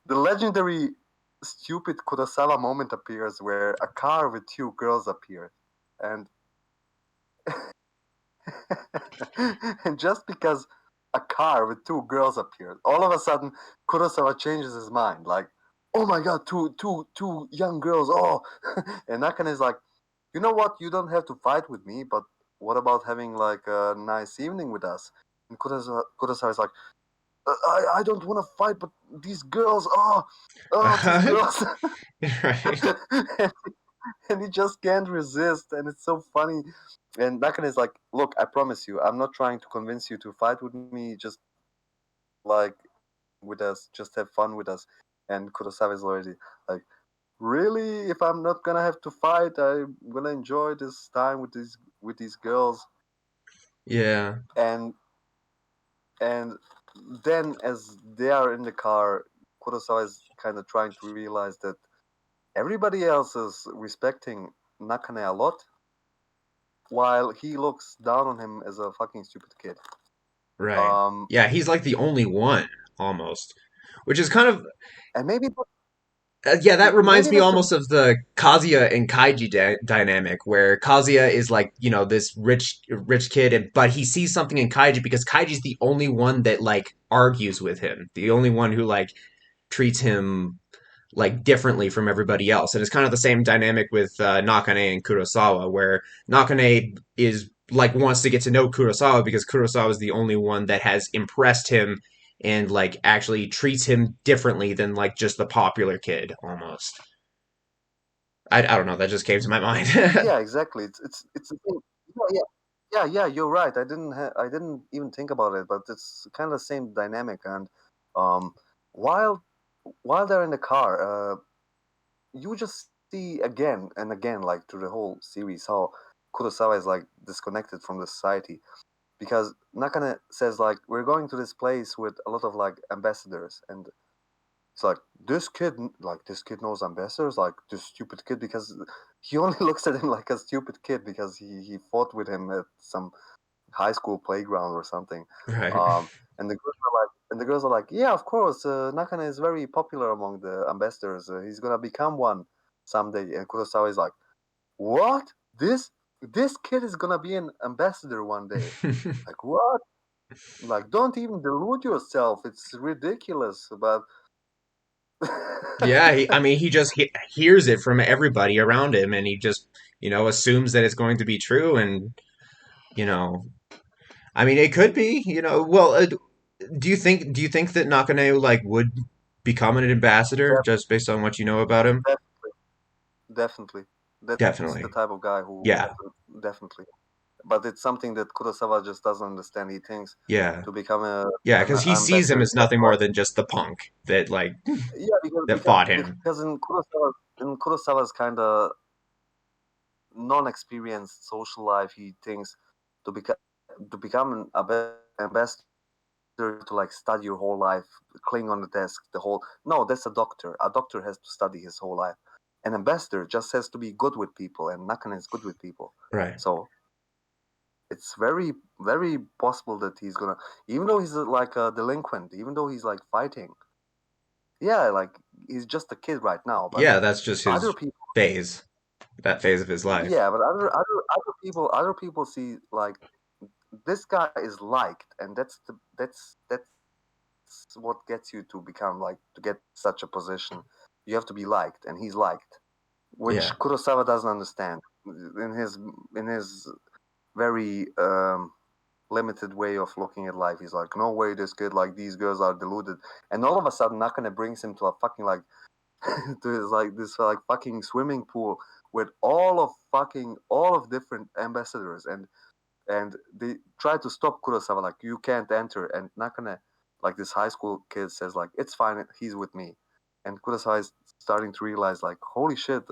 the legendary stupid Kurosawa moment appears where a car with two girls appear, and and just because a car with two girls appeared, all of a sudden Kurosawa changes his mind. Like, oh my god, two young girls. Oh, and Nakane is like, you know what? You don't have to fight with me, but what about having like a nice evening with us? And Kurosawa is like, I don't want to fight, but these girls, these girls. Right. And he just can't resist, and it's so funny. And Nakane is like, "Look, I promise you, I'm not trying to convince you to fight with me. Just like with us, just have fun with us." And Kurosawa is already like, "Really? If I'm not gonna have to fight, I'm gonna enjoy this time with these girls." Yeah. And and then as they are in the car, Kurosawa is kind of trying to realize that everybody else is respecting Nakane a lot, while he looks down on him as a fucking stupid kid. Right. Um, Yeah, he's like the only one almost, which is kind of and maybe yeah, that reminds maybe me that's the almost of the Kazuya and Kaiji dynamic, where Kazuya is like, this rich kid, but he sees something in Kaiji because Kaiji's the only one that like argues with him, the only one who like treats him like differently from everybody else. And it's kind of the same dynamic with Nakane and Kurosawa, where Nakane is like wants to get to know Kurosawa because Kurosawa is the only one that has impressed him and like actually treats him differently than like just the popular kid almost. I don't know, that just came to my mind. yeah, exactly. It's the thing. Yeah. You're right. I didn't even think about it, but it's kind of the same dynamic. And um, while while they're in the car, you just see again and again, like through the whole series, how Kurosawa is like disconnected from the society, because Nakane says like, we're going to this place with a lot of like ambassadors, and it's like, this kid knows ambassadors, like this stupid kid, because he only looks at him like a stupid kid because he fought with him at some high school playground or something. Right. um and the girls are like, yeah, of course, Nakane is very popular among the ambassadors, he's gonna become one someday. And Kurosawa is like, what, this kid is gonna be an ambassador one day? Like, what? Like, don't even delude yourself, it's ridiculous. But Yeah, I mean, he just hears it from everybody around him, and he just, assumes that it's going to be true, and you know, I mean, it could be, well, do you think that Nakane like would become an ambassador just based on what you know about him? definitely, definitely, that's the Definitely. type of guy who Yeah. definitely. But it's something that Kurosawa just doesn't understand. He thinks Yeah. to become Yeah, an because he sees him ambassador, as nothing more than just the punk that like yeah, that fought him. because in Kurosawa's kind of non-experienced social life, he thinks to become an ambassador, to like study your whole life, cling on the desk the whole. No, that's a doctor. A doctor has to study his whole life. An ambassador just has to be good with people, and Nakane is good with people. Right. So it's very, very possible that he's gonna, even though he's like a delinquent, even though he's like fighting, yeah, like he's just a kid right now. But Yeah, that's just other his people, phase, that phase of his life. yeah, but other people see like, this guy is liked, and that's what gets you to become like, to get such a position. You have to be liked, and he's liked, which Yeah. Kurosawa doesn't understand in his very limited way of looking at life. He's like, no way, this kid, like these girls are deluded. And all of a sudden, Nakane brings him to a fucking like to his, like this like fucking swimming pool with all of different ambassadors, and they try to stop Kurosawa, like, you can't enter. And Nakane, like this high school kid, says like, it's fine, he's with me. And Kurosawa is starting to realize like, holy shit,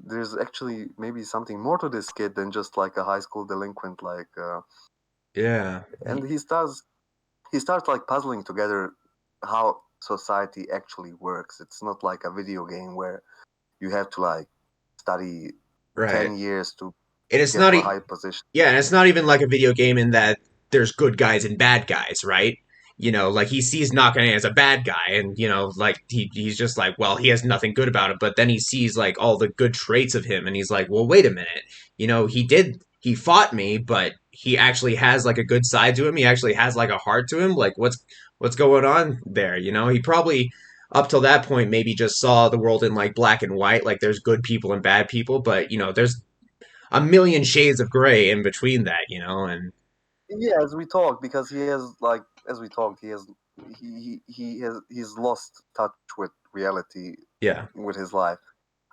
there's actually maybe something more to this kid than just like a high school delinquent. Like, Yeah. And he starts like puzzling together how society actually works. It's not like a video game where you have to like study Right. 10 years to And it's get not to a e- high position. Yeah, and it's not even like a video game in that there's good guys and bad guys, right? Like he sees Nakane as a bad guy, and like he's just like, well, he has nothing good about him. But then he sees like all the good traits of him, and he's like, well, wait a minute, he fought me, but he actually has like a good side to him. He actually has like a heart to him. Like what's going on there? He probably up till that point maybe just saw the world in like black and white, like there's good people and bad people, but there's a million shades of gray in between that, and Yeah, as we talk, because he has like as we talked, he's lost touch with reality yeah. with his life.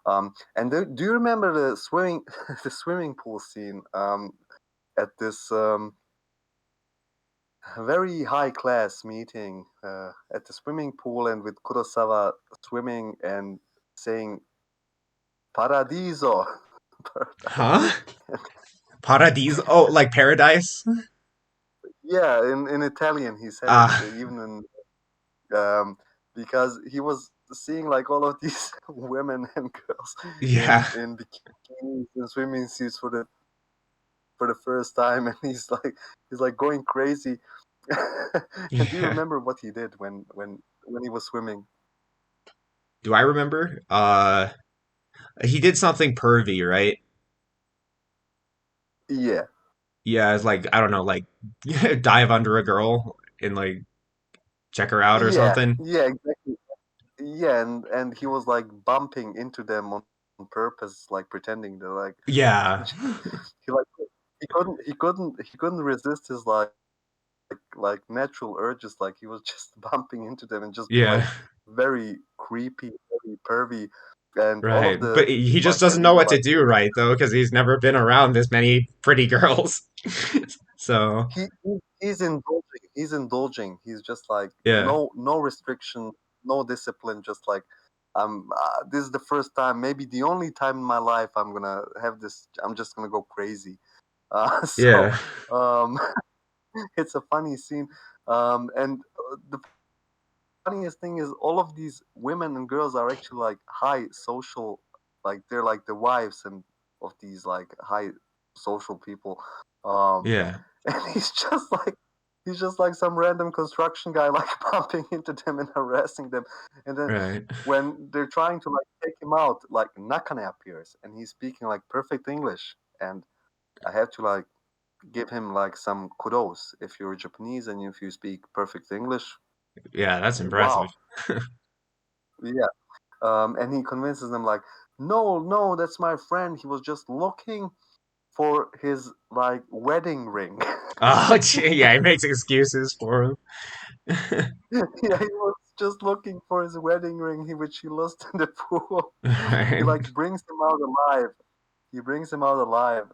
And do you remember the swimming the swimming pool scene at this very high class meeting at the swimming pool, and with Kurosawa swimming and saying "Paradiso." Huh? Paradiso? Oh, like paradise? Yeah, in Italian he said it Ah, even because he was seeing like all of these women and girls yeah. in bikinis and swimming suits for the first time, and he's like going crazy. And do you Yeah. remember what he did when he was swimming? Do I remember? He did something pervy, right? Yeah, Yeah, it's like I don't know, like dive under a girl and like check her out or yeah, something. yeah, exactly. Yeah, and he was like bumping into them on purpose, like pretending to like Yeah. he like he couldn't resist his like natural urges. Like he was just bumping into them and just being like Yeah. very creepy, very pervy, and all Right. of the But he just like doesn't know illegal what to do, activities. right, though, because he's never been around this many pretty girls. So, He's indulging. He's indulging. He's just like yeah. no restriction, no discipline. Just like this is the first time, maybe the only time in my life I'm gonna have this. I'm just gonna go crazy. So Yeah. um, it's a funny scene. And the funniest thing is all of these women and girls are actually like high social, like they're like the wives and of these like high social people. Um, Yeah. and he's just like some random construction guy like bumping into them and harassing them. And then Right. when they're trying to like take him out, like Nakane appears and he's speaking like perfect English. And I have to like give him like some kudos. If you're Japanese and if you speak perfect English, Yeah, that's impressive. wow. Yeah. And he convinces them like, no, no, that's my friend. He was just looking for his like wedding ring. Oh, gee, yeah, he makes excuses for him. Yeah, he was just looking for his wedding ring, which he lost in the pool. He Right. like brings him out alive. He brings him out alive.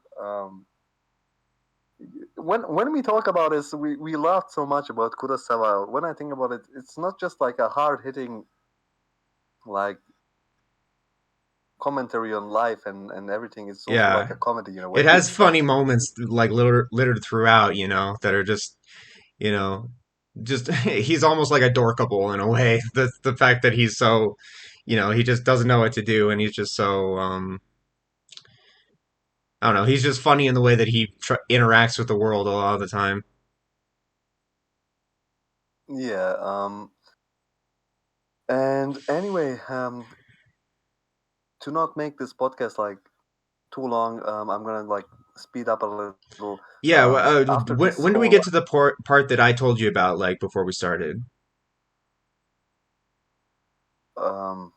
When we talk about this, we laughed so much about Kurosawa. When I think about it, it's not just like a hard hitting like commentary on life and everything. It's also like Yeah. a comedy in a It way. has It's like funny moments like littered throughout, that are just, you know, just he's almost like a dorkable in a way. The fact that he's so, he just doesn't know what to do, and he's just so I don't know, he's just funny in the way that he interacts with the world a lot of the time. yeah. And anyway, to not make this podcast like too long, I'm gonna like speed up a little. Yeah, After this when do we whole get to the part that I told you about, like before we started? um,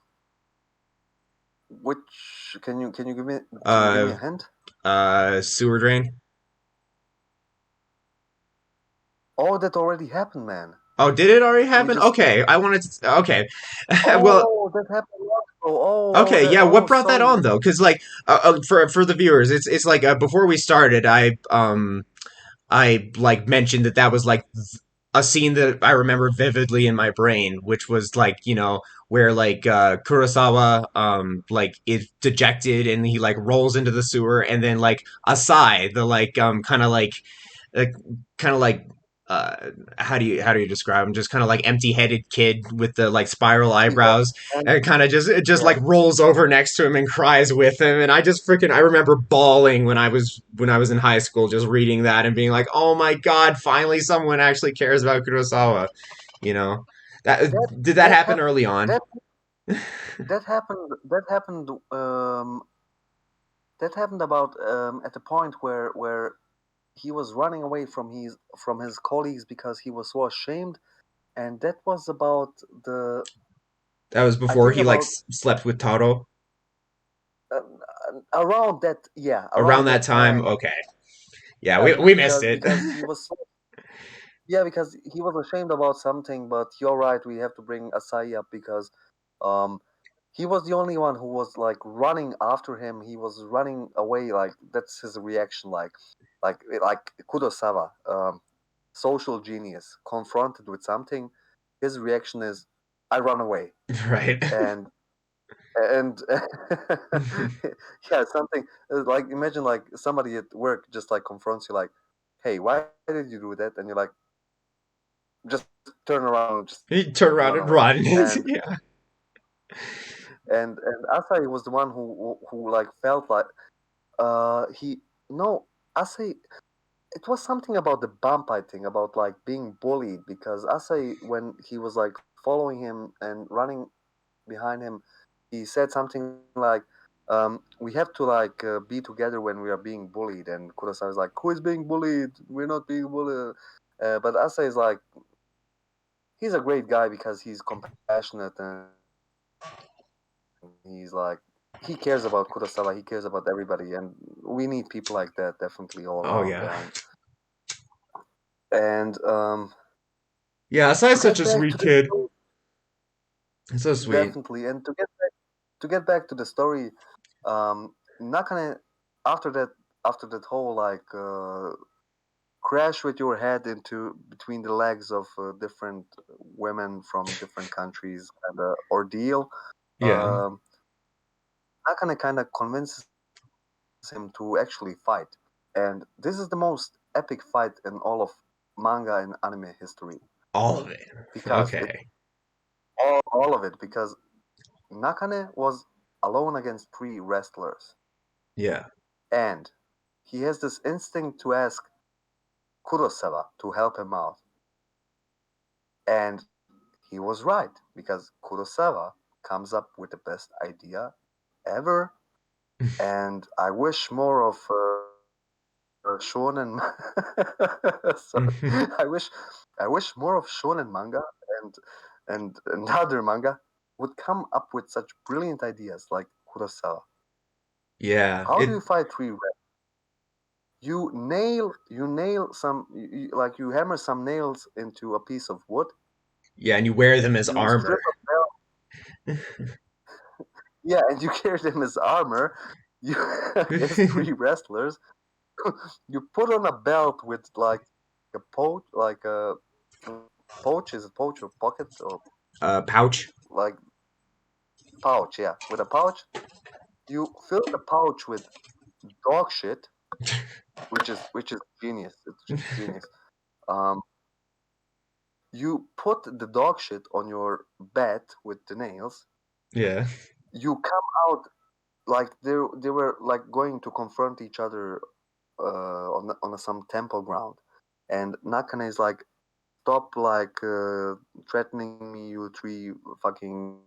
which can you give me Uh, a hint? Sewer drain. Oh, that already happened, man. Oh, did it already We happen? just Okay, I wanted to. Okay, well, oh that happened long ago. okay, yeah. What brought that Sorry, on man. though? Because like, for the viewers, it's like before we started, I like mentioned that was like a scene that I remember vividly in my brain, which was like where like Kurosawa like is dejected and he like rolls into the sewer, and then like Asai, the like kind of like like kind of like how do you describe him? Just kind of like empty-headed kid with the like spiral Yeah, eyebrows, and and it just yeah, like rolls over next to him and cries with him. And I just freaking I remember bawling when I was in high school, just reading that and being like, oh my god, finally someone actually cares about Kurosawa. You know, that that did that that happen hap- early on? that that happened. That happened about at the point where he was running away from his colleagues because he was so ashamed, and that was about the That was I before think he like about slept with Taro. uh, around that, yeah, Around around that that time. time. Okay, yeah, Yeah, we missed because it. he was so, yeah, because he was ashamed about something. But you're right, we have to bring Asai up because um he was the only one who was like running after him. He was running away, like that's his reaction, like Kurosawa, social genius, confronted with something, his reaction is, I run away. Right. And yeah, something like, imagine like somebody at work just like confronts you like, hey, why did you do that? And you're like, just turn around, just He turned around run and away. run. and Yeah. and Asai was the one who like felt like he no Asai, it was something about the Bampai thing, about like being bullied, because Asai, when he was like following him and running behind him, he said something like, "We have to like be together when we are being bullied." And Kurosawa is like, "Who is being bullied? We're not being bullied." But Asa is like, he's a great guy because he's compassionate, and he's like, he cares about Kurosawa, he cares about everybody, and we need people like that definitely all Oh around. yeah. And Yeah, Asai's to such get a back sweet to the kid. story, He's so sweet. definitely, and to get back to the story, Nakane, after that after that whole like crash with your head into between the legs of different women from different countries kind of ordeal, Yeah. um, Nakane kind of convinces him to actually fight, and this is the most epic fight in all of manga and anime history, All of it. because it's Okay. all of it, because Nakane was alone against three wrestlers, Yeah. and he has this instinct to ask Kurosawa to help him out. And he was right, because Kurosawa comes up with the best idea ever. And I wish more of shonen. Sorry, I wish I wish more of shonen manga and and other manga would come up with such brilliant ideas like Kurosawa. Yeah. How do It you fight three red? You nail some, like you hammer some nails into a piece of wood. yeah, and you wear them as You armor. strip a belt, yeah, and you carry them as armor. You against three wrestlers. You put on a belt with like a pouch, like a pouch. Is it pouch or pocket or Pouch. like pouch? Yeah, with a pouch. You fill the pouch with dog shit, which is genius. It's just genius. Um, you put the dog shit on your bed with the nails. Yeah. You come out like they were like going to confront each other on some temple ground, and Nakane is like, stop like threatening me, you three fucking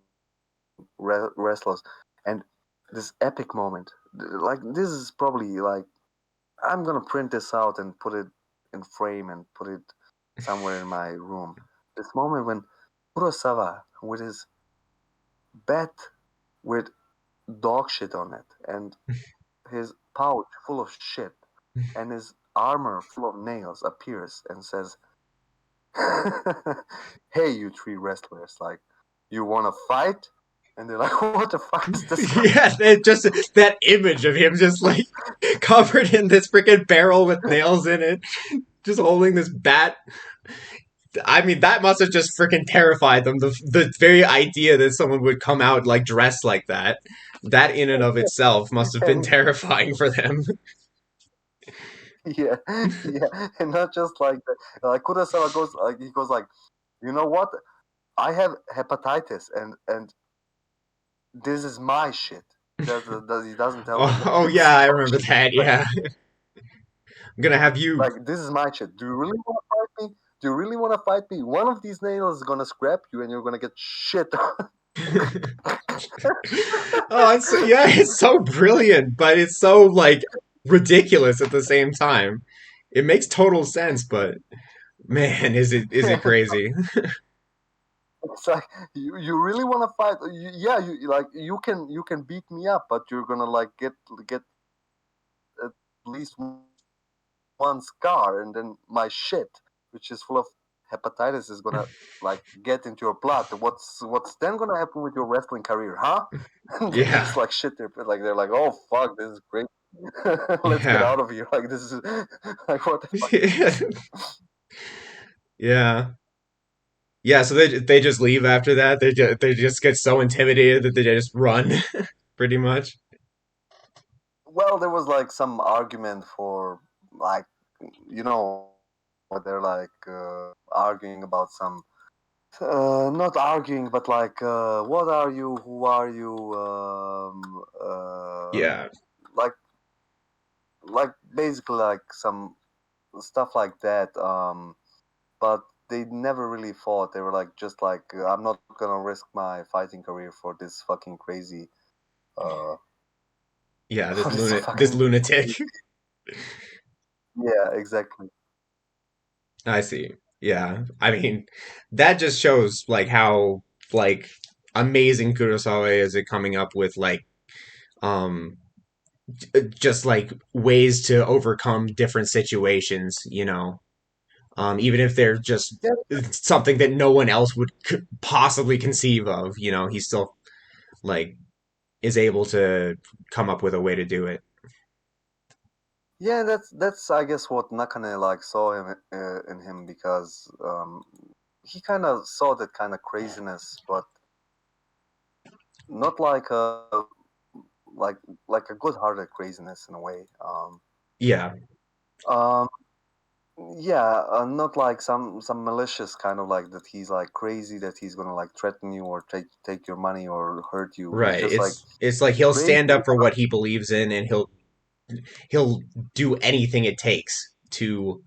wrestlers. And this epic moment, like this is probably like, I'm gonna print this out and put it in frame and put it somewhere in my room. This moment when Kurosawa with his bed with dog shit on it, and his pouch full of shit, and his armor full of nails appears and says, "Hey, you three wrestlers, like, you want to fight?" And they're like, "What the fuck is this guy?" Yeah, just that image of him just like covered in this freaking barrel with nails in it, just holding this bat. I mean, that must have just freaking terrified them. The very idea that someone would come out like dressed like that in and of itself must have been And terrifying for them. Yeah, yeah, and not just like Kurosawa goes like he goes like, you know what? I have hepatitis, and this is my shit. He doesn't tell them Oh, that oh it's yeah, I your remember shit. that. Like, Yeah, I'm gonna have you. like this is my shit. Do you really want to fight me? Do you really want to fight me? One of these nails is gonna scrap you, and you're gonna get shit. Oh, yeah, it's so brilliant, but it's so like ridiculous at the same time. It makes total sense, but man, is it crazy? It's like you really want to fight? Yeah, you can beat me up, but you're gonna like get at least one scar, and then my shit, which is full of hepatitis, is gonna like get into your blood. What's then gonna happen with your wrestling career, huh? And they Yeah, just like shit their like they're like, oh fuck, this is great. Let's get yeah, out of here. Like this is like what the fuck. yeah, yeah. So they just leave after that. They just get so intimidated that they just run, pretty much. Well, there was like some argument for like you know they're like arguing about some not arguing but like what are you, who are you, Yeah, like basically like some stuff like that, but they never really fought. They were like just like I'm not gonna risk my fighting career for this fucking crazy uh yeah. for this This fucking lunatic. yeah, exactly. I see. Yeah. I mean, that just shows like how like amazing Kurosawa is at coming up with like um just like ways to overcome different situations, even if they're just Yeah, something that no one else would possibly conceive of, he still like is able to come up with a way to do it. yeah, that's I guess what Nakane like saw him in him, because he kind of saw that kind of craziness, but not like a like like a good-hearted craziness in a way. Yeah. Um, yeah, not like some malicious kind of like that. He's like crazy that he's gonna like threaten you or take your money or hurt you. He's Right. just like It's like he'll crazy. stand up for what he believes in and he'll do anything it takes to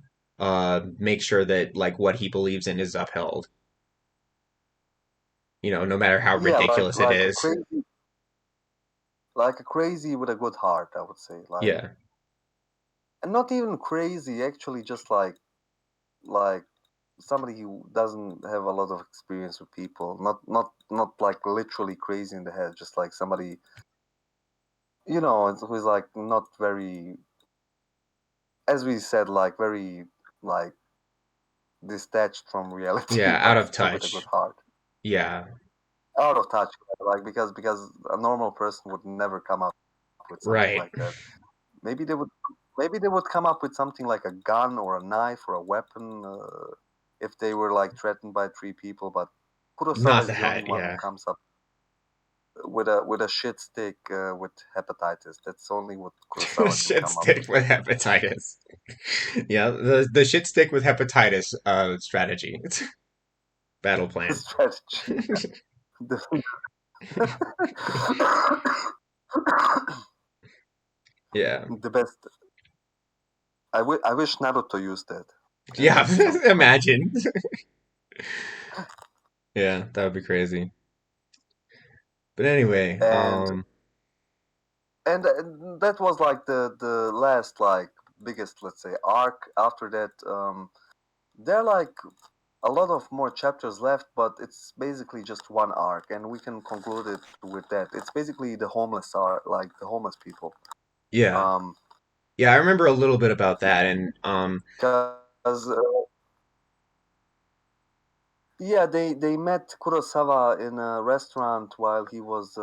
make sure that like what he believes in is upheld, no matter how Yeah, like ridiculous it like a is. crazy like a crazy with a good heart, I would say. Like, Yeah. and not even crazy, actually, just like somebody who doesn't have a lot of experience with people, not like literally crazy in the head, just like somebody who's like not very, as we said, like very like detached from reality, Yeah, out but of still with a good touch. heart, Yeah. out of touch, like because a normal person would never come up with something Right. like that. Maybe they would maybe they would come up with something like a gun or a knife or a weapon, if they were like threatened by three people. But Kurosawa Not is the only that, one who yeah. comes up with a shit stick with hepatitis. That's only what Kurosawa can Shit come up stick with. with hepatitis. Yeah, the shit stick with hepatitis strategy. Battle plan. Strategy. Yeah. The best. I wish Naruto used that Yeah, in some fight. imagine. Yeah, that would be crazy. But anyway, And that was like the last like biggest, let's say, arc. After that, there are like a lot of more chapters left, but it's basically just one arc, and we can conclude it with that. It's basically the homeless arc, like the homeless people. yeah. Um, Yeah, I remember a little bit about that and because yeah, they met Kurosawa in a restaurant while he was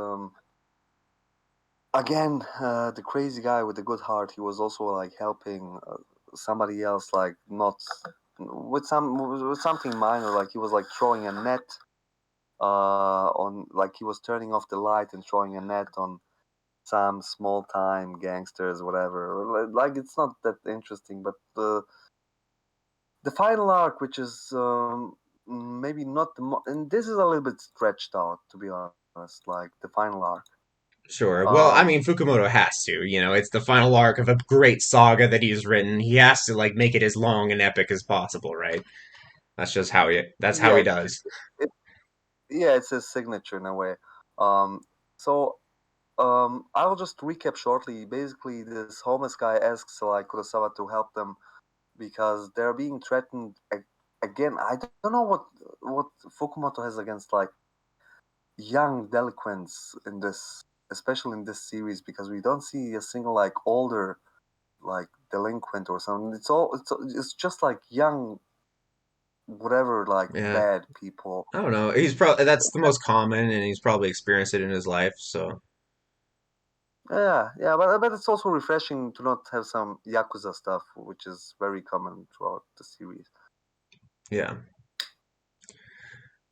again the crazy guy with the good heart. He was also like helping somebody else, like not with something minor, like he was like throwing a net on, like he was turning off the light and throwing a net some small time gangsters, whatever. Like it's not that interesting, but the final arc, which is maybe not and this is a little bit stretched out, to be honest. Like the final arc. Sure. Well, I Um, mean, Fukumoto has to. It's the final arc of a great saga that he's written. He has to like make it as long and epic as possible, right? That's just how he. That's how yeah, he does. it, yeah, it's his signature in a way. Um, so I'll just recap shortly. Basically, this homeless guy asks like Kurosawa to help them because they're being threatened again. I don't know what Fukumoto has against like young delinquents in this, especially in this series, because we don't see a single like older like delinquent or something. It's just like young whatever like Yeah. bad people. I don't know. He's probably that's the most common, and he's probably experienced it in his life. So Yeah, but it's also refreshing to not have some yakuza stuff, which is very common throughout the series. yeah,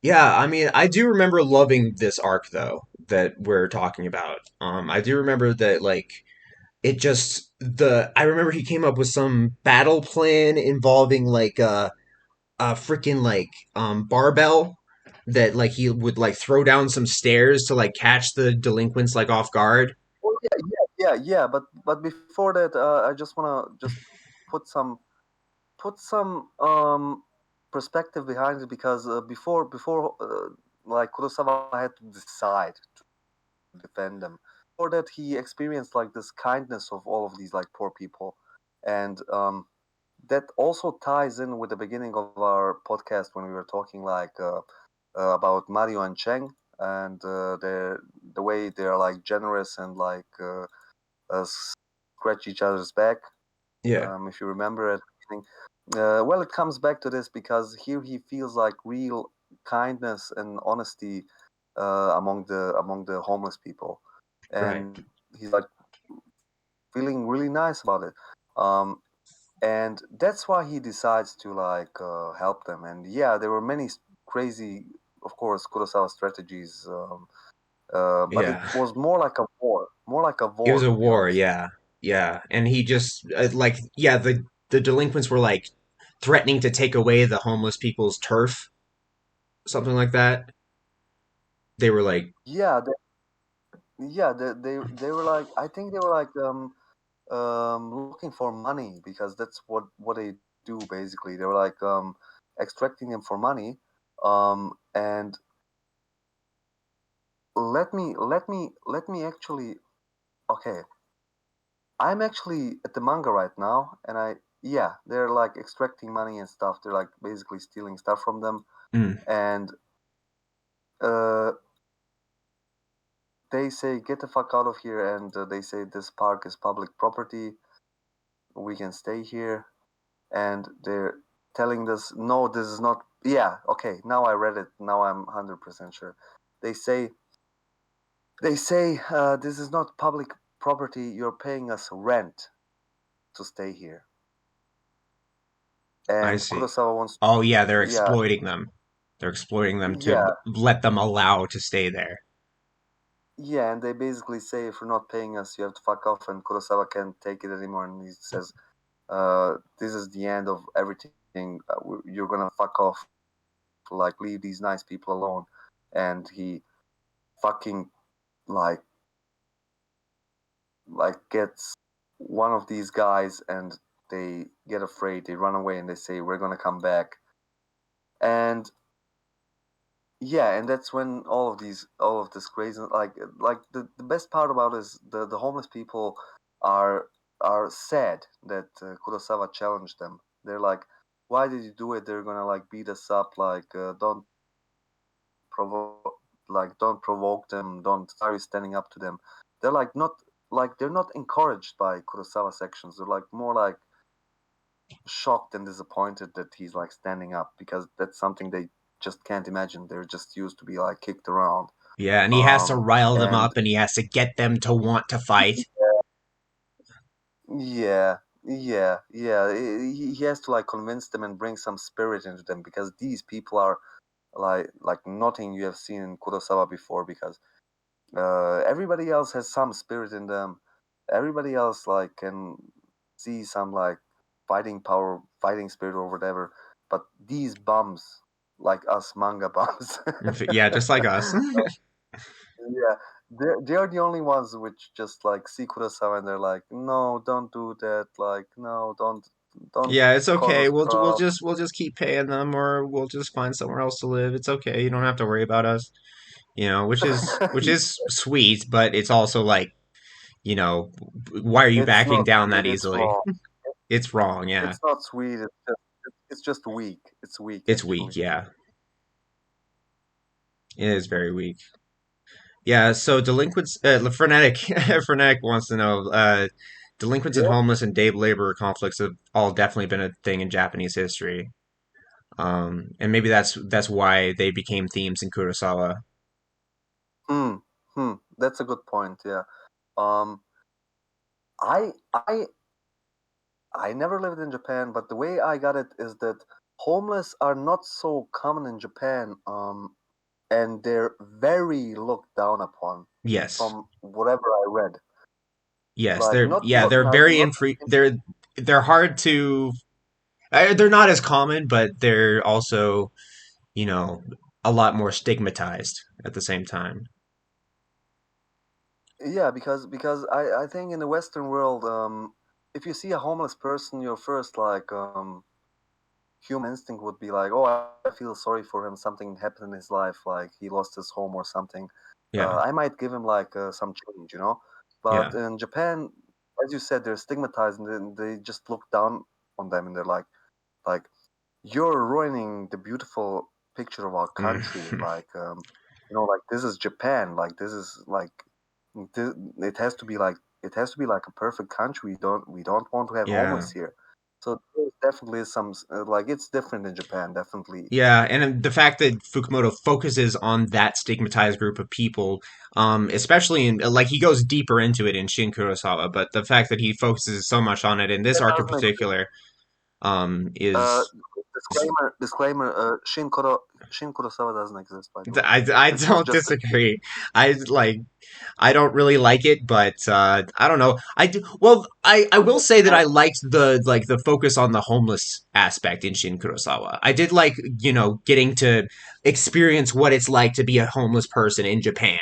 yeah. I mean, I do remember loving this arc though that we're talking about. I do remember that like it just the I remember he came up with some battle plan involving like a freaking like barbell that like he would like throw down some stairs to like catch the delinquents like off guard. Oh yeah. But before that, I just wanna just put some put some perspective behind it because before like Kurosawa had to decide to defend them. Before that, he experienced like this kindness of all of these like poor people, and that also ties in with the beginning of our podcast when we were talking like about Mario and Cheng and the way they're like generous and like scratch each other's back. Yeah, If you remember at the beginning, well, it comes back to this because here he feels like real kindness and honesty among the homeless people, right. and he's like feeling really nice about it. Um, and that's why he decides to like help them. And yeah, there were many crazy, of course, Kurosawa strategies, but it Yeah. was more like a It was war, a to be war, honest. yeah. Yeah. And he just like yeah, the delinquents were like threatening to take away the homeless people's turf, something like that. They were like, Yeah, they were like, I think they were like looking for money because that's what they do basically. They were like extracting them for money, and let me actually okay. I'm actually at the manga right now, and yeah, they're like extracting money and stuff. They're like basically stealing stuff from them, mm, and uh, they say get the fuck out of here, and they say this park is public property. We can stay here, and they're telling us no, this is not. Yeah, okay. Now I read it. Now I'm 100% sure. They say this is not public property. You're paying us rent to stay here, I and see. Kurosawa wants. Oh yeah, they're Yeah, exploiting them. They're exploiting them to yeah. let them allow to stay there. Yeah, and they basically say if you're not paying us, you have to fuck off, and Kurosawa can't take it anymore, and he says, "This is the end of everything. You're gonna fuck off, like leave these nice people alone." And he fucking like gets one of these guys, and they get afraid. They run away, and they say, "We're gonna come back." And yeah, and that's when all of this crazy like the best part about it is the homeless people are are sad that Kurosawa challenged them. They're like, why did you do it? They're gonna like beat us up. Like provoke don't provoke them. Don't start standing up to them. They're like not like they're not encouraged by Kurosawa's actions. They're like more like shocked and disappointed that he's like standing up because that's something they just can't imagine. They're just used to be like kicked around. Yeah, and he has to Um, rile them and up and he has to get them to want to fight. yeah. He has to like convince them and bring some spirit into them because these people are like nothing you have seen in Kurosawa before. Because Everybody else has some spirit in them. Everybody else like can see some like fighting power, fighting spirit or whatever. But these bums, like us manga bums, Yeah, just like us. yeah, they're the only ones which just like see Kurosawa and they're like, no, don't do that. Like, no, don't Yeah, it's cause okay. us We'll problems. just keep paying them, or we'll just find somewhere else to live. It's okay. You don't have to worry about us. You know, which is sweet, but it's also like, you know, why are you It's backing not down sweet. that It's easily? wrong. It's wrong. Yeah, It's not sweet. It's just weak. It's weak it's weak. actually. Yeah, it is very weak. Yeah. So delinquents, frenetic, frenetic wants to know. Delinquents and Yeah. homeless and day labor conflicts have all definitely been a thing in Japanese history. And maybe that's why they became themes in Kurosawa. Hmm. Hmm. That's a good point. Yeah. Um. I I I never lived in Japan, but the way I got it is that homeless are not so common in Japan. And they're very looked down upon Yes, from whatever I read. yes, Like they're not yeah not they're not very not infre they're hard to they're not as common, but they're also, you know, a lot more stigmatized at the same time. yeah, because I think in the Western world, if you see a homeless person, your first like human instinct would be like, oh, I feel sorry for him. Something happened in his life, like he lost his home or something. Yeah, I might give him like some change, you know. But yeah. in Japan, as you said, they're stigmatized and then they just look down on them and they're like you're ruining the beautiful picture of our country. Mm. Like, like this is Japan. Like this is like it has to be like it has to be like a perfect country. We don't want to have Yeah. homeless here. So there's definitely some like it's different in Japan. Definitely. Yeah, and the fact that Fukumoto focuses on that stigmatized group of people, especially in like he goes deeper into it in Shin Kurosawa, but the fact that he focuses so much on it in this That arc in doesn't exist. particular, Uh, is disclaimer. Shin Kurosawa doesn't exist, by the way. I This was don't just a disagree. I like I don't really like it, but I don't know. I do well. I will say that I liked the focus on the homeless aspect in Shin Kurosawa. I did like, you know, getting to experience what it's like to be a homeless person in Japan.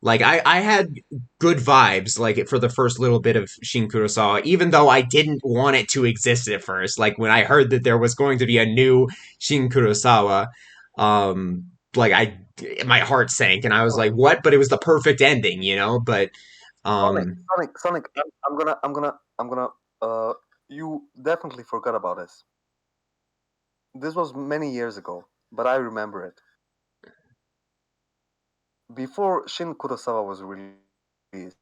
Like I had good vibes like for the first little bit of Shin Kurosawa, even though I didn't want it to exist at first. Like when I heard that there was going to be a new Shin Kurosawa, like I my heart sank and I was like, what? But it was the perfect ending, you know. But Sonic, um, Sonic. I'm gonna. Uh, you definitely forgot about this. This was many years ago, but I remember it. Before Shin Kurosawa was released,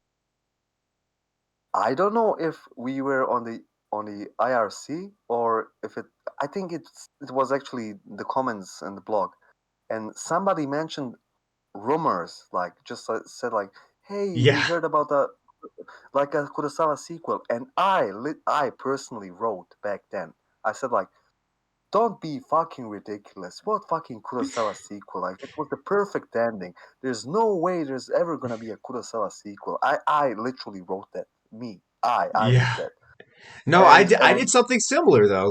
I don't know if we were on the IRC or if it. I think it was actually the comments and the blog, and somebody mentioned rumors, like just said like, "Hey, we yeah, heard about a like a Kurosawa sequel," and I personally wrote back then. I said like, don't be fucking ridiculous. What fucking Kurosawa sequel? Like it was the perfect ending. There's no way there's ever gonna be a Kurosawa sequel. I literally wrote that. Me. I did yeah. that. No, And I did something similar though.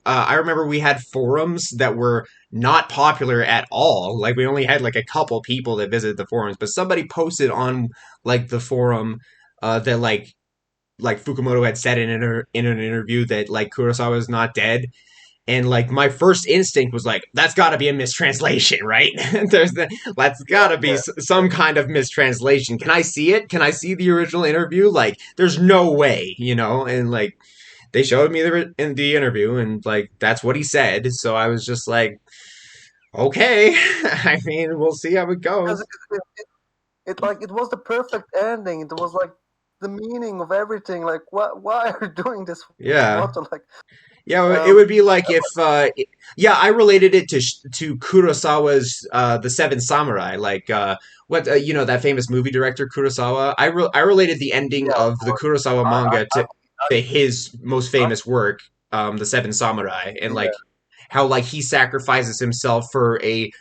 I remember we had forums that were not popular at all. Like we only had like a couple people that visited the forums, but somebody posted on like the forum that like Fukumoto had said in an interview that like Kurosawa is not dead, and like my first instinct was like that's got to be a mistranslation, right? That's got to be yeah, some kind of mistranslation. Can I see it? Can I see the original interview? Like there's no way, you know. And like they showed me in the interview and like that's what he said, so I was just like okay. I mean, we'll see how it because goes. it like it was the perfect ending. It was like the meaning of everything. Like what? Why are you doing this, Yeah. Fukumoto? Like Yeah, it um would be like if yeah, I related it to Kurosawa's The Seven Samurai, like what you know, that famous movie director Kurosawa. I related the ending yeah, of of the course. Kurosawa manga I, to his most I, famous work, The Seven Samurai, and yeah, like how like he sacrifices himself for a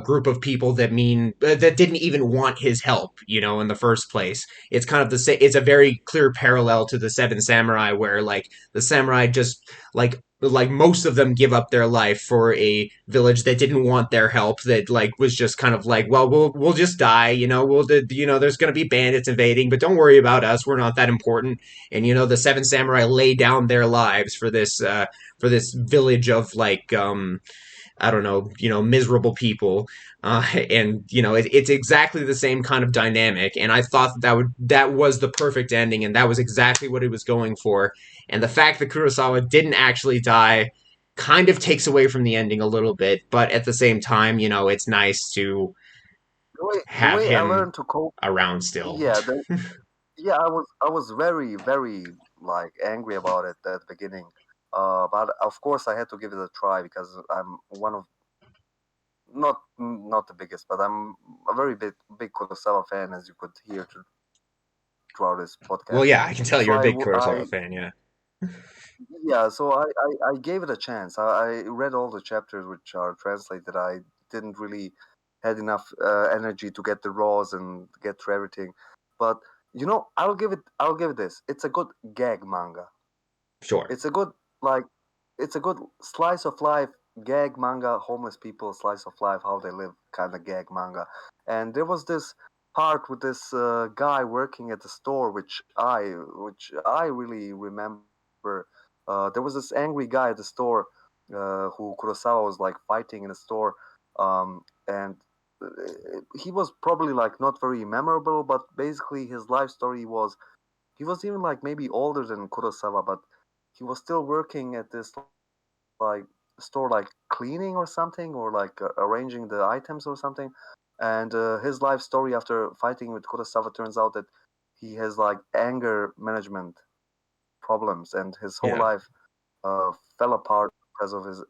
group of people that didn't even want his help, in the first place. It's kind of the same. It's a very clear parallel to the Seven Samurai, where like the samurai just like most of them give up their life for a village that didn't want their help, that like was just kind of like, well, we'll just die, there's going to be bandits invading, but don't worry about us, we're not that important. And the Seven Samurai lay down their lives for this village of like I don't know, miserable people. And it's exactly the same kind of dynamic. And I thought that was the perfect ending, and that was exactly what it was going for. And the fact that Kurosawa didn't actually die kind of takes away from the ending a little bit, but at the same time, it's nice to The have way I him learned to cope, around still. yeah, yeah, I was very very like angry about it at the beginning. But of course I had to give it a try because I'm one of not the biggest, but I'm a very big Kurosawa fan, as you could hear throughout this Well, podcast. yeah, I can tell So you're a I, big w- Kurosawa I fan, yeah. yeah, so I gave it a chance. I read all the chapters which are translated. I didn't really had enough energy to get the raws and get through everything, but I'll give it this. It's a good gag manga. Sure. It's a good like it's a good slice of life gag manga, homeless people slice of life, how they live kind of gag manga. And there was this part with this guy working at the store, which I really remember. There was this angry guy at the store who Kurosawa was like fighting in the store, and he was probably like not very memorable, but basically his life story was he was even like maybe older than Kurosawa, but he was still working at this like store, like cleaning or something, or like arranging the items or something. And his life story after fighting with Kurosawa turns out that he has like anger management problems, and his whole Yeah. life fell apart because of his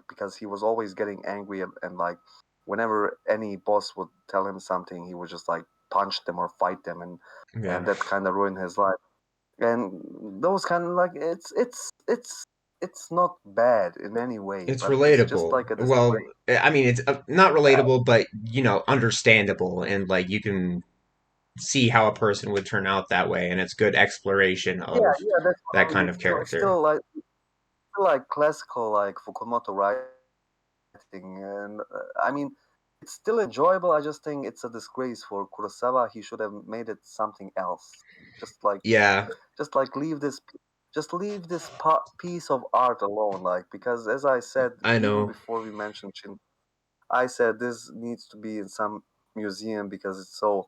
because he was always getting angry, and like whenever any boss would tell him something, he would just like punch them or fight them, and Yeah. that kind of ruined his life. And those kind of like it's not bad in any way, It's but it's just relatable. like a Well, disgrace. I mean, it's not Yeah, relatable, but understandable, and like you can see how a person would turn out that way, and it's good exploration yeah, of yeah. That's that what I mean. kind of character. Still like classical like Fukumoto writing, and I mean, it's still enjoyable. I just think it's a disgrace for Kurosawa. He should have made it something else. Just like Yeah, just like leave this piece of art alone. Like because as I said, I even know. before we mentioned Shin, I said this needs to be in some museum because it's so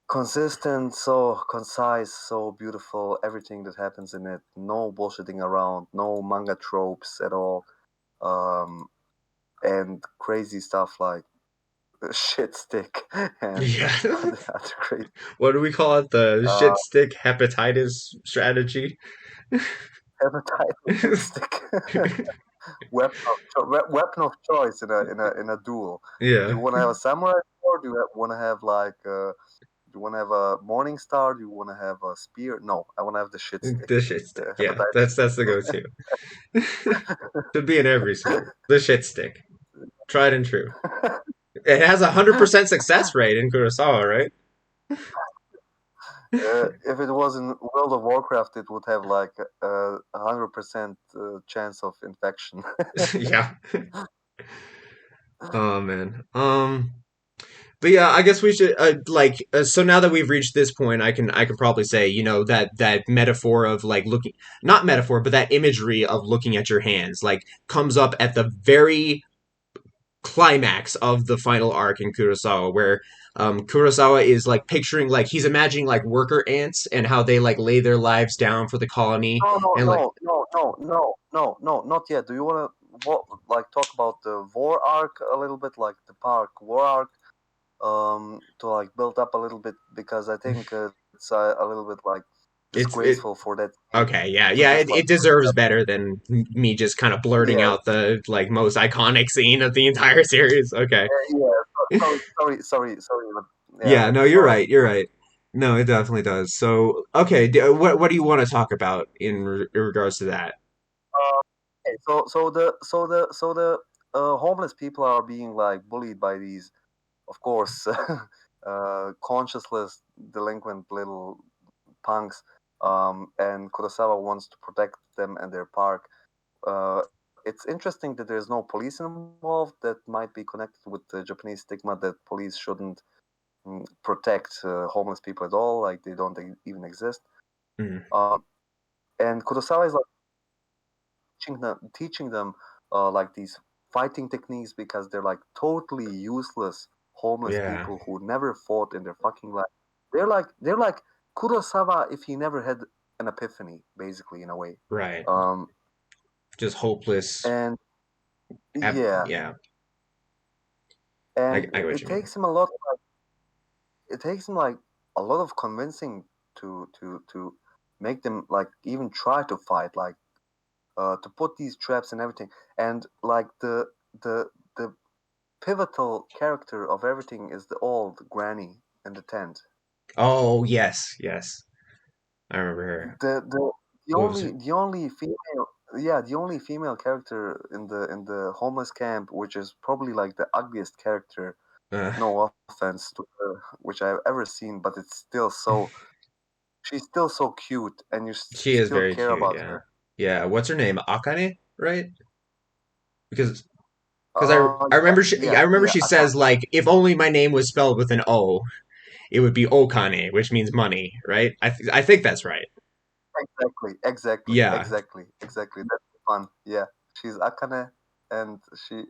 consistent, so concise, so beautiful. Everything that happens in it, no bullshitting around, no manga tropes at all, um, and crazy stuff like shit stick and Yeah. other crazy What do we call it? The uh, shit stick hepatitis strategy? hepatitis shit stick. Weapon of choice in a duel. Do Yeah. you want to have a samurai sword? Do you want to have like do you want to have a morning star? Do you want to have a spear? No, I want to have the shit stick. The shit The stick. Yeah, hepatitis. that's the go-to. Should be in every sword. The shit stick. Tried and true. It has 100% success rate in Kurosawa, right? If it was in World of Warcraft, it would have like 100% chance of infection. Yeah. Oh man. But yeah, I guess we should so now that we've reached this point, I can probably say, that metaphor of like looking, not metaphor, but that imagery of looking at your hands like comes up at the very climax of the final arc in Kurosawa, where Kurosawa is like picturing, like he's imagining like worker ants and how they like lay their lives down for the colony, No, no, and like no, no, no, no, no, no, not yet. Do you want to like talk about the war arc a little bit, like the park war arc, to like build up a little bit because I think it's a little bit like it disgraceful for that scene okay, yeah, to yeah, just like it deserves better than me just kind of blurting yeah out the like most iconic scene of the entire series. Okay. yeah sorry but yeah Yeah, no, that's you're all right. right. You're right. No, it definitely does. So, okay, what do you want to talk about in regards to that? Okay, so the homeless people are being like bullied by these, of course, conscienceless, delinquent little punks. And Kurosawa wants to protect them and their park. Uh, it's interesting that there's no police involved. That might be connected with the Japanese stigma that police shouldn't protect homeless people at all, like they don't even exist. Mm. And Kurosawa is like teaching them like these fighting techniques because they're like totally useless homeless Yeah. people who never fought in their fucking life. They're like Kurosawa if he never had an epiphany, basically, in a way. Right. Um, Just hopeless. and yeah, Yeah. and I get what it you mean. takes him a lot. It takes him like a lot of convincing to make them like even try to fight, like to put these traps and everything. And like the pivotal character of everything is the old granny in the tent. Oh yes, yes. I remember her. The the What was only it? the only female yeah, the only female character in the homeless camp, which is probably like the ugliest character, Uh, no offense to her, which I've ever seen, but it's still so she's still so cute and you she is still very care cute. about Yeah. her. Yeah. What's her name? Akane, right? Because Yeah, I yeah, remember yeah, she says like if only my name was spelled with an O, it would be Okane, which means money, right? I think that's right. exactly, exactly, Yeah. exactly, exactly. That's fun. Yeah, she's Akane, and she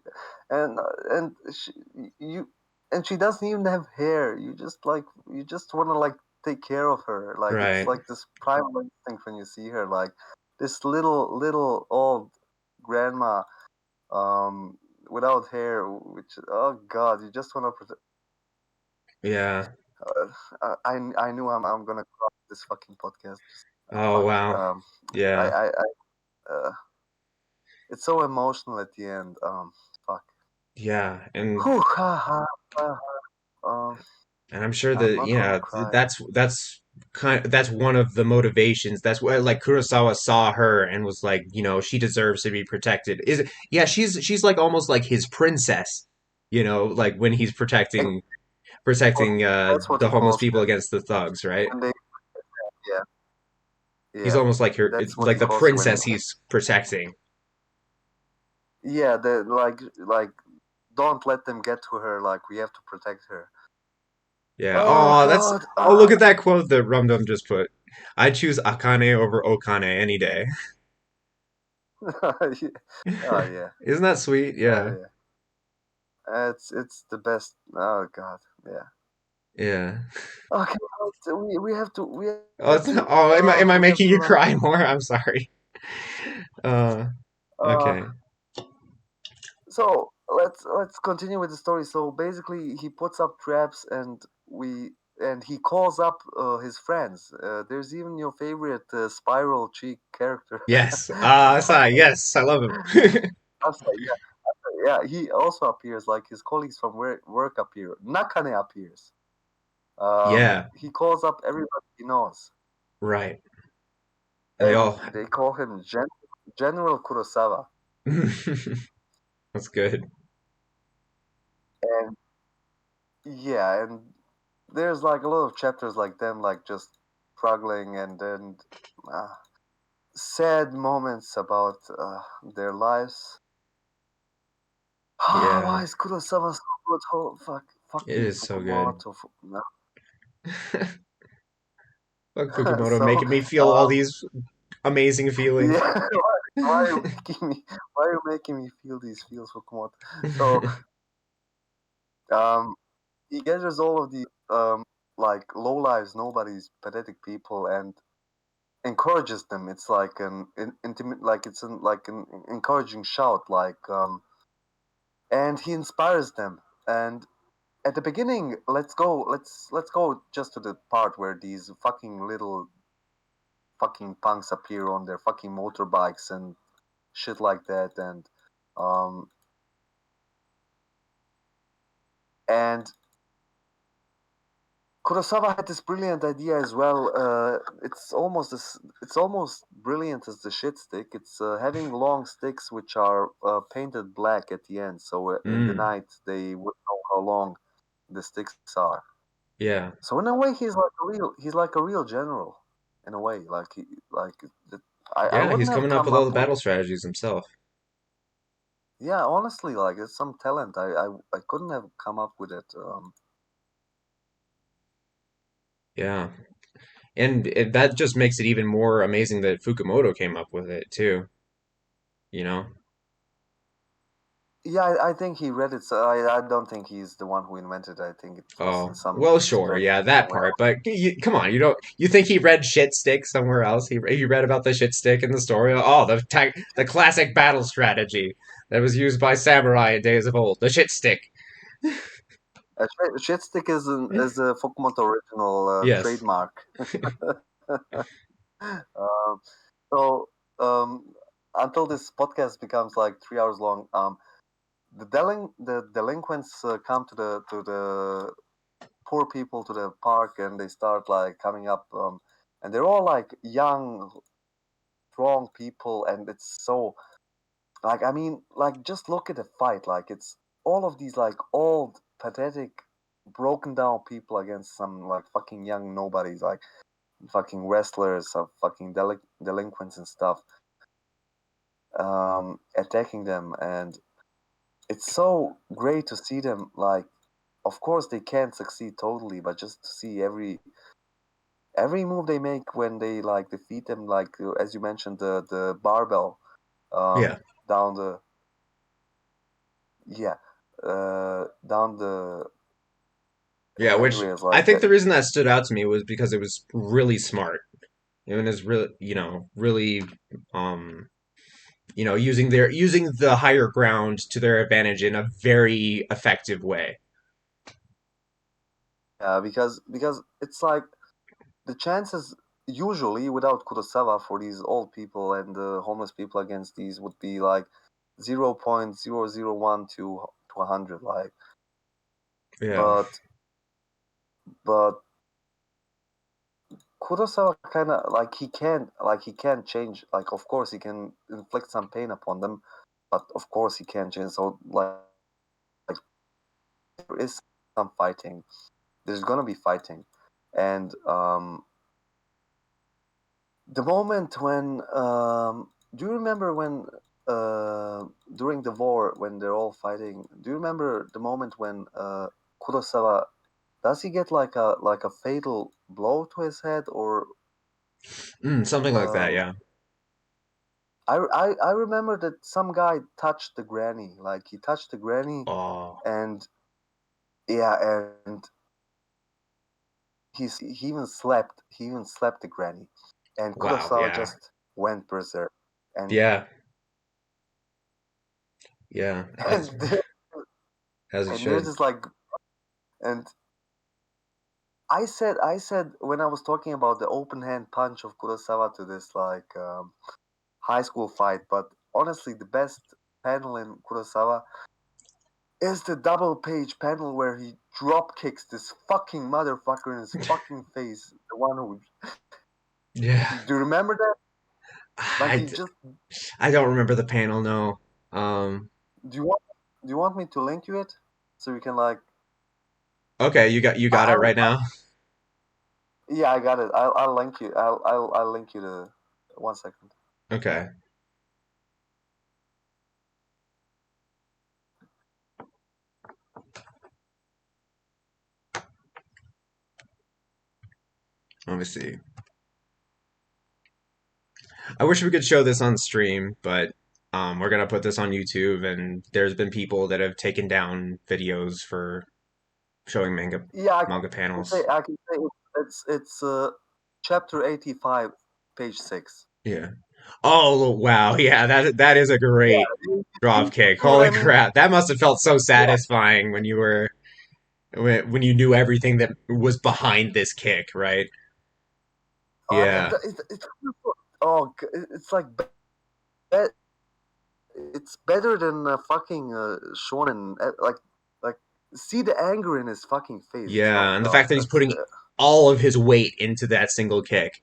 you and she doesn't even have hair. You just want to like take care of her. Like it's Right. like this primal instinct when you see her. Like this little old grandma, um, without hair. Which oh god, you just want to. Yeah. I knew I'm gonna cry this fucking podcast. Just Oh fuck. wow. Yeah. Uh, it's so emotional at the end. Fuck. Yeah. And Whew, ha, ha, ha, ha. I'm sure I'm that not gonna yeah, cry. that's one of the motivations. That's why like Kurosawa saw her and was like, she deserves to be protected. Is it? Yeah, she's like almost like his princess. Like when he's Ex- protecting That's what the he homeless calls people her. against the thugs, right? When they, yeah, He's yeah. almost like That's what like he the calls her when. princess he's protecting. Yeah, the like. Don't let them get to her. Like we have to protect her. Yeah. Oh Oh, that's God. oh look at that quote that Rumdum just put. I choose Akane over Okane any day. Yeah. Oh yeah. Isn't that sweet? Oh Yeah. yeah. It's the best. Oh God. Yeah. Yeah. Okay. So we Oh, have to am I we have making you to cry more? I'm sorry. Uh, uh okay. let's continue with the story. So basically, he puts up traps, and he calls up his friends. There's even your favorite spiral cheek character. Yes. Sai, yes, I love him. Asa, yeah. He also appears. Like his colleagues from work appear. Nakane appears. Yeah, He calls up everybody he knows, right. And they and all they call him General Kurosawa. That's good. And yeah, and there's like a lot of chapters like them, like just struggling, and then uh, sad moments about their lives. Yeah, Why is Kurosawa so good? Oh, it fucking is so good. Fukumoto. No. Fuck Fukumoto So, making me feel all uh, these amazing feelings. yeah, why are you making me? Why are you making me feel these feels, Fukumoto? So, um, he gathers all of the like low lives, nobodies, pathetic people, and encourages them. It's like an intimate, like it's like an encouraging shout, and he inspires them. And at the beginning, let's go just to the part where these fucking little fucking punks appear on their fucking motorbikes and shit like that, um and Kurosawa had this brilliant idea as well. It's almost brilliant as the shit stick. It's having long sticks which are painted black at the end, so in the Mm, night they would know how long the sticks are. yeah. So in a way, he's like a real general. In a way, like the, I Yeah, wouldn't he's have coming up come with all up the with. battle strategies himself. Yeah, honestly, like it's some talent. I couldn't have come up with it. Yeah. That just makes it even more amazing that Fukumoto came up with it too, you know? Yeah, I think he read it. So I don't think he's the one who invented it. I think it was in Oh, some well, sure, spreadsheet yeah, that somewhere. part. But come on, you think he read shit stick somewhere else? He read about the shit stick in the story. Oh, the classic battle strategy that was used by samurai in days of old, the shit stick. Shitstick is a Fukumoto original Yes. trademark. Um, so um, until this podcast becomes like 3 hours long, the delinquents come to the poor people to the park, and they start like coming up, and they're all like young, strong people, and it's so like I mean like just look at the fight, like it's all of these like old, pathetic, broken down people against some like fucking young nobodies, like fucking wrestlers or fucking delinquents and stuff, attacking them, and it's so great to see them like. Of course, they can't succeed totally, but just to see every move they make when they like defeat them, like as you mentioned, the barbell Yeah. down the yeah down the Yeah, which handrails I like think that. the reason that stood out to me was because it was really smart. It was really, really, um, using the higher ground to their advantage in a very effective way. Because it's like the chances usually without Kurosawa for these old people and the homeless people against these would be like 0.001 to 100, like. Yeah. But Kurosawa kind of like he can't change, like of course he can inflict some pain upon them, but of course he can't change. So like there is some fighting, there's gonna be fighting, and the moment when do you remember when uh, during the war when they're all fighting? Do you remember the moment when Kurosawa, does he get like a fatal blow to his head, or Something like that, um, yeah. I remember that some guy touched the granny, like he touched the granny, Oh, and yeah, and he even slapped the granny, and wow, Kurosawa yeah. just went berserk, and Yeah, yeah, and there, as he and there's should. this like, and I said when I was talking about the open hand punch of Kurosawa to this like high school fight, but honestly the best panel in Kurosawa is the double page panel where he drop kicks this fucking motherfucker in his fucking face. The one who, Yeah. do you remember that? Like I, he d- just, I don't remember the panel, no. Um, do you want do you want me to link you it so you can like okay, you got it I right now. yeah, I got it. I'll link you. I'll link you to 1 second. Okay, let me see. I wish we could show this on stream, but we're gonna put this on YouTube, and there's been people that have taken down videos for showing Yeah, manga panels. I can say it's chapter 85, page 6. Yeah. Oh wow, yeah, that is a Yeah, great you drop kick. see what Holy I mean? crap, that must have felt so Yeah. satisfying when you were when you knew everything that was behind this kick, right? And Yeah. it's it's like it's better than fucking shonen. Like see the anger in his fucking face. It's Yeah, like, and the God, fact that he's that's putting all of his weight into that single kick.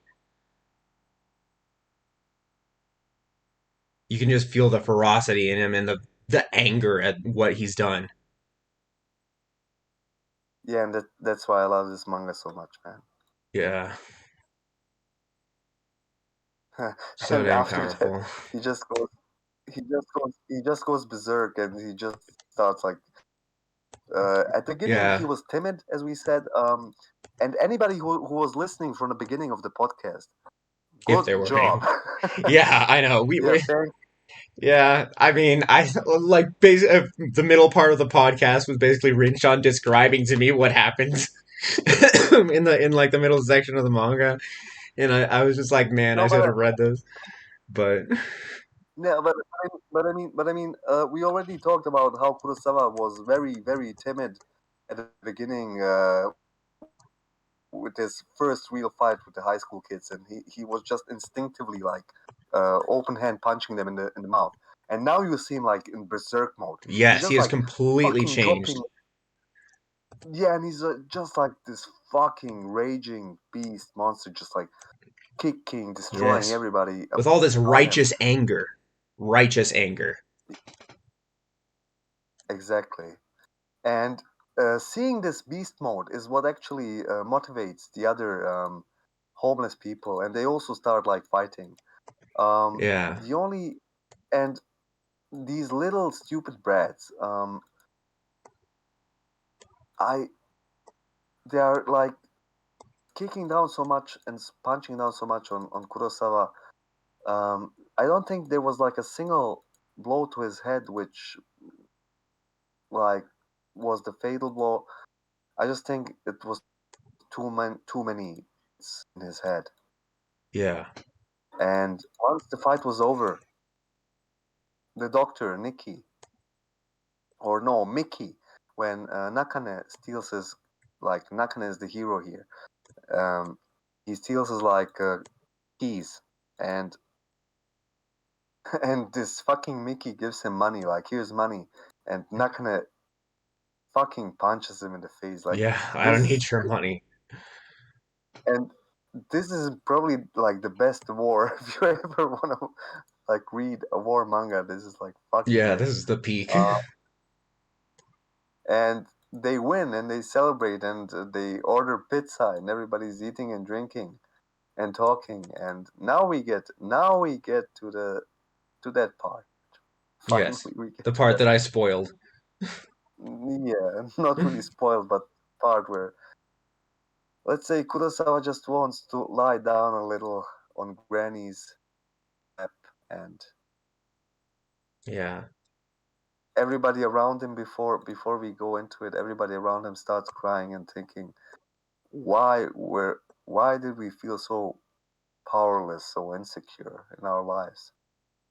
You can just feel the ferocity in him and the anger at what he's done. yeah, and that's why I love this manga so much, man. Yeah, so And dang after that, powerful. he just goes, he just goes berserk, and he just starts like. At the beginning, he Yeah, was timid, as we said. And anybody who was listening from the beginning of the podcast, if good they were job. paying. Yeah, I know. Yeah, We thank. yeah. I mean, I like the middle part of the podcast was basically Rinshan describing to me what happened in like the middle section of the manga, and I was just like, man, I No, should have read this, but yeah, we already talked about how Kurosawa was very, very timid at the beginning with his first real fight with the high school kids, and he was just instinctively like open hand punching them in the mouth. And now you see him like in berserk mode. He's yes, he just has like completely fucking dropping. changed. Yeah, and he's just like this fucking raging beast monster, just like kicking, destroying Yes, everybody with all this around him. righteous anger. Exactly. And seeing this beast mode is what actually motivates the other homeless people, and they also start like fighting. Yeah, The only and these little stupid brats, I they are like kicking down so much and punching down so much on Kurosawa. I don't think there was like a single blow to his head which like was the fatal blow. I just think it was too many in his head. yeah, And once the fight was over, the doctor Nikki, or no Mickey, when Nakane steals his, like Nakane is the hero here. Um, he steals his like keys, and and this fucking Mickey gives him money, like here's money, and Nakane fucking punches him in the face. Like yeah. I this don't is need your money. and this is probably like the best war. If you ever want to like read a war manga, this is like fucking Yeah, great. this is the peak. Uh, and they win and they celebrate and they order pizza and everybody's eating and drinking and talking. And now we get to that part. Yes, Finally, we get the to part that. that I spoiled. Yeah, not really spoiled, but part where let's say Kurosawa just wants to lie down a little on Granny's lap, and Yeah, everybody around him before we go into it, everybody around him starts crying and thinking, why did we feel so powerless, so insecure in our lives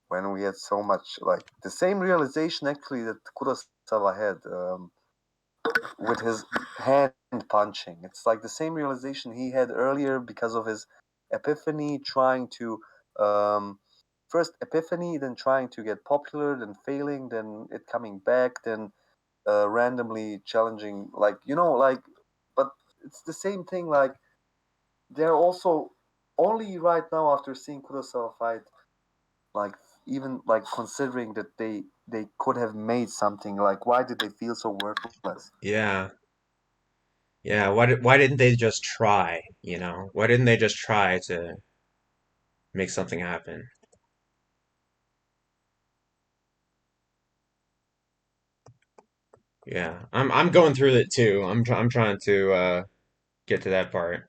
when we had so much like the same realization actually that Kurosawa had with his hand punching. It's like the same realization he had earlier because of his epiphany, trying to um, first epiphany, then trying to get popular, then failing, then it coming back, then randomly challenging, like like. But it's the same thing. Like they're also only right now after seeing Kurosawa fight, like even like considering that they could have made something. Like why did they feel so worthless? yeah, yeah. Why didn't they just try? You know, why didn't they just try to make something happen? Yeah, I'm going through it too. I'm trying to get to that part.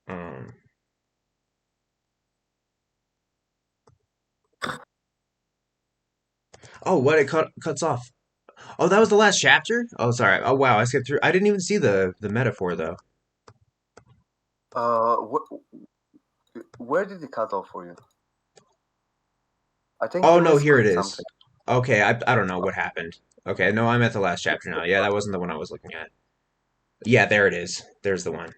Um, oh, what it cuts off. Oh, that was the last chapter. Oh, sorry. Oh, wow, I skipped through. I didn't even see the metaphor though. Uh, where did it cut off for you? I think Oh you no, here it misclicked is. something. Okay, I don't know what happened. Okay, no, I'm at the last chapter now. Yeah, that wasn't the one I was looking at. Yeah, there it is. There's the one.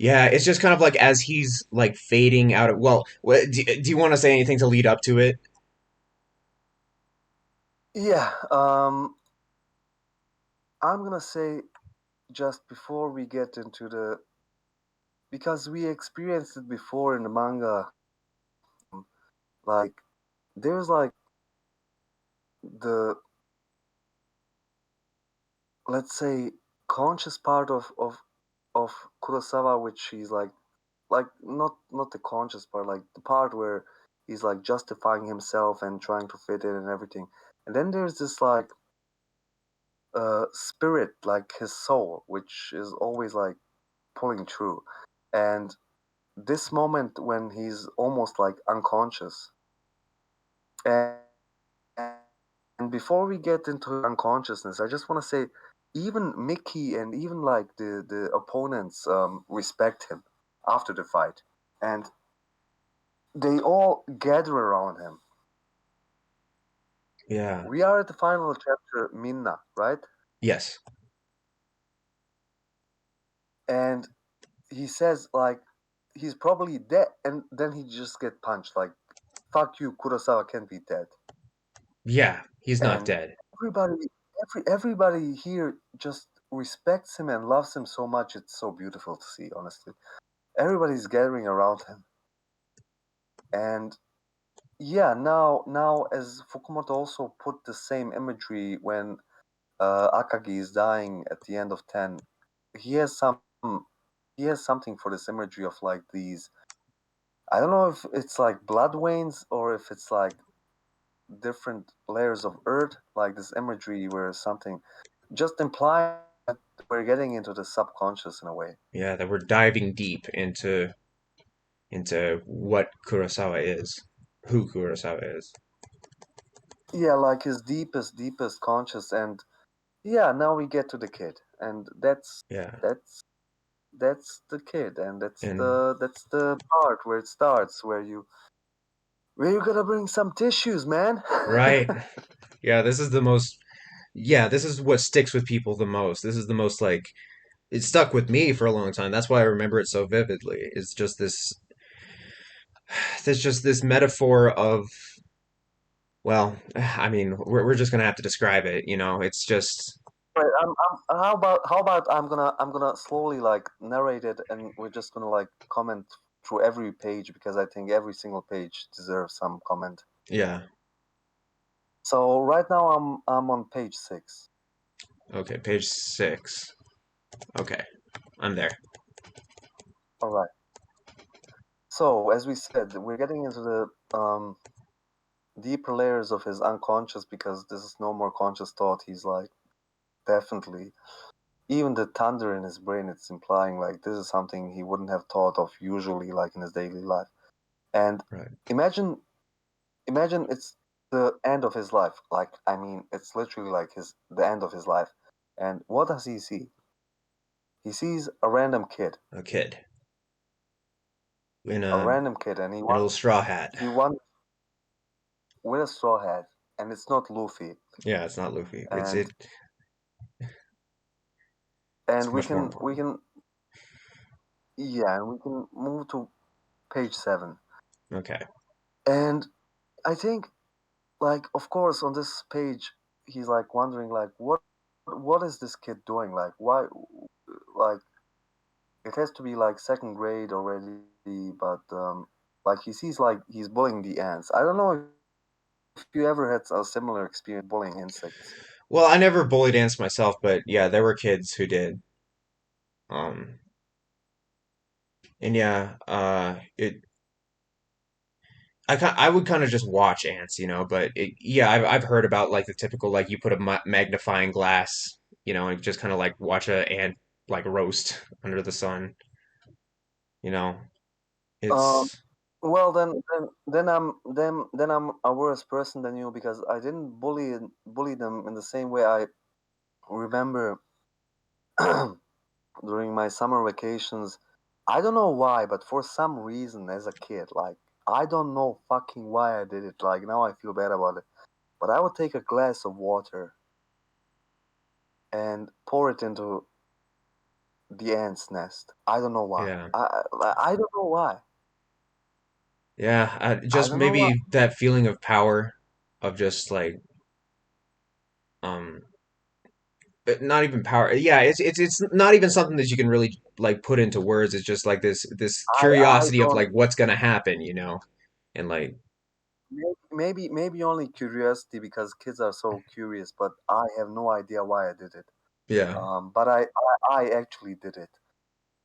Yeah, it's just kind of like as he's like fading out of. Well, do you want to say anything to lead up to it? Yeah, I'm gonna say just before we get into the, because we experienced it before in the manga, like there's like the, let's say, conscious part of Kurosawa, which he's like not the conscious part, like the part where he's like justifying himself and trying to fit in and everything. And then there's this like spirit, like his soul, which is always like pulling through. And this moment when he's almost like unconscious, and, and before we get into unconsciousness, I just want to say, even Mickey and even like the opponents respect him after the fight, and they all gather around him. Yeah. We are at the final chapter, Minna, right? Yes. And he says like he's probably dead, and then he just get punched like, "Fuck you, Kurosawa can't be dead." Yeah. He's not And dead. everybody, everybody here just respects him and loves him so much. It's so beautiful to see, honestly. Everybody's gathering around him, and yeah, now as Fukumoto also put the same imagery when Akagi is dying at the end of 10. He has some he has something for this imagery of like these, I don't know if it's like blood veins or if it's like different layers of earth, like this imagery where something just implying that we're getting into the subconscious in a way. Yeah, that we're diving deep into what Kurosawa is, who Kurosawa is. Yeah, like his deepest conscious. And yeah, now we get to the kid, and Yeah. that's that's the kid, and And that's the part where it starts, where you gotta bring some tissues, man. right. Yeah, this is the most. Yeah, this is what sticks with people the most. This is the most like it stuck with me for a long time. That's why I remember it so vividly. It's just this there's just this metaphor of well, I mean, we're just gonna have to describe it, you know. It's just Right, how about I'm gonna slowly like narrate it, and we're just gonna like comment through every page because I think every single page deserves some comment. yeah. So right now I'm on page 6. Okay, page 6. Okay, I'm there. All right. So as we said, we're getting into the deeper layers of his unconscious, because this is no more conscious thought. He's like definitely, even the thunder in his brain, it's implying like this is something he wouldn't have thought of usually, like in his daily life. And Right. imagine imagine it's the end of his life. Like, I mean, it's literally like the end of his life. And what does he see? He sees A kid in a a random kid, and in a little straw hat. he wants with a straw hat, and it's not Luffy. Yeah, it's not Luffy. And It's and we much more can we important. can yeah, and we can move to page 7. Okay. And I think, like, of course, on this page, he's like wondering, like, what is this kid doing? Like, why? Like, it has to be like second grade already, but like he sees like he's bullying the ants. I don't know if you ever had a similar experience bullying insects. Well, I never bullied ants myself, but yeah, there were kids who did. Um, and yeah, I would kind of just watch ants, you know, but yeah, I've heard about like the typical like you put a magnifying glass, you know, and just kind of like watch a ant like roast under the sun, you know. Um, It's well, then I'm a worse person than you, because I didn't bully them in the same way. I remember during my summer vacations. I don't know why, but for some reason, as a kid, like, I don't know fucking why I did it. Like, now I feel bad about it. But I would take a glass of water and pour it the ant's nest. I don't know why. Yeah. I don't know why. Yeah, I just don't know why. maybe that feeling of power, of just like um not even power. Yeah, it's not even something that you can really like put into words. It's just like this I curiosity of don't. like what's gonna happen, you know? And like Maybe only curiosity because kids are so curious, but I have no idea why I did it. yeah. But I actually did it.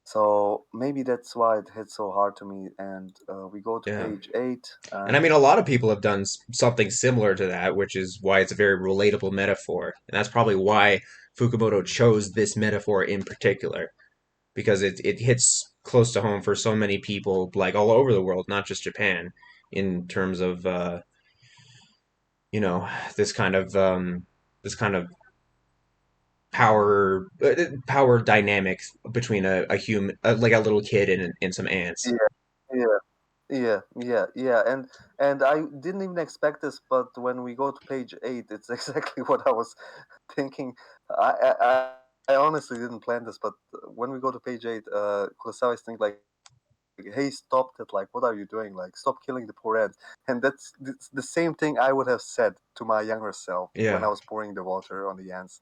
So maybe that's why it hit so hard to me. And we go to Yeah. page 8. And I mean, a lot of people have done something similar to that, which is why it's a very relatable metaphor. And that's probably why Fukumoto chose this metaphor in particular, because it hits close to home for so many people, like all over the world, not just Japan, in terms of you know, this kind of this kind of power dynamic between a human, like a little kid and some ants. Yeah, yeah, yeah. And I didn't even expect this, but when we go to page 8, it's exactly what I was thinking. I honestly didn't plan this, but when we go to page 8, Kurosawa is thinking like, "Hey, stop it! Like, what are you doing? Like, stop killing the poor ants." And that's the same thing I would have said to my younger self when I Yeah, was pouring the water on the ants.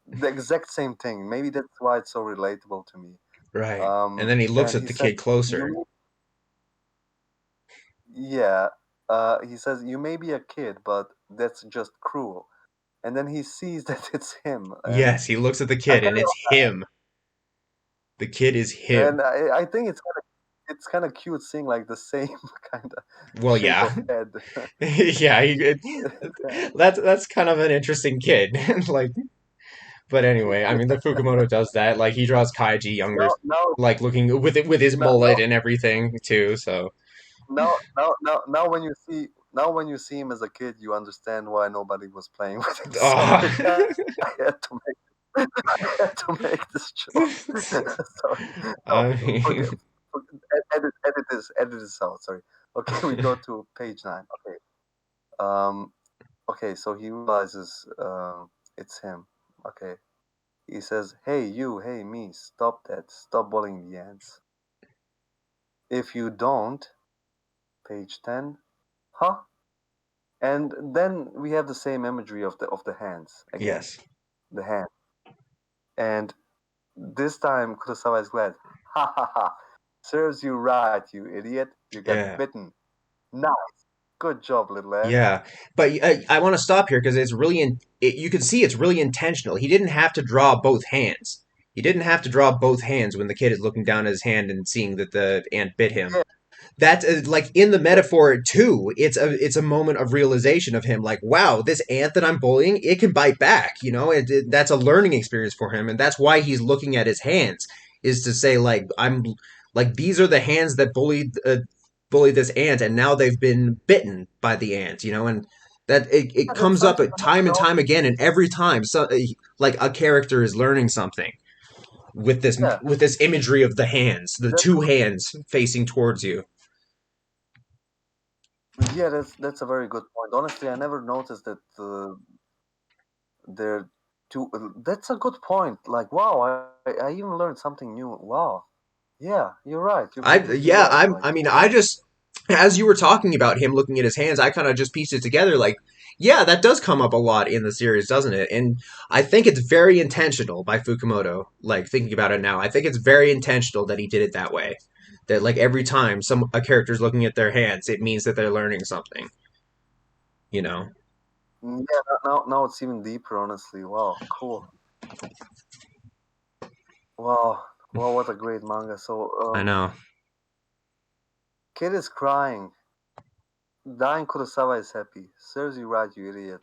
The exact same thing. Maybe that's why it's so relatable to me. right. And then he looks And at he the said, kid closer. "You, yeah." He says, "You may be a kid, but that's just cruel." And then he sees that it's him, and Yes, he looks at the I kid, kind and it's him. The kid is him. and I think it's kind of cute seeing like the same kind of Well, shape yeah, of head. yeah. That's kind of an interesting kid. Like, but anyway, I mean, the Fukumoto does that. Like, he draws Kaiji younger, now now like looking with his now now mullet and everything too. So, now when you see him as a kid, you understand why nobody was playing with it. oh. Sorry, I had to make I had to make this joke. Sorry, no, I forget, mean, edit this out. Sorry. Okay, we go to page 9. Okay. Um. Okay, so he realizes it's him. Okay. He says, "Hey you, hey me, stop that! Stop bullying the ants. If you don't, page 10, huh?" And then we have the same imagery of the hands again, yes, the hand. And this time Kurosawa is glad. Ha ha ha! Serves you right, you idiot. You got yeah. bitten. Nice. Good job, little ant. Yeah, but I want to stop here because it's really you can see it's really intentional. He didn't have to draw both hands. He didn't have to draw both hands when the kid is looking down at his hand and seeing that the ant bit him. Yeah, That's like in the yeah, metaphor too. It's a moment of realization of him, like, wow, this ant that I'm bullying, it can bite back. You know, that's a learning experience for him, and that's why he's looking at his hands, is to say like I'm like these are the hands that bullied this ant, and now they've been bitten by the ant. You know, and that it that's comes up such at time an and time obvious. again, and every time like a character is learning something Yeah, with this imagery of the hands, the that's two hands facing towards you. yeah, that's a very good point. Honestly, I never noticed that they're two. That's a good point. Like, wow, I even learned something new. Wow. Yeah, you're right. You're completely Yeah, right. Like I mean, two I hands. just, as you were talking about him looking at his hands, I kind of just pieced it together. Like, yeah, that does come up a lot in the series, doesn't it? And I think it's very intentional by Fukumoto. Like, thinking about it now, I think it's very intentional that he did it that way. That, like, every time a character's looking at their hands, it means that they're learning something, you know? Yeah, now it's even deeper. Honestly, wow, cool. Wow, wow, what a great manga. So, I know. kid is crying. Dying Kurosawa is happy. Serves you right, you idiot.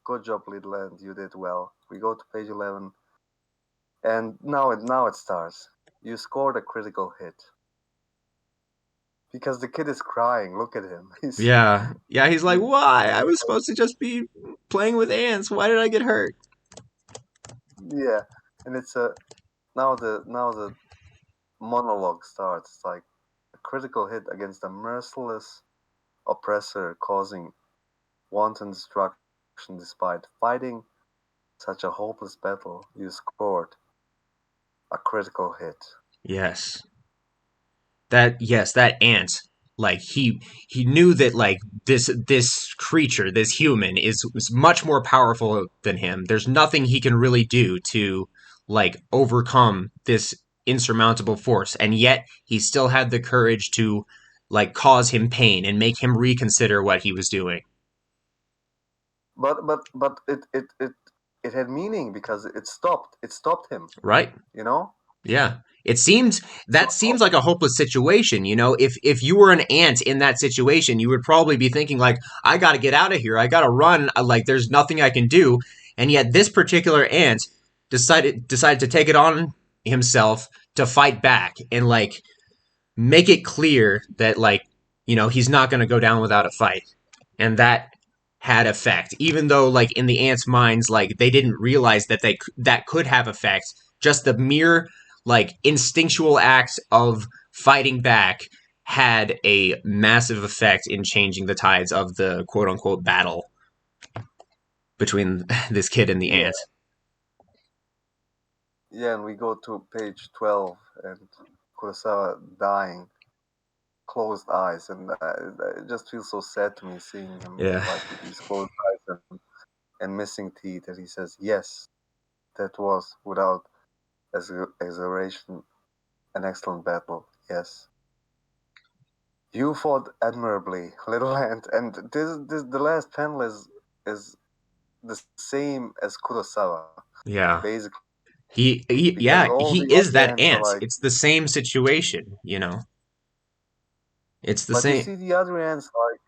Good job, little ant. You did well. We go to page 11, and now it starts. You scored a critical hit because the kid is crying. Look at him. Yeah. Yeah, he's like, why? I He was supposed to just be playing with ants. Why did I get hurt? yeah, and it's a now the monologue starts. It's like a critical hit against a merciless oppressor, causing wanton destruction despite fighting such a hopeless battle. You scored. a critical hit. Yes. That ant, like he knew that like this creature, this human is much more powerful than him. There's nothing he can really do to like overcome this insurmountable force, and yet he still had the courage to like cause him pain and make him reconsider what he was doing. But it had meaning because it stopped him, Right? you know. Yeah. It seems So that seems like a hopeless situation, you know. If you were an ant in that situation, you would probably be thinking like, I got to get out of here. I got to run. Like there's nothing I can do. And yet this particular ant decided to take it on himself to fight back and like make it clear that like, you know, he's not going to go down without a fight. And that had effect, even though like in the ants' minds, like they didn't realize that that could have effect. Just the mere like instinctual act of fighting back had a massive effect in changing the tides of the quote unquote battle between this kid and the yeah, ant. yeah, and we go to page 12, and Kurosawa dying, closed eyes, and it just feels so sad to me seeing him Yeah. like with these closed eyes and missing teeth. And he says, "Yes, that was without exaggeration an excellent battle. Yes, you fought admirably, little ant." And this the last panel is the same as Kurosawa, Yeah. basically, because Yeah, all he the is other that ants are ant. like. It's the same situation, you know. It's the But you same. see the other ants like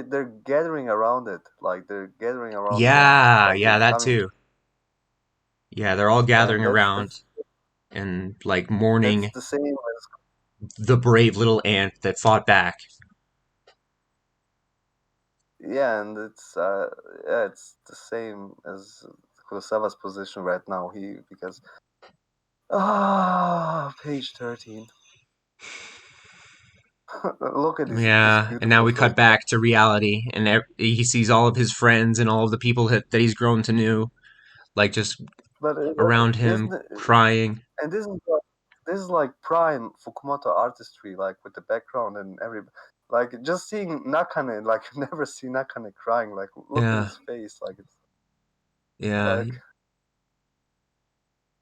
they're gathering around it, like they're gathering around the ant, Yeah, like yeah, they're that coming too. Yeah, they're all and gathering that's around that's and like that's mourning the same as the brave little ant that fought back. yeah, and it's yeah, it's the same as Kurosawa's position right now. He because page 13. Look at this Yeah, and now beautiful we cut face. back to reality, and he sees all of his friends and all of the people that he's grown to know, like just But around him, isn't it, crying. and this is like prime Fukumoto artistry, like with the background and every, like just seeing Nakane, like never see Nakane crying. Like look at Yeah, his face, like it's yeah, like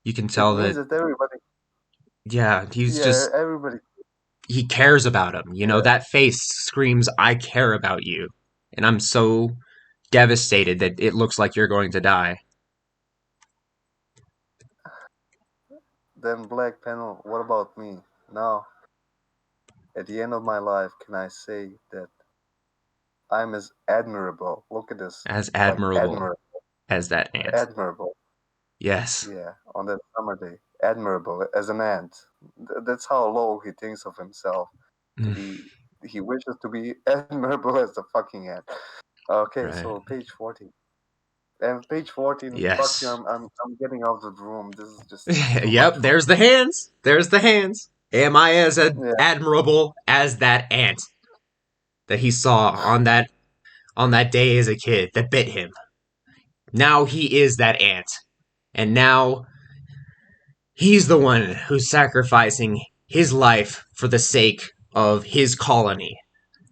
you can it tell means that. that everybody, Yeah, yeah, everybody, he cares about him. You know, yeah. that face screams, "I care about you," and I'm so devastated that it looks like you're going to die. Then black panel. What about me? Now, at the end of my life, can I say that I'm as admirable? Look at this, As like admirable as that ant. admirable. Yes. Yeah, on that summer day, admirable as an ant. That's how low he thinks of himself. To Mm, be, he wishes to be admirable as the fucking ant. Okay, right. so page 14. And page 14, fuck you, Yes. I'm getting out of the room. This is just too Yep, much for there's me. the hands. There's the hands. Am I as Yeah, admirable as that ant that he saw on that day as a kid that bit him? Now he is that ant. And now he's the one who's sacrificing his life for the sake of his colony.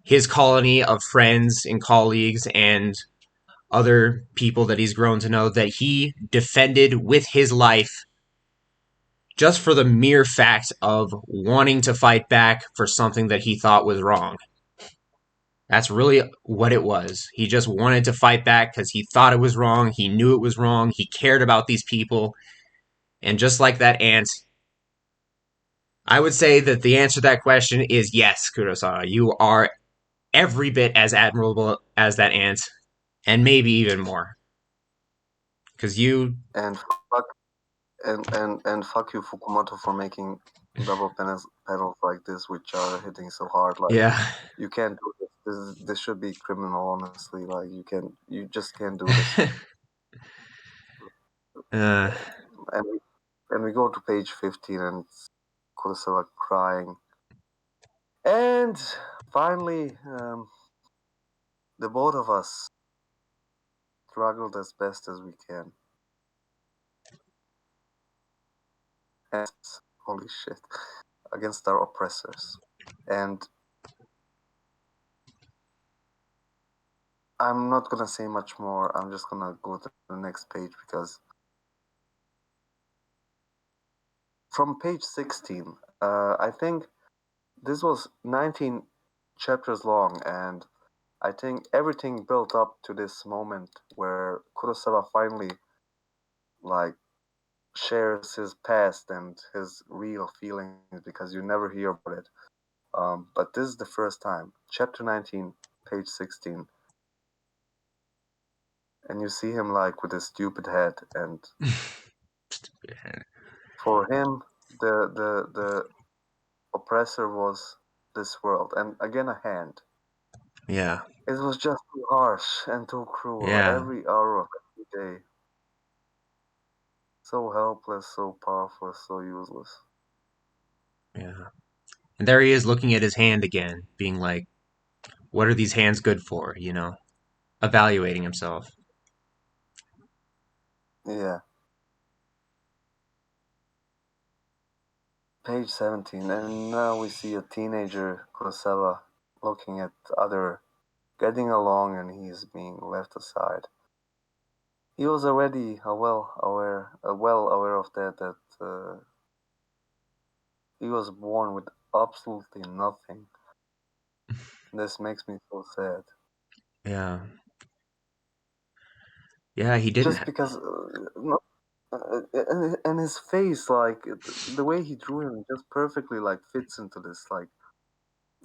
His colony of friends and colleagues and other people that he's grown to know that he defended with his life just for the mere fact of wanting to fight back for something that he thought was wrong. That's really what it was. He just wanted to fight back because he thought it was wrong. He knew it was wrong. He cared about these people. And just like that ant, I would say that the answer to that question is yes, Kurosawa. You are every bit as admirable as that ant, and maybe even more. Because you, and fuck and fuck you, Fukumoto, for making double pedals like this, which are hitting so hard. Like yeah. you can't do this. This should be criminal, honestly. Like you just can't do this. uh, And we go to page 15, and it's Kurosawa crying. And finally, the both of us struggled as best as we can. and holy shit, against our oppressors. And I'm not gonna say much more. I'm just gonna go to the next page because from page 16, I think this was 19 chapters long, and I think everything built up to this moment where Kurosawa finally like shares his past and his real feelings because you never hear about it. But this is the first time. Chapter 19, page 16. And you see him like with his stupid head, and for him, the oppressor was this world, and again a hand. Yeah. It was just too harsh and too cruel. Yeah. Every hour of every day, so helpless, so powerful, so useless. Yeah. And there he is looking at his hand again, being like, what are these hands good for? Evaluating himself. Yeah. Page 17, and now we see a teenager Kurosawa looking at other, getting along, and he's being left aside. He was already well aware of that he was born with absolutely nothing. This makes me so sad. Yeah. Yeah, he didn't. Just because, no, and his face, like the way he drew him, just perfectly like fits into this.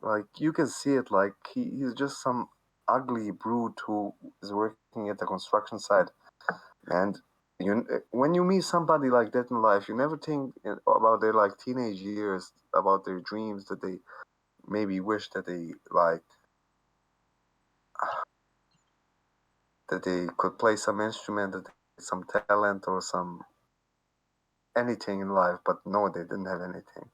Like you can see it. Like he's just some ugly brute who is working at the construction site. And when you meet somebody like that in life, you never think about their like teenage years, about their dreams that they maybe wish that they like that they could play some instrument, that they had some talent or some anything in life. But no, they didn't have anything,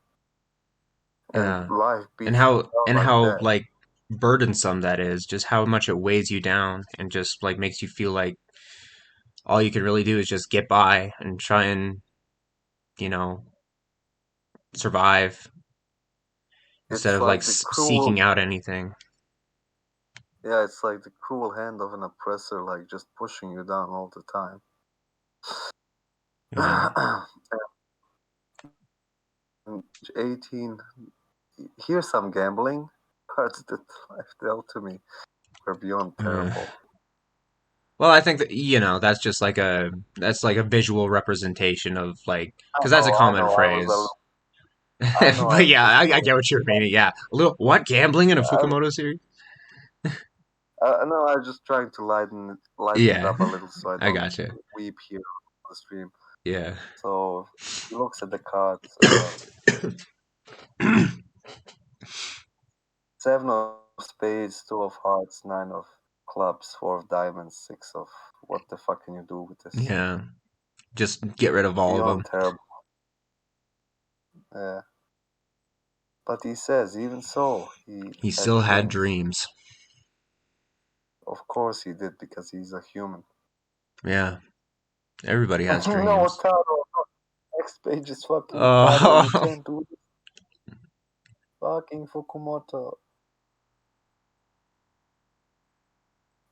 and Yeah. life And beats how them down and like how that. like burdensome that is, just how much it weighs you down and just like makes you feel like all you can really do is just get by and try and, you know, survive instead It's of like like the cruel, seeking out anything. yeah, it's like the cruel hand of an oppressor, like just pushing you down all the time. Yeah. And 18. Here's some gambling. Cards that life dealt to me were beyond Uh, terrible. well, I think that that's like a visual representation of like I because that's a know, I common know. phrase. I know. But I'm yeah, just I get what you're meaning. Yeah, a little what gambling in a I'm, Fukumoto series? no, I'm just trying to lighten it Yeah, up a little so I I don't gotcha. weep here on the stream. Yeah. So he looks at the cards. Seven of spades, two of hearts, nine of clubs, four of diamonds, six of what the fuck can you do with this? Yeah, just get rid of all of them. Beyond terrible. But he says, even so, he He had still had dreams. dreams. Of course he did, because he's a human. Yeah, everybody has No, dreams. Taro. Next page is fucking Taro. You Oh, can't do this. Fucking Fukumoto.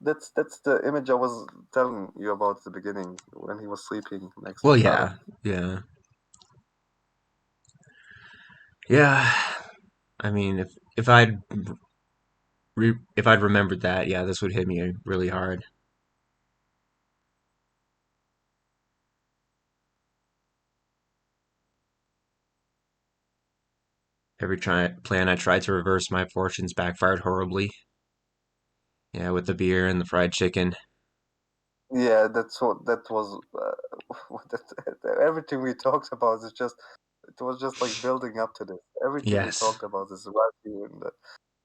That's the image I was telling you about at the beginning when he was sleeping next to well, Taro. yeah, yeah, yeah. I mean, if I'd remembered that, yeah, this would hit me really hard. Plan I tried to reverse, my fortunes backfired horribly. Yeah, with the beer and the fried chicken. Yeah, that's what that was. Everything we talked about is just. It was just like building up to this. Everything we Yes, talked about is right here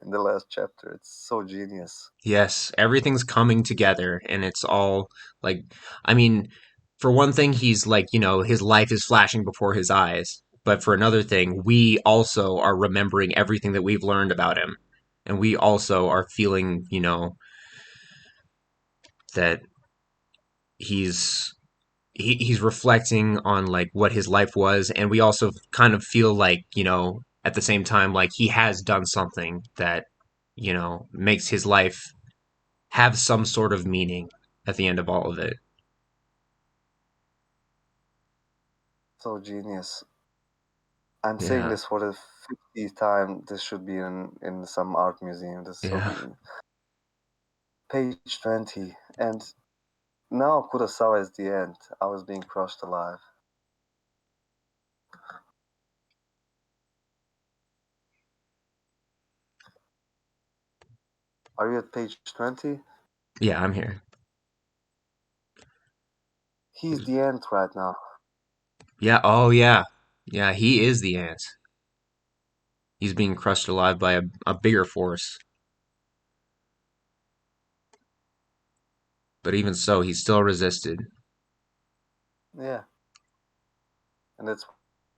in the last chapter. It's so genius. yes, everything's coming together, and it's all like, I mean, for one thing, he's like, his life is flashing before his eyes. But for another thing, we also are remembering everything that we've learned about him. And we also are feeling, that he's he's reflecting on like what his life was, and we also kind of feel like, at the same time, like he has done something that, makes his life have some sort of meaning at the end of all of it. So genius. I'm saying Yeah. this for the 50th time. This should be in some art museum. This is so Yeah. genius. Page 20. And now Kurosawa is the end. I was being crushed alive. Are you at page 20? Yeah, I'm here. He's the end right now. Yeah, oh yeah. Yeah, he is the ant. He's being crushed alive by a bigger force. But even so, he still resisted. Yeah. And that's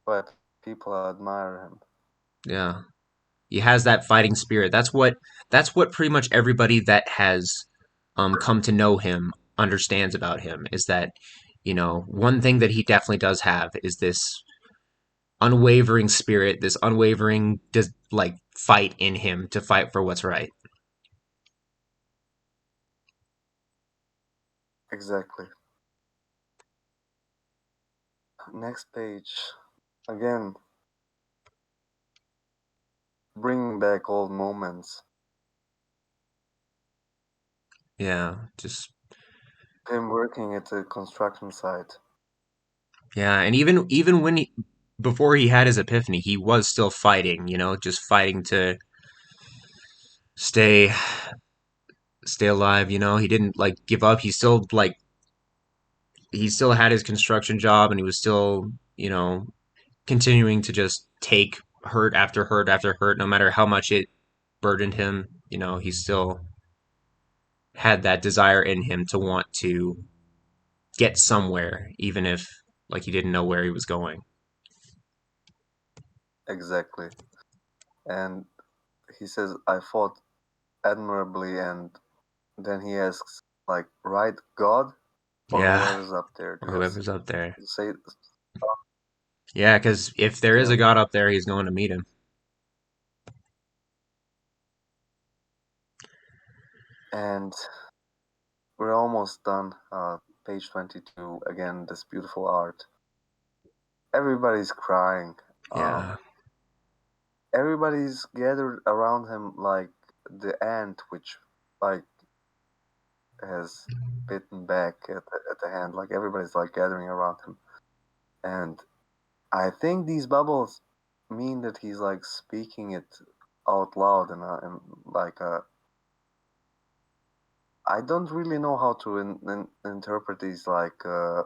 why people admire him. Yeah. He has that fighting spirit. That's what pretty much everybody that has come to know him understands about him, is that, one thing that he definitely does have is this unwavering spirit, this unwavering like fight in him to fight for what's right. Exactly. Next page. Again, bringing back old moments. Yeah, just Him working at the construction site. yeah, and even when he before he had his epiphany, he was still fighting, just fighting to stay stay alive, he didn't like give up. He still had his construction job, and he was still, continuing to just take hurt after hurt after hurt, no matter how much it burdened him. He still had that desire in him to want to get somewhere, even if like he didn't know where he was going. Exactly. And he says, I fought admirably, and then he asks, like, right God or Yeah, whoever's up there? Do or you have whoever's up there. to say? Yeah, because if there is Yeah. a god up there, he's going to meet him. And we're almost done. Page 22. Again, this beautiful art. Everybody's crying. Yeah, Everybody's gathered around him like the ant, which like has bitten back at the hand. Like everybody's like gathering around him, and I think these bubbles mean that he's like speaking it out loud, and like I don't really know how to interpret these. Like, do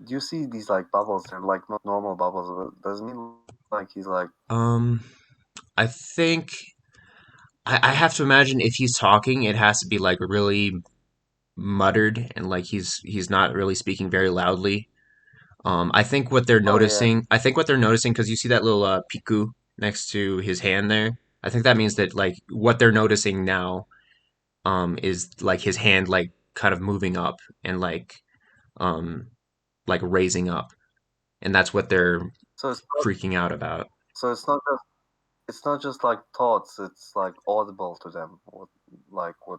you see these like bubbles? They're like not normal bubbles. But does it mean like he's like, um, I think I have to imagine if he's talking, it has to be like really muttered, and like he's not really speaking very loudly. oh yeah, I think what they're noticing, because you see that little piku next to his hand there. I think that means that like what they're noticing now is like his hand like kind of moving up and um like raising up, and that's what they're so freaking out about. it's not just like thoughts. It's like audible to them. What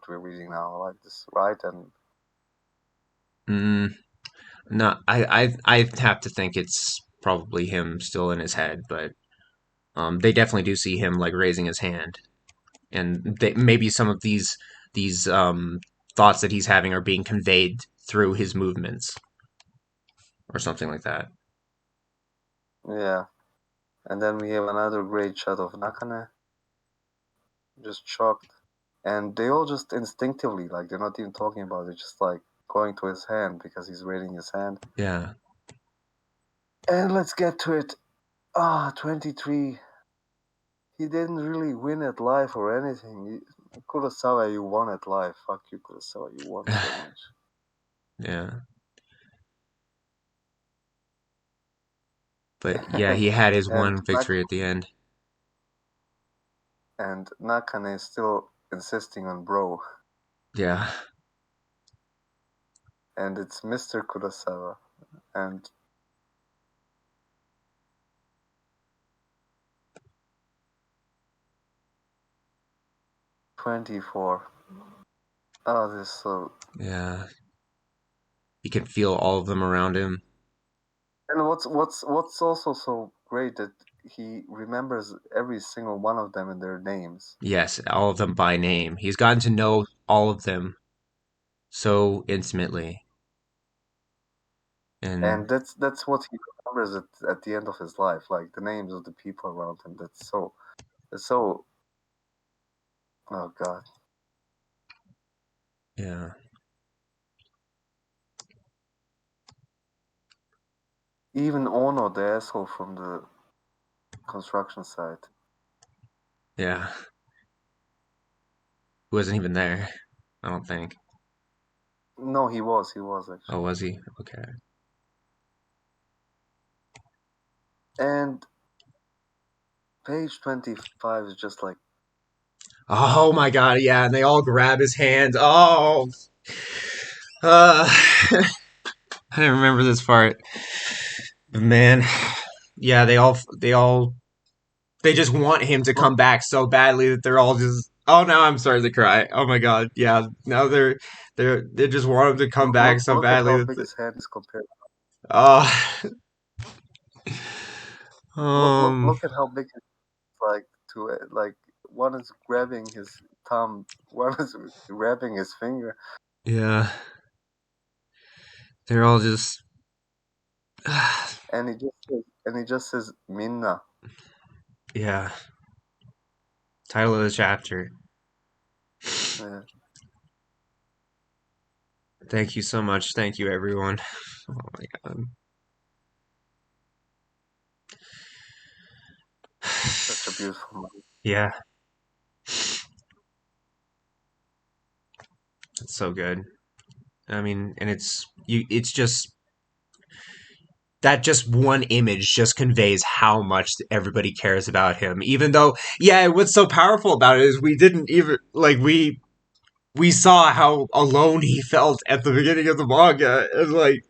we're reading now, like this, right? And Mm, no, I have to think it's probably him still in his head, but they definitely do see him like raising his hand, and maybe some of these thoughts that he's having are being conveyed through his movements or something like that. yeah, and then we have another great shot of Nakane, just shocked, and they all just instinctively, like they're not even talking about it, just like going to his hand because he's raising his hand. Yeah, And let's get to it. 23. He didn't really win at life or anything. Kurosawa, you won at life. Fuck you, Kurosawa, you won so much. yeah. But yeah, he had his and one victory at the end. Nakane is still insisting on bro. Yeah, and it's Mr. Kurosawa. And '24. Oh, this is so. Yeah. He can feel all of them around him. And what's also so great that he remembers every single one of them and their names. Yes, all of them by name. He's gotten to know all of them so intimately. And And that's what he remembers at the end of his life, like the names of the people around him. That's so. Oh God. yeah. Even Ono, the asshole from the construction site. Yeah. Who wasn't even there, I don't think. No, he was Oh, actually. was he? Okay. And page 25 is just like, Oh my god, yeah, and they all grab his hands. Oh. Uh, I didn't remember this part. Man. Yeah, they just want him to look, come back so badly that they're all just. Oh, now I'm starting to cry. Oh my god, yeah. Now they just want him to come back so look at badly how that. big his hand is compared. Oh, um, Look at how big it's like to it. Like one is grabbing his thumb, one is grabbing his finger, yeah. They're all just. and he just says Minna. Yeah. Title of the chapter. Yeah. Thank you so much. Thank you, everyone. Oh my god. Such a beautiful movie. Yeah, it's so good. I mean, and it's just that just one image just conveys how much everybody cares about him. Even though, yeah, what's so powerful about it is we didn't even like we saw how alone he felt at the beginning of the manga, and like,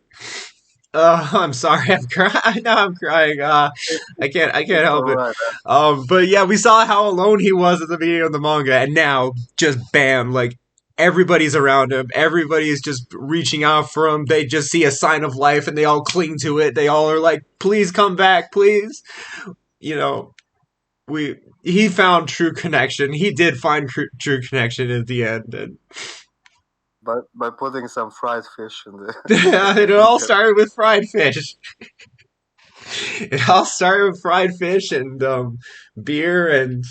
I'm sorry, I'm crying. Now I'm crying. I can't It's help it. alright. But yeah, we saw how alone he was at the beginning of the manga, and now just bam, like everybody's around him. Everybody's just reaching out for him. They just see a sign of life, and they all cling to it. They all are like, "Please come back, please." You know, we he found true connection. He did find true connection at the end, and By putting some fried fish in the it in all the started with fried fish. It all started with fried fish and beer and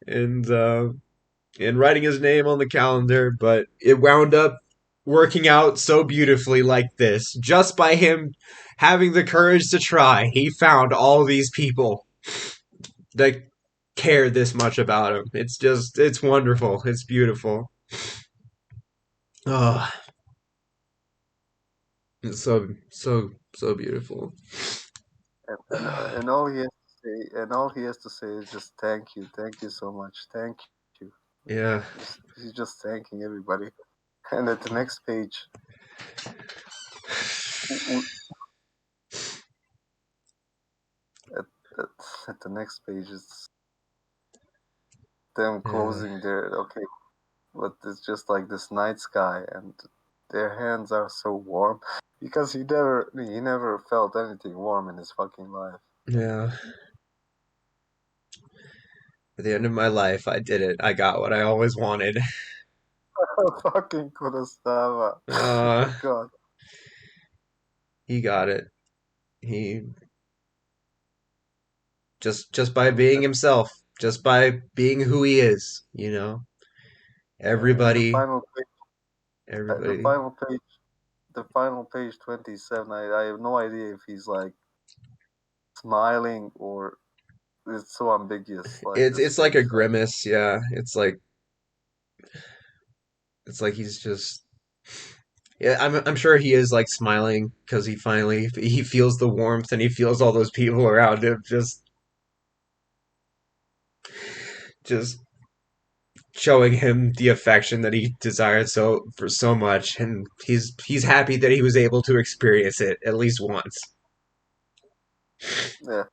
and writing his name on the calendar, but it wound up working out so beautifully like this. Just by him having the courage to try, he found all these people that care this much about him. It's wonderful. It's beautiful. Oh, it's so beautiful. and all he has to all he has to say is just thank you so much, thank you. Yeah. He's just thanking everybody. And at the next page, w- w- at, at, at the next page, it's them Yeah. closing their okay, but it's just like this night sky, and their hands are so warm because he never felt anything warm in his fucking life. Yeah. At the end of my life, I did it. I got what I always wanted. Fucking Kurosawa. Uh, Oh god. he got it. He just by And being himself, just by being who he is, you know. and Everybody, the everybody. final page, the final page 27. I have no idea if he's like smiling or it's so ambiguous. Like this It's like a page, like grimace, yeah. It's like he's just yeah. I'm sure he is like smiling because he feels the warmth and he feels all those people around him just showing him the affection that he desired so for so much, and he's happy that he was able to experience it at least once. Yeah.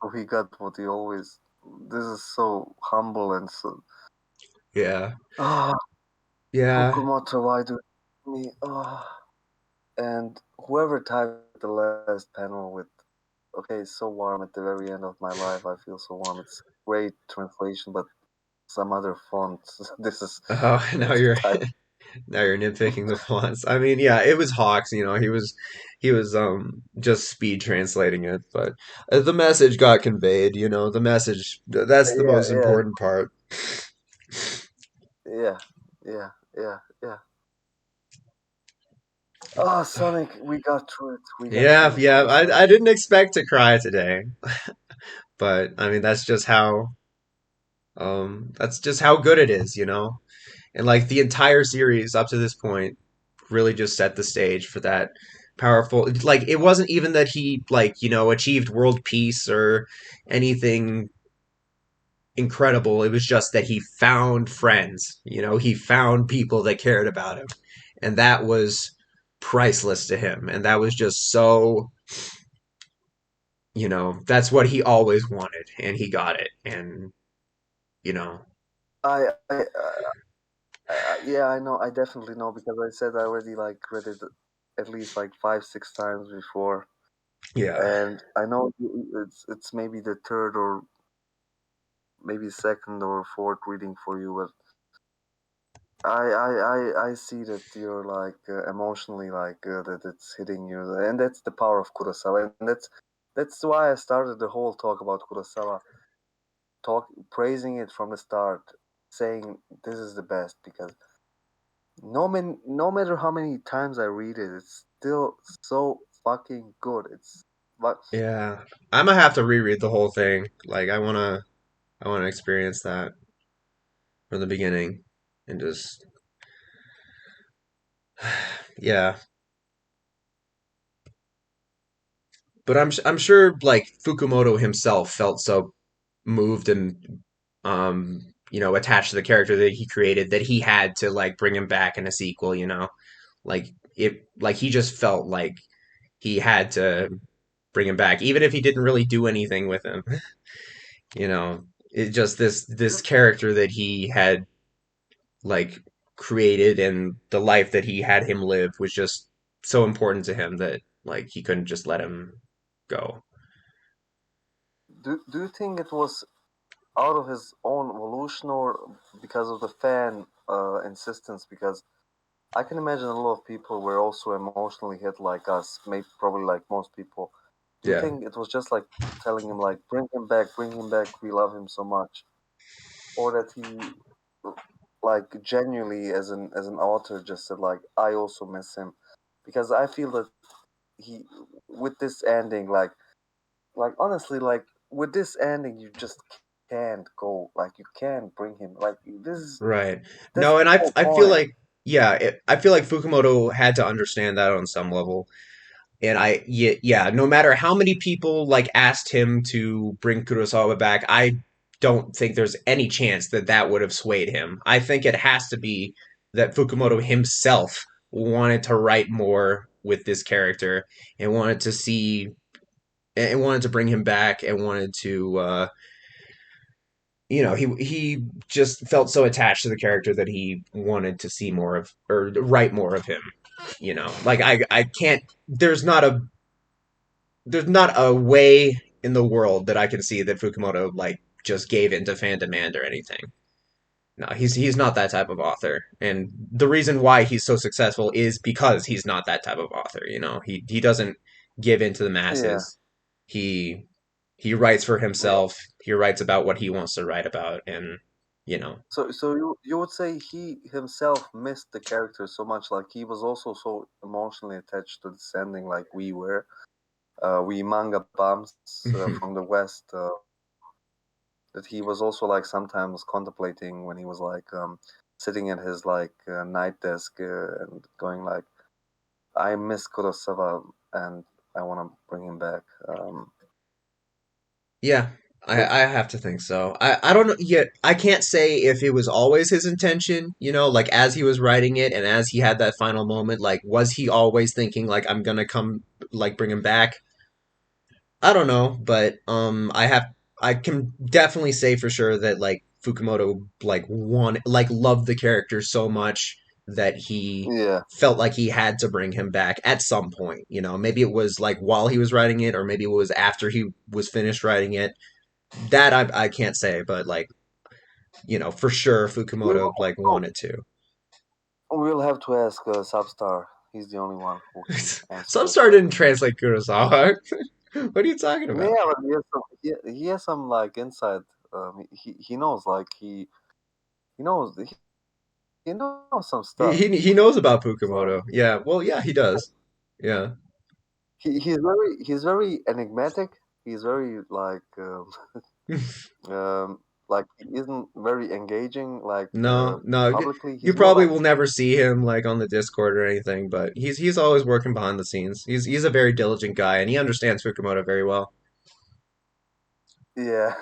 So he got what he always. This is so humble and so. Yeah, Ah, yeah. Fukumoto, why do me? And whoever typed the last panel with, okay, it's so warm at the very end of my life. I feel so warm. It's great translation, but some other font. This is Oh, now the you're type. now you're nitpicking the fonts. I mean, yeah, it was Hawks. He was just speed translating it, but the message got conveyed. The message that's the Yeah, most yeah, important part. yeah, yeah, yeah, yeah. Oh, Sonic, we got through it. We got Yeah, through it, yeah. Kurosawa. I didn't expect to cry today, but I mean that's just how good it is. And like the entire series up to this point really just set the stage for that powerful, like it wasn't even that he achieved world peace or anything incredible. It was just that he found friends. He found people that cared about him, and that was priceless to him, and that was just so. That's what he always wanted, and he got it. And you know I, I, yeah, I know. I definitely know because I said I already like read it at least like 5, 6 times before, yeah, and I know it's maybe the third or maybe second or fourth reading for you, but I see that you're like emotionally like that it's hitting you, and that's the power of Kurosawa, and that's why I started the whole talk about Kurosawa, talk praising it from the start, saying this is the best because no matter how many times I read it, it's still so fucking good. It's but yeah. I'm gonna have to reread the whole thing. Like I wanna experience that from the beginning and just yeah. But I'm sure like Fukumoto himself felt so moved and attached to the character that he created that he had to like bring him back in a sequel. Like he just felt like he had to bring him back even if he didn't really do anything with him. you know it just this character that he had like created and the life that he had him live was just so important to him that like he couldn't just let him go. do you think it was out of his own evolution or because of the fan insistence? Because I can imagine a lot of people were also emotionally hit like us, maybe probably like most people. Do you Yeah. think it was just like telling him like bring him back, we love him so much, or that he like genuinely as an author just said like I also miss him, because I feel that he with this ending like honestly like with this ending you just can't go like you can't bring him like this is Right. that's No, the and I whole I feel point. like yeah, I feel like Fukumoto had to understand that on some level. And yeah, no matter how many people like asked him to bring Kurosawa back, I don't think there's any chance that that would have swayed him. I think it has to be that Fukumoto himself wanted to write more with this character and wanted to bring him back and wanted to he just felt so attached to the character that he wanted to see more of or write more of him. Like I can't. There's not a way in the world that I can see that Fukumoto like just gave in to fan demand or anything. No, he's not that type of author, and the reason why he's so successful is because he's not that type of author. He doesn't give in to the Yeah, masses. He he writes for yeah. himself. He writes about what he wants to write about, and you know, So you would say he himself missed the character so much, like he was also so emotionally attached to this ending, like we were, we manga bums from the West, that he was also like sometimes contemplating when he was like sitting at his like night desk and going like, I miss Kurosawa and I want to bring him back. yeah. I have to think so. I don't know yet. I can't say if it was always his intention, like as he was writing it and as he had that final moment, like was he always thinking like I'm gonna come like bring him back? I don't know, but I can definitely say for sure that like Fukumoto like loved the character so much that he Yeah, felt like he had to bring him back at some point. Maybe it was like while he was writing it, or maybe it was after he was finished writing it. That I can't say, but like for sure we'll Fukumoto like oh, wanted to. we'll have to ask Substar. He's the only one who can answer that Substar didn't question. translate Kurosawa. What are you talking about? Yeah, but he has some like insight. He knows like he knows he knows some He, stuff. he he knows about So Fukumoto. Yeah, well, yeah, he does. Yeah. he's very enigmatic. He's very like he isn't very engaging like No, no, publicly. you He's more probably like will never see him like on the Discord or anything, but he's always working behind the scenes. He's a very diligent guy, and he understands Fukumoto very well. yeah.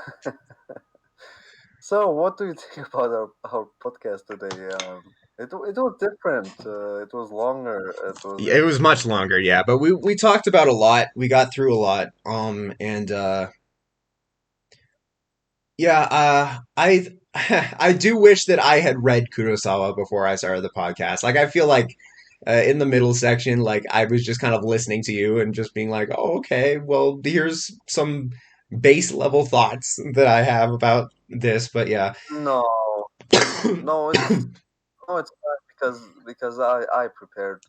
So what do you think about our podcast today? It was different. It was longer. It was Yeah, it was much longer, yeah, but we talked about a lot. We got through a lot. And yeah, I I do wish that I had read Kurosawa before I started the podcast. Like I feel like in the middle section, like I was just kind of listening to you and just being like, "Oh, okay, well, here's some base level thoughts that I have about this." But yeah, no, no. It's fine because I prepared.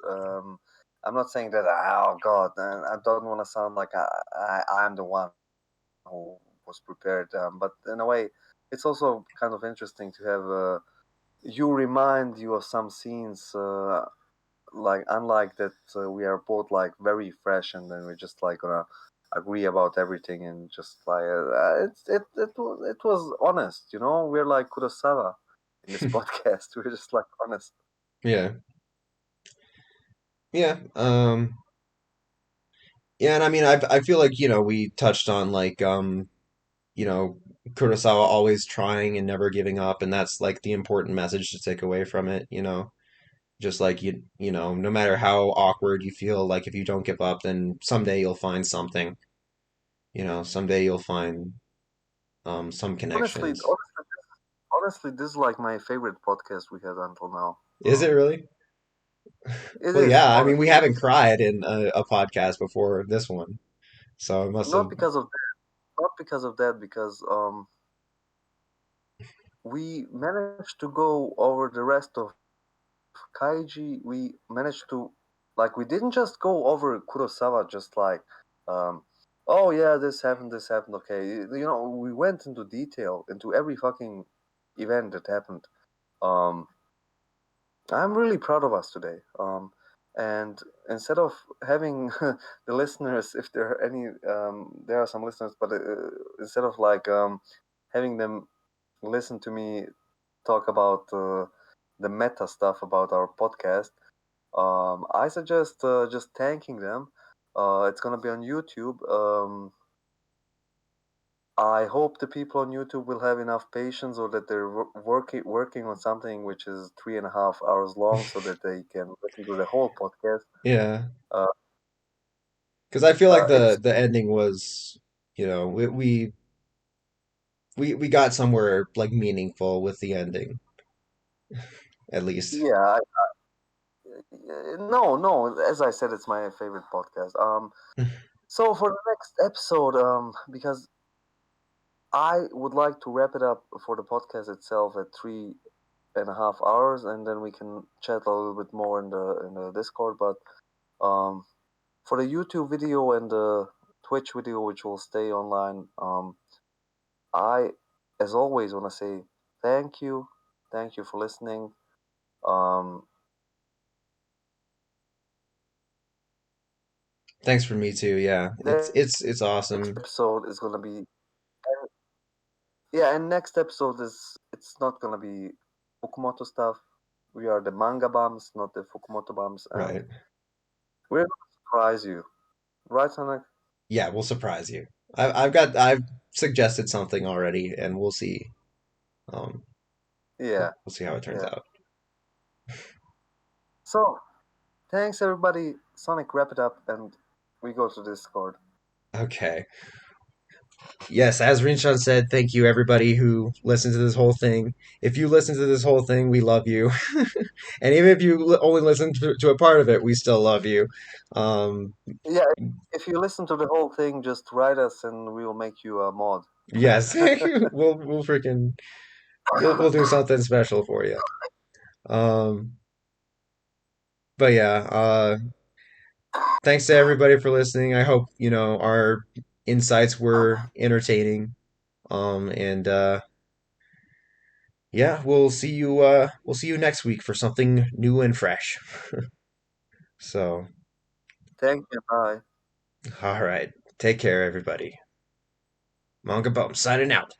I'm not saying that. Oh God, I don't want to sound like I'm the one who was prepared. But in a way, it's also kind of interesting to have you remind you of some scenes. Like unlike that, we are both like very fresh, and then we're just like gonna agree about everything, and just like it was honest. We're like Kurosawa in this podcast. We're just like honest. yeah, yeah, yeah, and I mean, I feel like we touched on like you know Kurosawa always trying and never giving up, and that's like the important message to take away from it. Just like no matter how awkward you feel, like if you don't give up, then someday you'll find something. Someday you'll find some Honestly, connections. honestly, this is like my favorite podcast we had until now. Is it really? It Well, is yeah. I mean, we honestly. haven't cried in a podcast before this one, so it must Not have. because of that. Not because of that. Because we managed to go over the rest of Kaiji. We managed to like we didn't just go over Kurosawa just like um oh yeah, this happened, okay. We went into detail into every fucking event that happened. um I'm really proud of us today. And instead of having the listeners, if there are any, there are some listeners, but instead of like having them listen to me talk about the meta stuff about our podcast, I suggest just thanking them. It's gonna be on YouTube. I hope the people on YouTube will have enough patience, or that they're working on something which is 3.5 hours long, so that they can listen to the whole podcast. Yeah, Uh, because I feel like the it's the ending was, we got somewhere like meaningful with the ending, at least. yeah, no, no. As I said, it's my favorite podcast. So for the next episode, because I would like to wrap it up for the podcast itself at 3.5 hours, and then we can chat a little bit more in the Discord. But um, for the YouTube video and the Twitch video, which will stay online, I, as always, want to say thank you for listening. Um, Thanks for me too. Yeah, it's next it's it's awesome. episode is gonna be, yeah, and next episode is it's not gonna be Fukumoto stuff. We are the manga bums, not the Fukumoto bums, and Right. we're gonna surprise you, right, Sonic? Yeah, we'll surprise you. I've suggested something already, and we'll see. Um, Yeah, we'll see how it turns yeah. out. So thanks everybody. Sonic, wrap it up, and we go to Discord. Okay. Yes, as Rinshan said, thank you everybody who listened to this whole thing. If you listen to this whole thing, we love you. And even if you only listen to a part of it, we still love you. Um, Yeah, if you listen to the whole thing, just write us, and we will make you a mod. yes, we'll freaking we'll do something special for you. Um, but yeah, thanks to everybody for listening. I hope our insights were entertaining. And yeah, we'll see you next week for something new and fresh. So, Thank you. Bye. all right, take care, everybody. Manga Bum signing out.